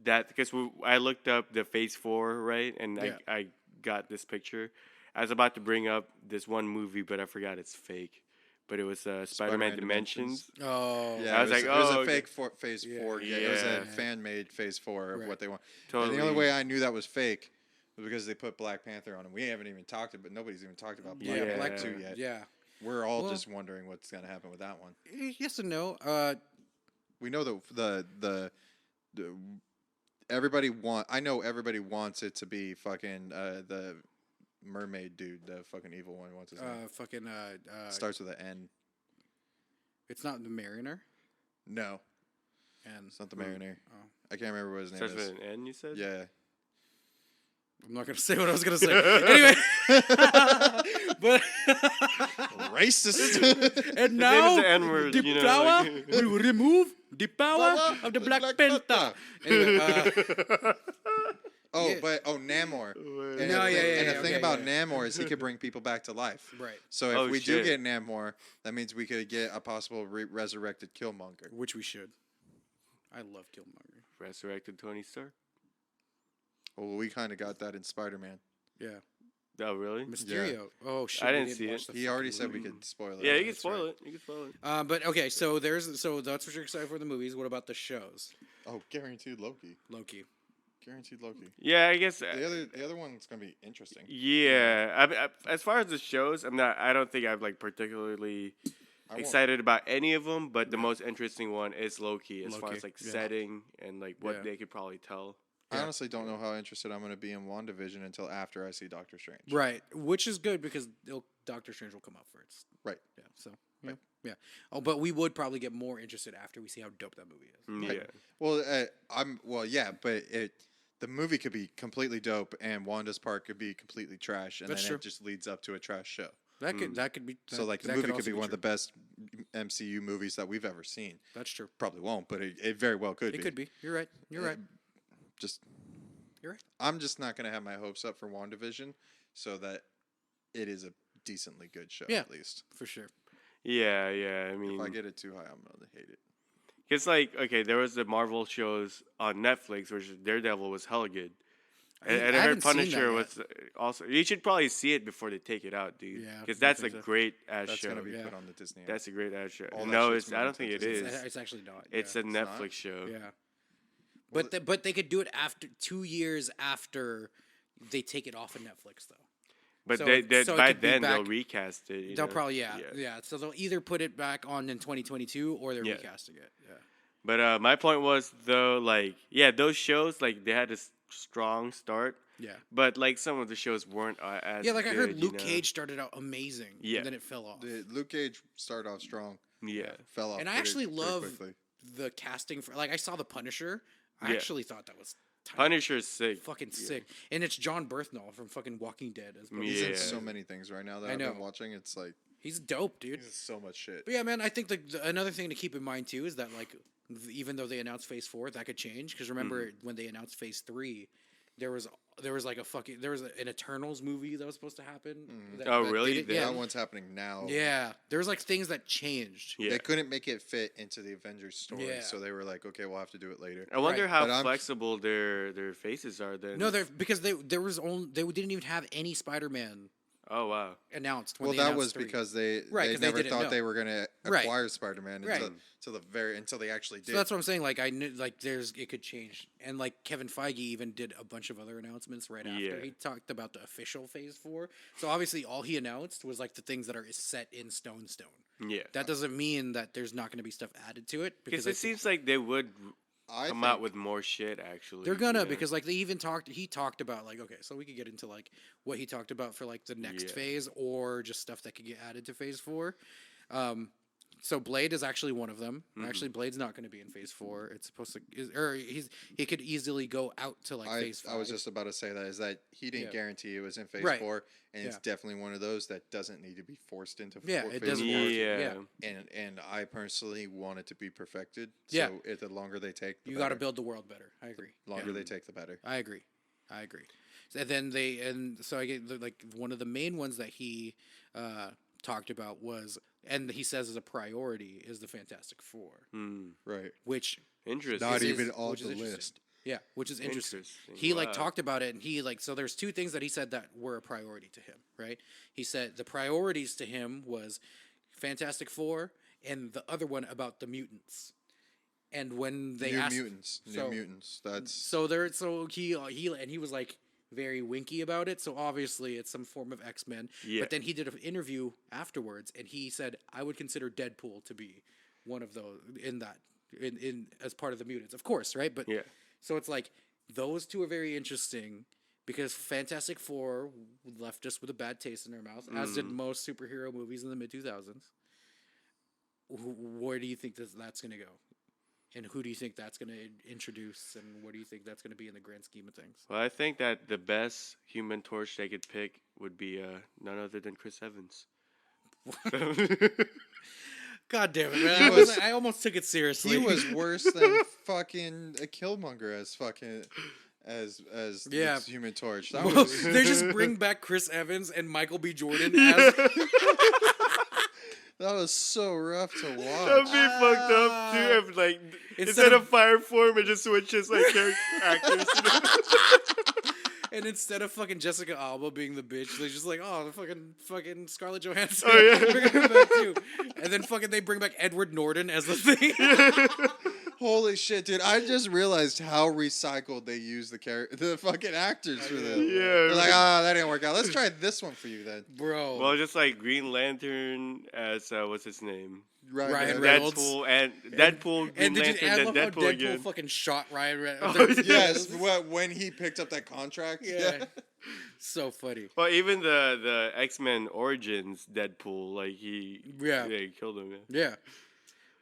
that because I looked up the Phase 4, right, and Yeah. I got this picture. I was about to bring up this one movie, but I forgot it's fake. But it was Spider-Man Spider-Man Dimensions. Oh, Yeah, I was like, it was oh, a okay. fake Phase Yeah. 4. Yeah, it was Yeah. a fan-made Phase 4 of Right. what they want. Totally. And the only way I knew that was fake was because they put Black Panther on, and we haven't even talked about. Nobody's even talked about Black yeah, Yeah. Black Panther 2 Two. yet. Yeah. We're all Well- just wondering what's going to happen with that one. Yes and no. We know the everybody I know everybody wants it to be fucking the mermaid dude, the fucking evil one. What's his name? Fucking Starts with an N. it's not the Mariner, No, and it's not the Hmm. Mariner. Oh. I can't remember what his name Starts is. with an N, you said? Yeah. I'm not gonna say what I was gonna say. Anyway, but Racist. and name now is the N-word, the you know, power like- we will remove the power of the Black Panther. Anyway, Oh, Yeah. but Namor. And No, the yeah, thing, yeah, and yeah, the thing okay, about yeah. Namor is he could bring people back to life. right, So if Oh, we shit. do get Namor, that means we could get a possible resurrected Killmonger. which we should. I love Killmonger. Resurrected Tony Stark? Well, we kind of got that in Spider-Man. Yeah, Oh, really? Mysterio. Oh shit, I we didn't see watch it. the He fucking already said we movie. could spoil it. Yeah, you can that's spoil right. it. You can spoil it. But okay, so that's what you're excited for the movies. What about the shows? Oh, guaranteed Loki. Loki. Guaranteed Loki. Yeah, I guess. The other one's gonna be interesting. Yeah, as far as the shows, I don't think I'm like particularly I won't- excited about any of them. But the most interesting one is Loki, as far Loki, as like yeah. setting and like what Yeah. they could probably tell. I honestly don't know how interested I'm going to be in WandaVision until after I see Doctor Strange. Right, which is good because Doctor Strange will come out first. Right. Yeah. So yeah. Oh, but we would probably get more interested after we see how dope that movie is. Yeah. Well, but the movie could be completely dope, and Wanda's part could be completely trash, and That's then true. it just leads up to a trash show. That could be. So like the that movie also could be one of true. the best MCU movies that we've ever seen. That's true. Probably won't, but it very well could be. It could be. You're right. You're right. Just You're right. I'm just not gonna have my hopes up for WandaVision, so that it is a decently good show at least. For sure. Yeah. I mean, If I get it too high, I'm gonna hate it. it's like, okay, there was the Marvel shows on Netflix, which Daredevil was hella good. And I heard Punisher was also. You should probably see it before they take it out, dude. Yeah, Because that's a I think so. great ass That's show. gonna be put on the Disney. That's a great ass show. All that No, shit's I don't think it moving to is. Disney. It's actually not. It's a not? Netflix show. Yeah. But they could do it after 2 years after they take it off of Netflix, though. But So- they, so it by could be then they'll back- recast it. They'll probably yeah. So they'll either put it back on in 2022 or they're Yeah. recasting it. Yeah. But my point was though, like, yeah, those shows, like, they had this strong start. Yeah. But like some of the shows weren't as Yeah, like I heard good, Luke you know? Cage started out amazing. Yeah. And then it fell off. Luke Cage started off strong, Yeah. fell off. And I pretty- actually pretty love quickly. the casting for I saw The Punisher. I Yeah. actually thought that was tight. Punisher's sick. Fucking sick. And it's John Berthnall from fucking Walking Dead as well. He's in Yeah. so many things right now that I I've been know. watching. It's like He's dope, dude. he's so much shit. But yeah, man, I think another thing to keep in mind too is that like even though they announced Phase 4, that could change because remember when they announced Phase 3, there was like an Eternals movie that was supposed to happen. Oh, really? didn't- That Yeah, one's happening now. yeah. There was like things that changed. Yeah. They couldn't make it fit into the Avengers story, Yeah. so they were like, "Okay, we'll have to do it later." I wonder Right. how But I'm- flexible their faces are then. No, because they didn't even have any Spider-Man Oh wow. announced. When Well, they that announced was 3. because they Right, 'cause they never didn't thought know. they were gonna Right. acquire Spider-Man Right. until they actually did. So that's what I'm saying. Like I knew, like it could change, and like Kevin Feige even did a bunch of other announcements right after Yeah. he talked about the official Phase 4. So obviously, all he announced was like the things that are set in stone. Yeah. That doesn't mean that there's not going to be stuff added to it Because I it seems like they would I come think, out with more shit. Actually, they're gonna yeah. because like they even he talked about like okay, so we could get into like what he talked about for like the next Yeah. phase or just stuff that could get added to Phase 4. So Blade is actually one of them. Mm-hmm. Actually, Blade's not going to be in Phase 4. It's supposed to, he could easily go out to like Phase 5. I was just about to say that he didn't Yeah. guarantee it was in Phase Right. 4, and it's Yeah. definitely one of those that doesn't need to be forced into Yeah, Phase it doesn't 4. have to. Yeah. Yeah. And I personally want it to be perfected. So Yeah. the longer they take, the You got to better. build the world better. I agree. Longer Yeah. they take, the better. I agree. And then so I get like one of the main ones that he talked about was, and he says as a priority is the Fantastic Four, Right. which Interesting. Not is- even on which is the interesting. list. Yeah, which is interesting. Interesting. He like Wow. talked about it, and he like so there's two things that he said that were a priority to him. Right? He said the priorities to him was Fantastic Four, and the other one about the mutants. And when they New asked, Mutants. so- New Mutants. That's so he was like very winky about it. So obviously it's some form of X-Men. Yeah. But then he did an interview afterwards, and he said I would consider Deadpool to be one of those in as part of the mutants, of course, right? But Yeah. so it's like those two are very interesting because Fantastic Four left us with a bad taste in our mouth, as did most superhero movies in the mid 2000s. Where do you think that's going to go? And who do you think that's going to introduce? And what do you think that's going to be in the grand scheme of things? Well, I think that the best Human Torch they could pick would be none other than Chris Evans. God damn it, man. I almost took it seriously. he was worse than fucking a Killmonger as Yeah. the Human Torch. That Well, was, they just bring back Chris Evans and Michael B. Jordan as that was so rough to That'd watch. be fucked up too. If like Instead instead of- of fire form, it just switches like character actors. and instead of fucking Jessica Alba being the bitch, they're just like, oh, fucking Scarlett Johansson. Oh, yeah. Bring her back too. And then fucking they bring back Edward Norton as the thing. Holy shit, dude! I just realized how recycled they use the fucking actors for this. Yeah. They're like, that didn't work out. Let's try this one for you then. Bro. Well, just like Green Lantern as what's his name? Ryan Reynolds. Deadpool and Deadpool, Green And did Lantern, I then love how Deadpool Deadpool again. fucking shot Ryan Oh, Reynolds. Yes, when he picked up that contract. Yeah. So funny. Well, even the X-Men Origins Deadpool, like he killed him. Yeah.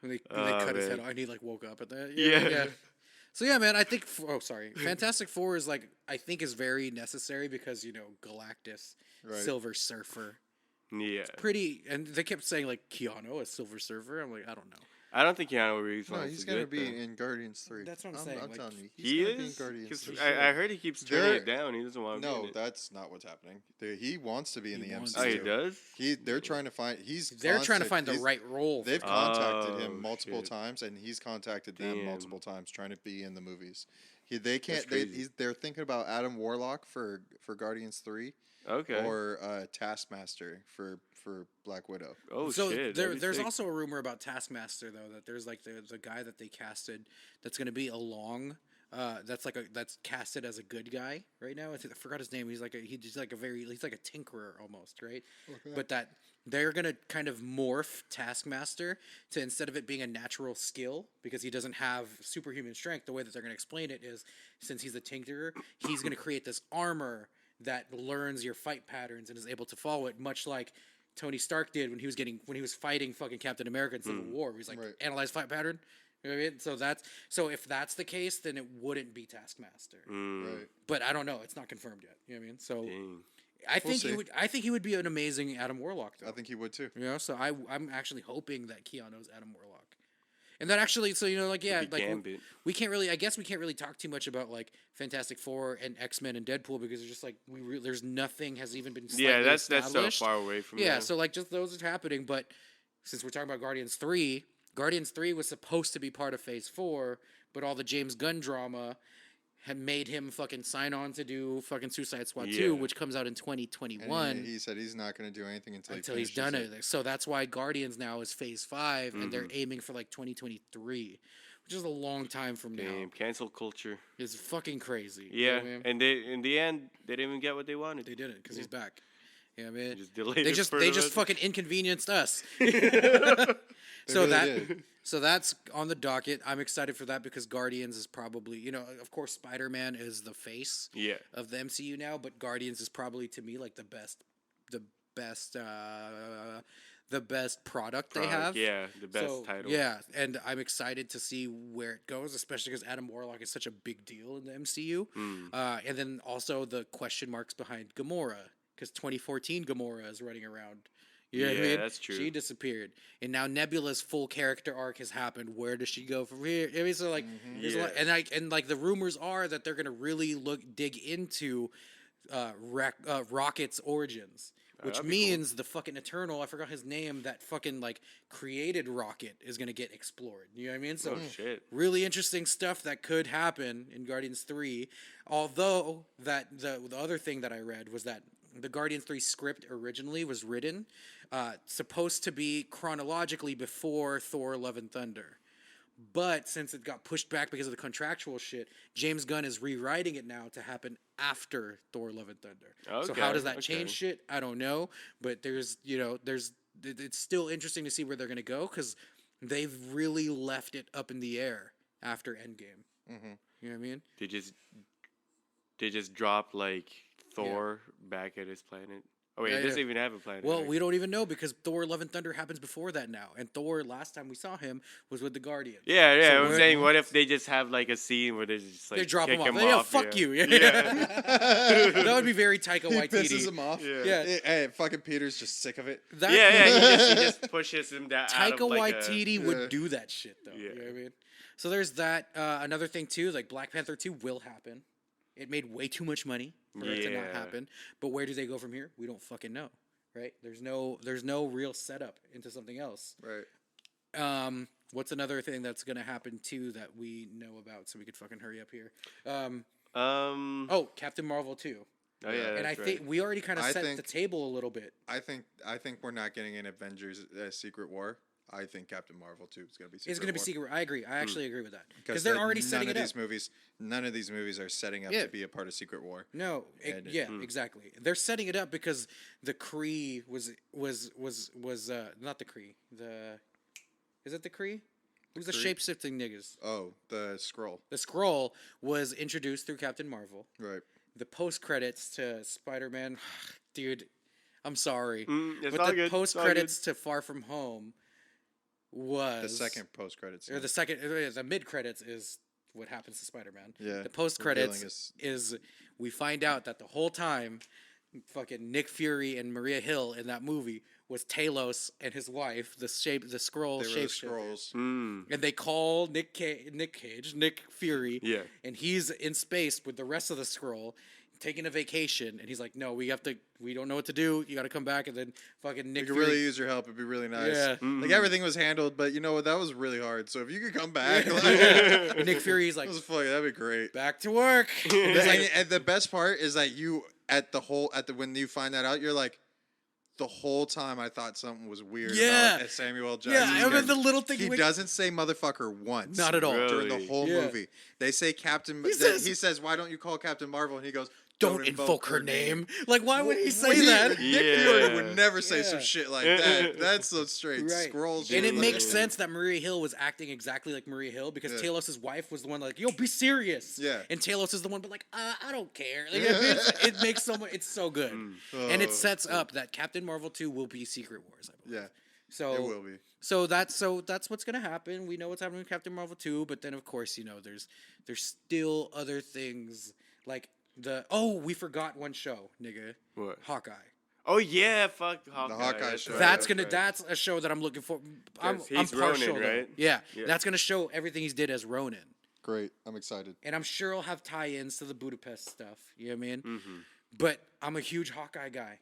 When they cut his man. head off and he like woke up at that. Yeah. So yeah, man, I think Fantastic Four is like I think is very necessary because Galactus, Right. Silver Surfer, Yeah. pretty, and they kept saying like Keanu as Silver Surfer. I'm like, I don't know. I don't think Keanu Reeves No, wants he's to gonna do it, be though. in Guardians 3. That's what I'm saying, I'm like, telling you, He gonna be in is? Guardians 'Cause 3. I heard he keeps turning They're- it down. He doesn't want to be in No, it. that's not what's happening. He wants to be in He the wants MCU. Oh, he does? They're trying to find. They're trying to find the right role. They've for him. contacted Oh, him multiple shit. times, and he's contacted them Damn. multiple times, trying to be in the movies. They can't. crazy. They're thinking about Adam Warlock for Guardians 3, Okay. or Taskmaster for Black Widow. Oh, So shit. that'd be there's sick. also a rumor about Taskmaster though that there's like the guy that they casted that's going to be along. That's casted as a good guy right now. I forgot his name. He's like a tinkerer almost, right? Okay. But that they're gonna kind of morph Taskmaster to, instead of it being a natural skill because he doesn't have superhuman strength. The way that they're gonna explain it is, since he's a tinkerer, he's gonna create this armor that learns your fight patterns and is able to follow it, much like Tony Stark did when he was fighting fucking Captain America in Civil War. He's like, Right. analyze fight pattern. You know what I mean? So if that's the case, then it wouldn't be Taskmaster. Right. But I don't know. It's not confirmed yet. You know what I mean? So Dang. I think see. I think he would be an amazing Adam Warlock though. I think he would too. So I'm actually hoping that Keanu's Adam Warlock. And that actually, so Gambit. we can't really, I guess we can't really talk too much about like Fantastic Four and X-Men and Deadpool because it's just like there's nothing has even been Yeah, that's so established. far away from Yeah, that. so like just those are happening, but since we're talking about Guardians 3 was supposed to be part of Phase 4, but all the James Gunn drama had made him fucking sign on to do fucking Suicide Squad 2, which comes out in 2021. And he said he's not going to do anything until He's done finishes it. So that's why Guardians now is Phase 5, and they're aiming for like 2023, which is a long time from now. Damn, cancel culture. It's fucking crazy. You know Yeah, what I mean? and they in the end they didn't even get what they wanted. They didn't because he's back. Yeah, you know I mean, Just delayed they it just further. fucking inconvenienced us. So really that did. so that's on the docket. I'm excited for that because Guardians is probably, of course Spider-Man is the face Yeah. of the MCU now, but Guardians is probably to me like the best product they have. Yeah, the best title. Yeah, and I'm excited to see where it goes, especially because Adam Warlock is such a big deal in the MCU. And then also the question marks behind Gamora, because 2014 Gamora is running around. You know what I Yeah, mean? that's true. She disappeared, and now Nebula's full character arc has happened. Where does she go from here? I mean, so like, there's a lot, and like the rumors are that they're gonna really dig into Rocket's origins. Which that'd be means the fucking Eternal, I forgot his name, that fucking like created Rocket is gonna get explored. You know what I mean? So Oh shit. really interesting stuff that could happen in Guardians 3. Although that the other thing that I read was that the Guardians 3 script originally was written supposed to be chronologically before Thor: Love and Thunder. But since it got pushed back because of the contractual shit, James Gunn is rewriting it now to happen after Thor: Love and Thunder. So how does that change shit? I don't know. But it's still interesting to see where they're going to go because they've really left it up in the air after Endgame. Mm-hmm. You know what I mean? They just dropped like Thor back at his planet. Oh wait, Yeah, it doesn't even have a planet. Well, right? we don't even know because Thor: Love and Thunder happens before that now, and Thor last time we saw him was with the Guardians. Yeah, So I'm where- saying, what if they just have like a scene where they just like They drop kick him off. him Yeah, off? fuck you. Yeah. That would be very Taika He Waititi. pisses him off. Yeah. Hey, fucking Peter's just sick of it. That, He just pushes him down. out Taika of, like, Waititi Yeah. would do that shit though. Yeah. You know what I mean? So there's that. Another thing too, like Black Panther 2 will happen. It made way too much money for it to not Yeah. happen. But where do they go from here? We don't fucking know. Right? There's no real setup into something else. Right. What's another thing that's gonna happen too that we know about? So we could fucking hurry up here. Captain Marvel 2. Oh yeah, And I that's think we already kind of I set think- the table a little bit. I think we're not getting an Avengers Secret War. I think Captain Marvel 2 is going to be. It's going to be Secret War. I agree. I actually agree with that because Because they're already setting it up. None of these movies are setting up to be a part of Secret War. No, exactly. They're setting it up because the Kree was not the Kree. Is it the Kree? Who's the shape-shifting niggas? Oh, the Skrull. The Skrull was introduced through Captain Marvel. Right. The post-credits to Spider-Man, dude, I'm sorry, it's but all the good. post-credits to Far From Home was The second post-credits. or the mid-credits is what happens to Spider-Man. Yeah, The post-credits revealing is we find out that the whole time fucking Nick Fury and Maria Hill in that movie was Talos and his wife, the Skrull They were the shapeshifter. Skrulls. And they call Nick Fury, Yeah. and he's in space with the rest of the Skrull, taking a vacation, and he's like, "No, we don't know what to do. You got to come back." And then fucking Nick We could Fury, really use your help. It'd be really nice. Yeah. Like everything was handled, but you know what? That was really hard. So if you could come back, like, and Nick Fury's like, that was funny. That'd be great. "Back to work." And the best part is that you when you find that out, you're like, the whole time I thought something was weird about Samuel L. Jackson's Yeah, I remember character. the little thing. He doesn't say motherfucker once. Not at all. During Really? the whole Yeah. movie. They say Captain. He He says- says, "Why don't you call Captain Marvel?" And he goes, Don't invoke her name. Like, why would he say Nick that? Fury Yeah. would never say some Yeah. shit like that. That's so straight. Right. Scrolls. And it shit. makes sense that Maria Hill was acting exactly like Maria Hill because Yeah. Talos' wife was the one like, "Yo, be serious." Yeah. And Talos is the one, but like, I don't care. Like, it makes so much. It's so good, and it Oh. sets up that Captain Marvel 2 will be Secret Wars. I believe. Yeah, So it will be. So that's what's gonna happen. We know what's happening with Captain Marvel 2, but then of course, there's still other things like we forgot one show, nigga. What? Hawkeye. Oh yeah, fuck Hawkeye. Hawkeye That's show. right, That's a show that I'm looking for. I'm he's partial, Ronin, though. right? Yeah, Yeah. that's gonna show everything he's did as Ronin, Great. I'm excited. and I'm sure it'll have tie-ins to the Budapest stuff. You know what I mean? Mm-hmm. But I'm a huge Hawkeye guy,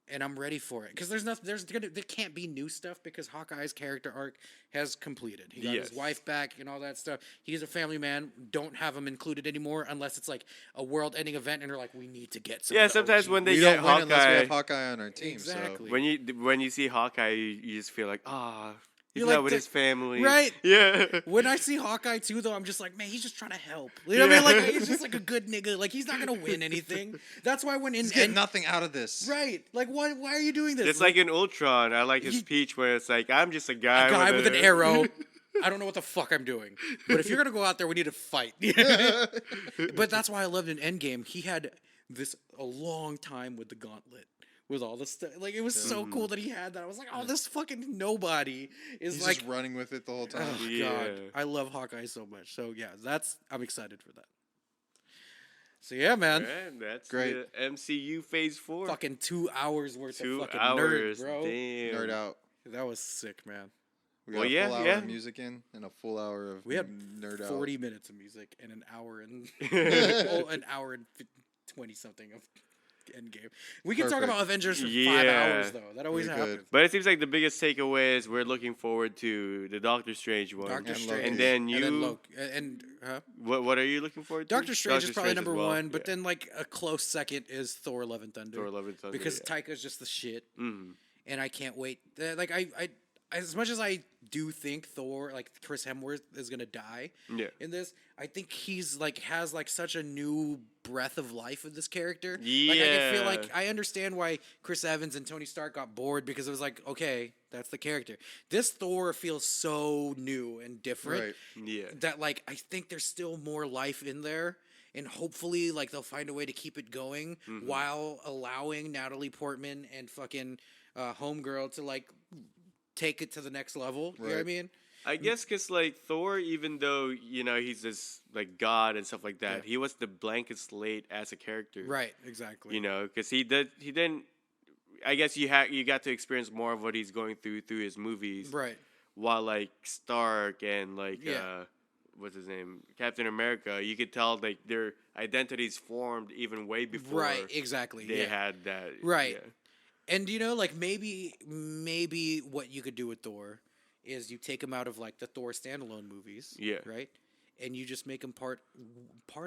and I'm ready for it because there can't be new stuff because Hawkeye's character arc has completed. He got his Yes. wife back and all that stuff. He's a family man. Don't have him included anymore unless it's like a world-ending event, and they're like, we need to get some. Yeah, of the sometimes OG. when they We get don't win unless we Hawkeye, have Hawkeye on our team. Exactly. when you see Hawkeye, you just feel like, he's You're not like with the- his family, right? Yeah. When I see Hawkeye too, though, I'm just like, man, he's just trying to help. You know what I mean? Like, he's just like a good nigga. Like, he's not gonna win anything. That's why when He's getting nothing out of this. right, like, why are you doing this? It's like in Ultron. I like his speech where it's like, I'm just a a guy, guy with an a- arrow. I don't know what the fuck I'm doing, but if you're gonna go out there, we need to fight. But that's why I loved in Endgame. He had a long time with the gauntlet. With all the stuff, like it was so cool that he had that. I was like, "Oh, this fucking nobody is He's like." just running with it the whole time. Oh Yeah. God, I love Hawkeye so much. So yeah, I'm excited for that. So yeah, man, Man, that's Great. the MCU Phase 4. fucking 2 hours worth 2 of fucking hours, nerd, bro. damn. Nerd out. That was sick, man. We got Well, a yeah, full hour yeah. of music in and a full hour of We had nerd out. 40 minutes of music and an hour and an hour and 20 something of Endgame. We can talk Perfect. about Avengers for 5 Yeah. hours though. That always We could. happens. But it seems like the biggest takeaway is we're looking forward to the Doctor Strange one. Doctor And Strange, Loki. And then you, Loki, and huh? what are you looking forward to? Doctor Strange is probably as number well, 1, but yeah. then like a close second is Thor: Love and Thunder. Thor: Love and Thunder, because yeah. Taika's just the shit, Mhm. and I can't wait. Like I, as much as I do think Thor, like Chris Hemsworth, is gonna die Yeah. in this, I think he's like has like such a new breath of life with this character. Like I can feel Yeah. like I understand why Chris Evans and Tony Stark got bored because it was like, okay, that's the character. This Thor feels so new and different Right. Yeah. that like I think there's still more life in there, and hopefully like they'll find a way to keep it going while allowing Natalie Portman and fucking Homegirl to like take it to the next level. You know what I Right. mean? I guess because like Thor, even though he's this like god and stuff like that, Yeah. he was the blanket slate as a character, Right, exactly. Because he didn't. I guess you got to experience more of what he's going through his movies, Right. while like Stark and like Yeah. what's his name, Captain America, you could tell like their identities formed even way before Right, exactly. they yeah. had that. Right. Yeah. And like maybe what you could do with Thor is you take him out of like the Thor standalone movies, Yeah. right? And you just make him part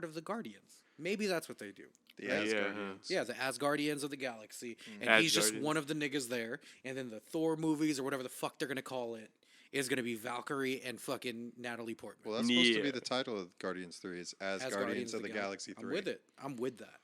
of the Guardians. Maybe that's what they do. The right? Asgardians. Yeah, the Asgardians of the galaxy, and he's just Asgardians. one of the niggas there. And then the Thor movies or whatever the fuck they're gonna call it is gonna be Valkyrie and fucking Natalie Portman. Well, that's supposed to be Yeah. the title of Guardians 3. Is As As Guardians of the Galaxy 3. I'm with it. I'm with that.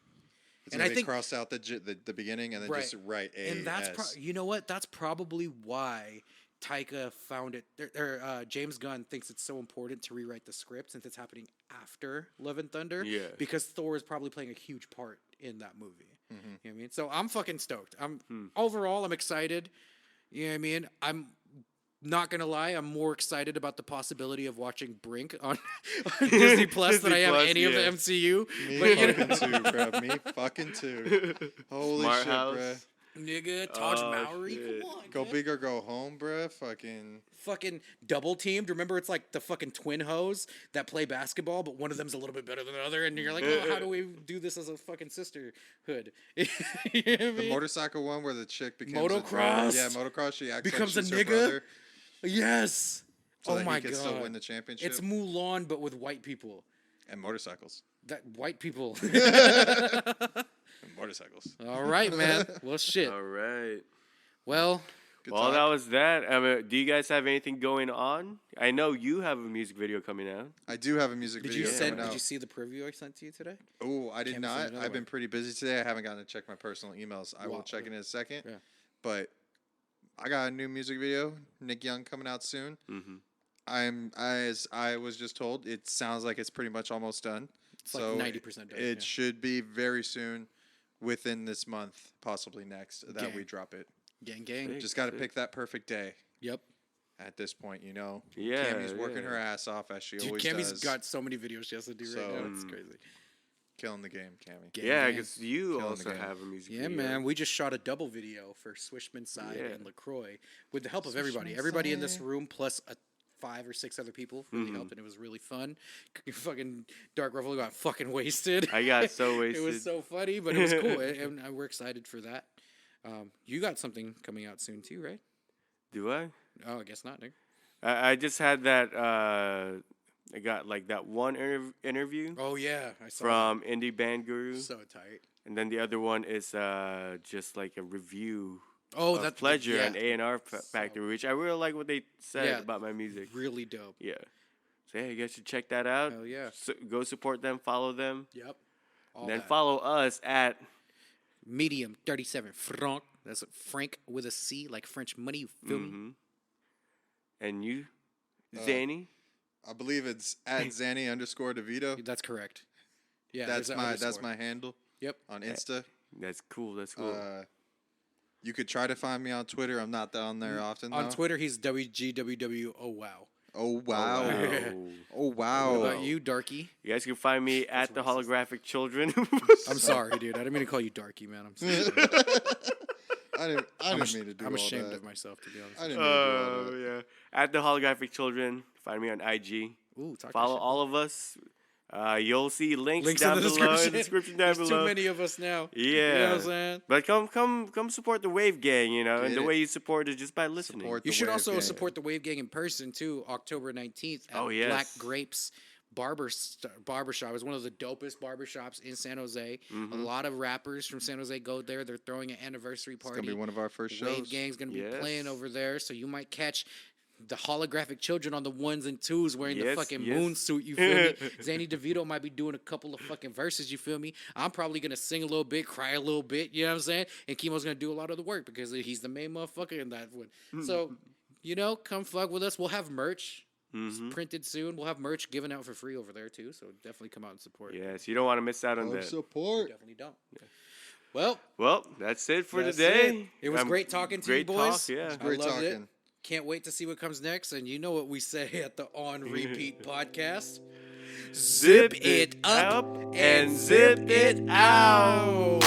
It's And gonna I be think- crossed out the beginning and then just write A. And that's S. you know what? That's probably why Taika found it. James Gunn thinks it's so important to rewrite the script since it's happening after Love and Thunder. Yeah. Because Thor is probably playing a huge part in that movie. Mm-hmm. You know what I mean? So I'm fucking stoked. Overall, I'm excited. You know what I mean? I'm not gonna lie, I'm more excited about the possibility of watching Brink on Disney Plus than I am Plus, any of the yeah. MCU. Me But you know, fucking too, bro. Me fucking too. Holy Smart shit, House. bro. nigga, Taj Oh, Mowry, shit. come on, Go man. big or go home, bro. Fucking Double teamed. Remember, it's like the fucking twin hoes that play basketball, but one of them's a little bit better than the other, and you're like, oh, how do we do this as a fucking sisterhood? You know what I the mean? motorcycle one where the chick becomes Motocross. Yeah, motocross. She acts Becomes like a she's her nigga? brother, Yes. so Oh that my he can still god. win the championship. It's Mulan, but with white people. And motorcycles. That white people. And motorcycles. All right, man. Well, shit. All right. Well, Good Well, talk. that was that. I mean, do you guys have anything going on? I know you have a music video coming out. I do have a music did video you coming out. Did you see the preview I sent to you today? Oh, I did Can't send not. another I've been one. pretty busy today. I haven't gotten to check my personal emails. I will Wow. check in a second. Yeah. But I got a new music video, Nick Young, coming out soon. Mm-hmm. As I was just told, it sounds like it's pretty much almost done. It's like so 90% done, It yeah. should be very soon, within this month, possibly next, that Gang. we drop it. Gang, gang. Sick. Just got to pick that perfect day. Yep. At this point, you know, Yeah, Cammy's working yeah. her ass off as she Dude, always Cammy's does. got so many videos she has to do right So- now. It's crazy. Killing the game, Cammy. Gang, Yeah, gang. because you Killing the also game. have a music Yeah, video. man. We just shot a double video for Swishman Side Yeah. and LaCroix with the help of everybody. Swishman Everybody in this Side. room plus 5 or 6 other people really Mm-hmm. helped, and it was really fun. Fucking Dark Ruffalo got fucking wasted. I got so It was wasted. so funny, but it was cool, and we're excited for that. You got something coming out soon too, right? Do I? Oh, I guess not, Nick. I just had that. I got like that one interview Oh yeah, I saw from Indie Band Guru, that. So tight. and then the other one is just like a review Oh, of that's Pleasure yeah. and A&R Factory, which I really like what they said Yeah. about my music. Really dope. Yeah. So yeah, you guys should check that out. Hell yeah. Go support them, follow them, Yep. All and then that. follow us at Medium 37 Franc. That's Frank with a C, like French money. You feel me? mhm. And you, Xani. I believe it's at Xani _ Devito. That's correct. Yeah, That's there's an that's underscore. my handle Yep. on Insta. That's cool. That's cool. You could try to find me on Twitter. I'm not on there often. On though. Twitter, he's WGWW. Oh wow. Oh wow. Wow. Oh wow. What about you, Darky? You guys can find me at the Holographic Children. I'm sorry, dude. I didn't mean to call you Darky, man. I'm sorry. I didn't mean to do I'm all ashamed that. of myself, to be honest. I didn't mean to do all Oh that. yeah, at the Holographic Children. Find me on IG. Ooh, talk Follow that shit. all of us. You'll see links, Links down in the below description. in the description down There's below. too many of us now. Yeah. You know what I'm saying? But come support the Wave Gang, you know, and Get the it. way you support is just by listening. Support You the should Wave also Gang. support the Wave Gang in person too, October 19th at Oh, yes. Black Grapes Barbershop. It's one of the dopest barbershops in San Jose. Mm-hmm. A lot of rappers from San Jose go there. They're throwing an anniversary It's party. gonna be one of our first shows. Wave Gang's gonna be Yes. playing over there, so you might catch the Holographic Children on the 1s and 2s wearing the Yes, fucking yes. moon suit. You feel me? Xani Devito might be doing a couple of fucking verses. You feel me? I'm probably gonna sing a little bit, cry a little bit. You know what I'm saying? And Chemo's gonna do a lot of the work because he's the main motherfucker in that one. So, you know, come fuck with us. We'll have merch. Mm-hmm. Printed soon. We'll have merch given out for free over there too. So definitely come out and support. Yes, you don't want to miss out on Love that. support. Definitely don't. Well, Well, that's it for that's today. it. It was great talking to you great boys. Talk, yeah. Great I loved talking. it. Can't wait to see what comes next. And you know what we say at the On Repeat podcast. Zip it up and zip it out.